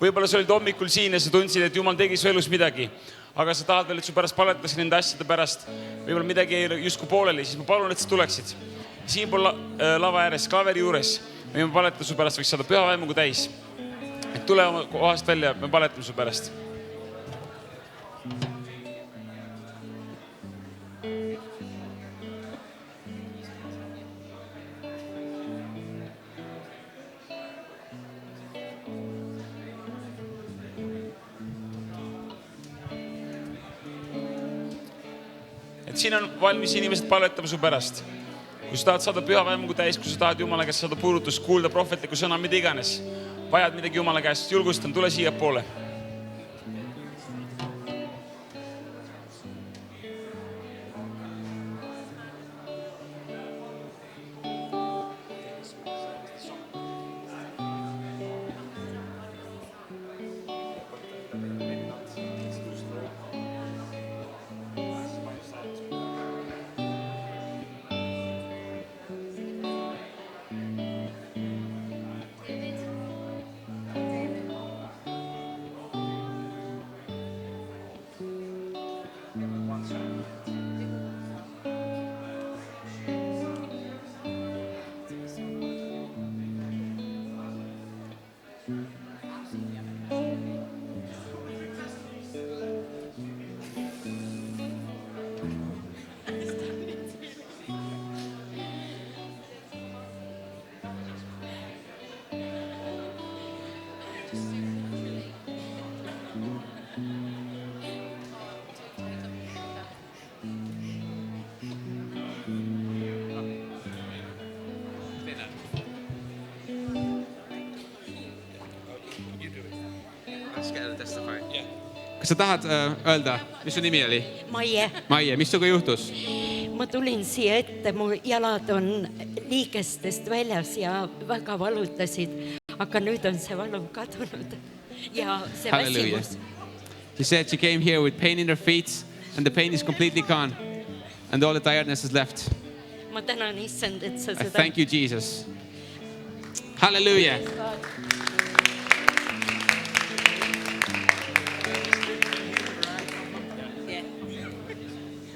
S10: Võib-olla sa olid hommikul siin ja sa tundsid, et Jumal tegi su elus midagi, aga sa tahad veel, et su pärast palvetas nende asjade pärast. Võib-olla midagi ei justkui pooleli, siis ma palun, et sa tuleksid. Siinpool lava ääres, klaveri juures, me paletame su pärast, võiks saada püha vaimuga täis. Et tule oma kohast välja, me paletame su pärast. Et siin on valmis inimesed palvetama su pärast. Kui sa tahad saada püha vaimuga täis, kui sa tahad Jumala käest saada puudutust, kuulda prohvetliku sõna, mida iganes, vajad midagi Jumala käest, julgustan, tule siia poole.
S4: Kas sa tahad öelda, mis su nimi oli? Maie, mis suga juhtus?
S15: Ma tulin siia ette, mu jalad on liigestest väljas ja väga valutasid, aga nüüd on see valu kadunud ja see väsimus.
S4: She said she came here with pain in her feet and the pain is completely gone and all the tiredness is left.
S15: Ma tänan issand, et sa seda...
S4: Thank you, Jesus. Hallelujah.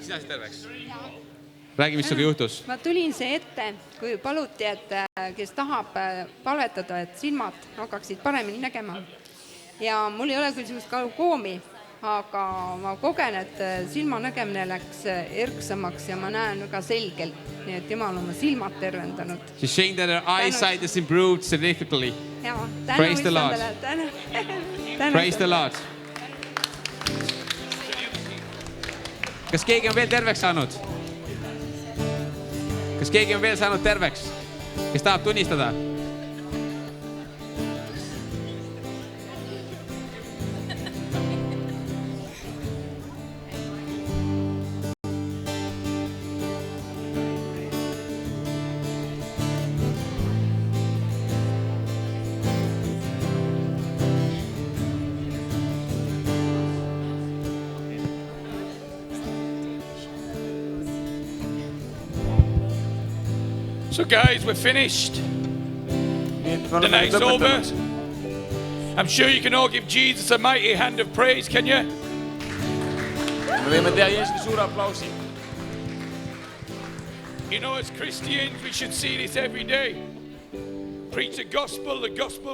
S4: Sina si terveks. Räägi, mis suga juhtus.
S16: Ma tulin see ette, kui paluti, et kes tahab palvetada, et silmad hakkaksid paremini nägema. Ja mul ei ole küll sellist glaukoomi, aga ma kogen, et silma nägemine läks erksamaks ja ma näen väga selgelt. Nii et Jumal oma silmad tervendanud.
S4: She's saying that her eyesight is improved significantly. Praise the Lord. Praise the Lord. Kas keegi on veel terveks saanud? Kas keegi on veel saanud terveks? Kes tahab tunnistada?
S3: So guys, we're finished. The night's over. I'm sure you can all give Jesus a mighty hand of praise, can you?
S10: Me võime teha Jeesuse suure aplausi.
S3: You know, as Christians, we should see this every day. Preach the gospel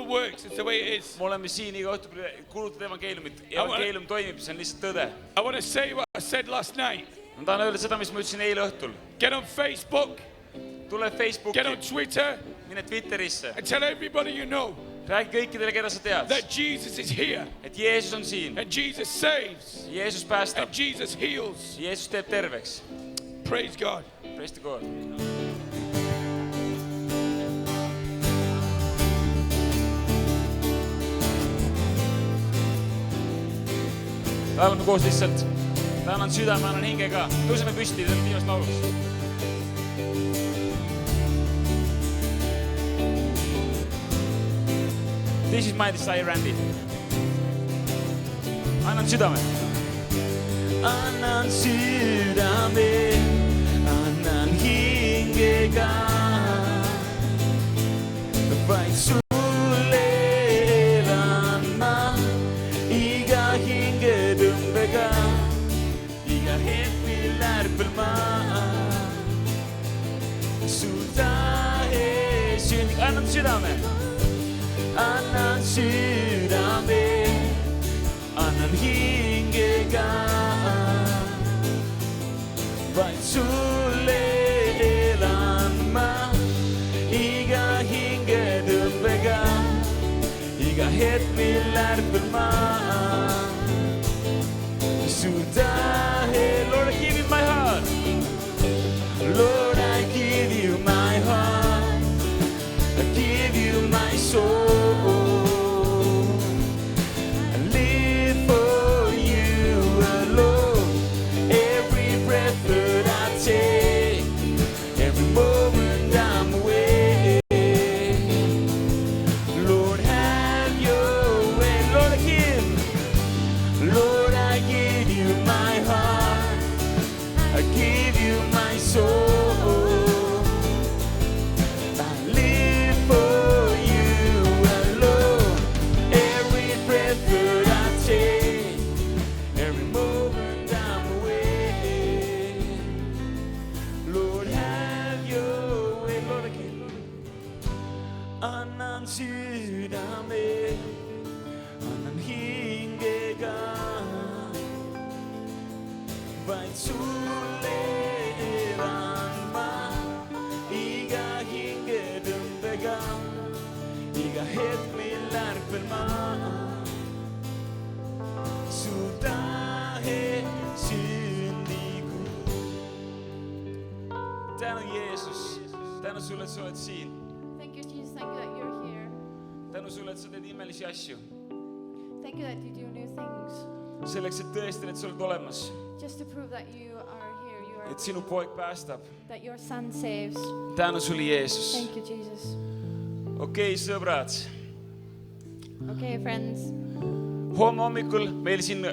S3: works, it's the way it is.
S10: Me oleme siin iga õhtu kuulutada evangeeliumit. Evangeelium toimib, see on lihtsalt tõde.
S3: I want to say what I said last night.
S10: Ma tahan öelda seda, mis ma ütlesin eile õhtul.
S3: Get on Facebook.
S10: Tule Facebooki.
S3: Get on Twitter.
S10: Mine Twitterisse.
S3: And tell everybody you know.
S10: Räägi kõikidele, keda sa tead.
S3: That Jesus is here.
S10: Et Jeesus on siin.
S3: And Jesus saves.
S10: Jeesus päästab.
S3: And Jesus heals.
S10: Jeesus teeb terveks.
S3: Praise God.
S10: Praise the God. Laulame koos lihtsalt. Tänan südame, annan hinge ka. Tõuseme püsti, see on viimast laulus. This is my desire, Randy. Annan südame.
S7: Annan südame, annan hinge ka. Vaid sulle elan ma, iga hinge tõmbega, iga hetk mil ärpel ma. Su tahe sündig, annan südame. Annan südame, annan hinge ka. Vaid sulle elan ma, iga hinge tõmbega, iga hetk mil ärpel ma. Su tahe, Lord, I give you my heart. Lord, I give you my heart. I give you my soul. annan sydäme, annan hingega. Vain sulle elän mä, iga hingedömpega, iga hetk mil ärkvel ma. Su tähe syndigu. Tänu Jeesus, tänu sulle, et sa oled siin.
S6: Thank you, Jesus. Thank you that you're here.
S10: tänu sulle, et sa teed imelisi asju.
S6: Thank you that you do new things.
S10: Selleks, et tõestada, et sa oled olemas.
S6: Just to prove that you are here, you are
S10: Et sinu poeg päästab.
S6: that your son saves.
S10: Tänu sulle, Jeesus.
S6: Thank you, Jesus.
S10: Okei, sõbrad.
S6: Okay, friends.
S10: Homme hommikul meil siin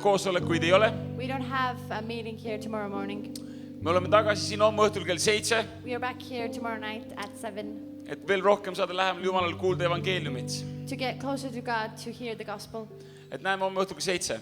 S10: koosolekuid ei ole.
S6: We don't have a meeting here tomorrow morning.
S10: Me oleme tagasi siin homme õhtul kell 7.
S6: We are back here tomorrow night at 7
S10: Et veel rohkem saada lähemal Jumalal kuulda evangeeliumit.
S6: to get closer to God, to hear the gospel.
S10: Et näeme homme õhtul kell 7.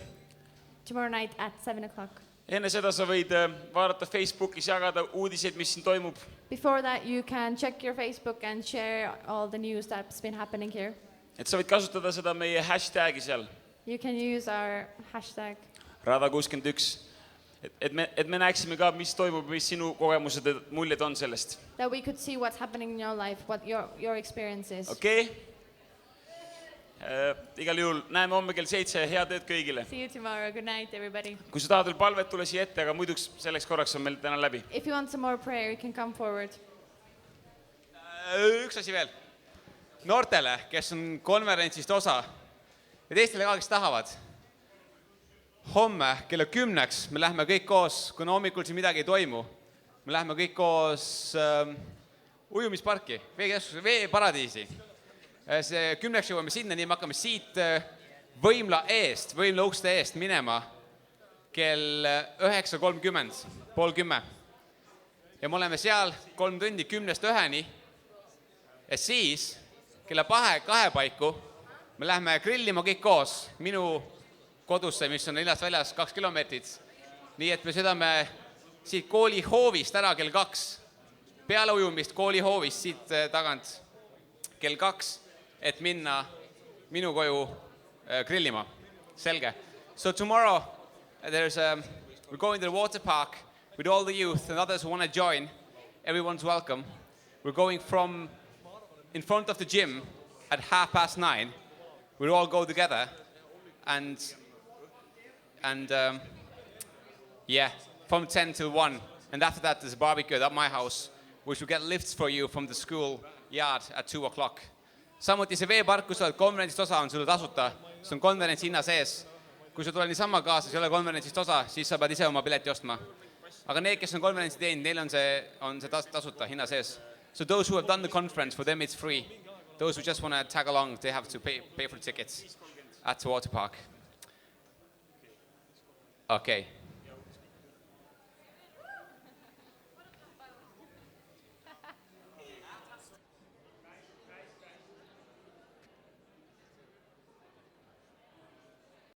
S6: Tomorrow night at 7 o'clock.
S10: Enne seda sa võid vaadata Facebookis, jagada uudiseid, mis siin toimub.
S6: Before that, you can check your Facebook and share all the news that's been happening here.
S10: Et sa võid kasutada seda meie hashtagi seal.
S6: You can use our hashtag.
S10: Rada61. Et me näeksime ka, mis toimub, mis sinu kogemused ja muljed on sellest.
S6: That we could see what's happening in your life, what your experience is.
S10: Okei? Igal juhul näeme homme kell 7 ja head ööd kõigile.
S6: See you tomorrow. Good night, everybody.
S10: Kui sa tahad veel palvet, tule siia ette, aga muiduks selleks korraks on meil täna läbi.
S6: If you want some more prayer, you can come forward.
S4: Üks asi veel. Noortele, kes on konverentsist osa ja teistele ka, kes tahavad. Homme kella 10 me lähme kõik koos, kuna hommikul siin midagi ei toimu. Me lähme kõik koos ujumisparki, veeparadiisi. See 10 jõuame sinna, nii me hakkame siit võimla ukste eest minema kell 9:30, pool 10. Ja me oleme seal 3 tundi 10-1 ja siis kella 2 paiku me lähme grillima kõik koos minu kodusse, mis on linnast väljas 2 kilomeetrit. Nii et me sõidame siit kooli hoovist ära kell 2. Peale ujumist kooli hoovist siit tagant kell 2, et minna minu koju grillima. Selge. So tomorrow we're going to the water park with all the youth and others who want to join. Everyone's welcome. We're going from in front of the gym at 9:30. We'll all go together and from 10 till 1. And after that, there's a barbecue at my house, which will get lifts for you from the school yard at 2 o'clock. Samuti see veepark, kus sa oled konverentsist osa, on sulle tasuta. See on konverentsi hinna sees. Kui sa tuleb niisama kaasa, ei ole konverentsist osa, siis sa pead ise oma pileti ostma. Aga need, kes on konverentsi teinud, neil on see tasuta hinna sees. So those who have done the conference, for them it's free. Those who just want to tag along, they have to pay for the tickets at the water park. Okay.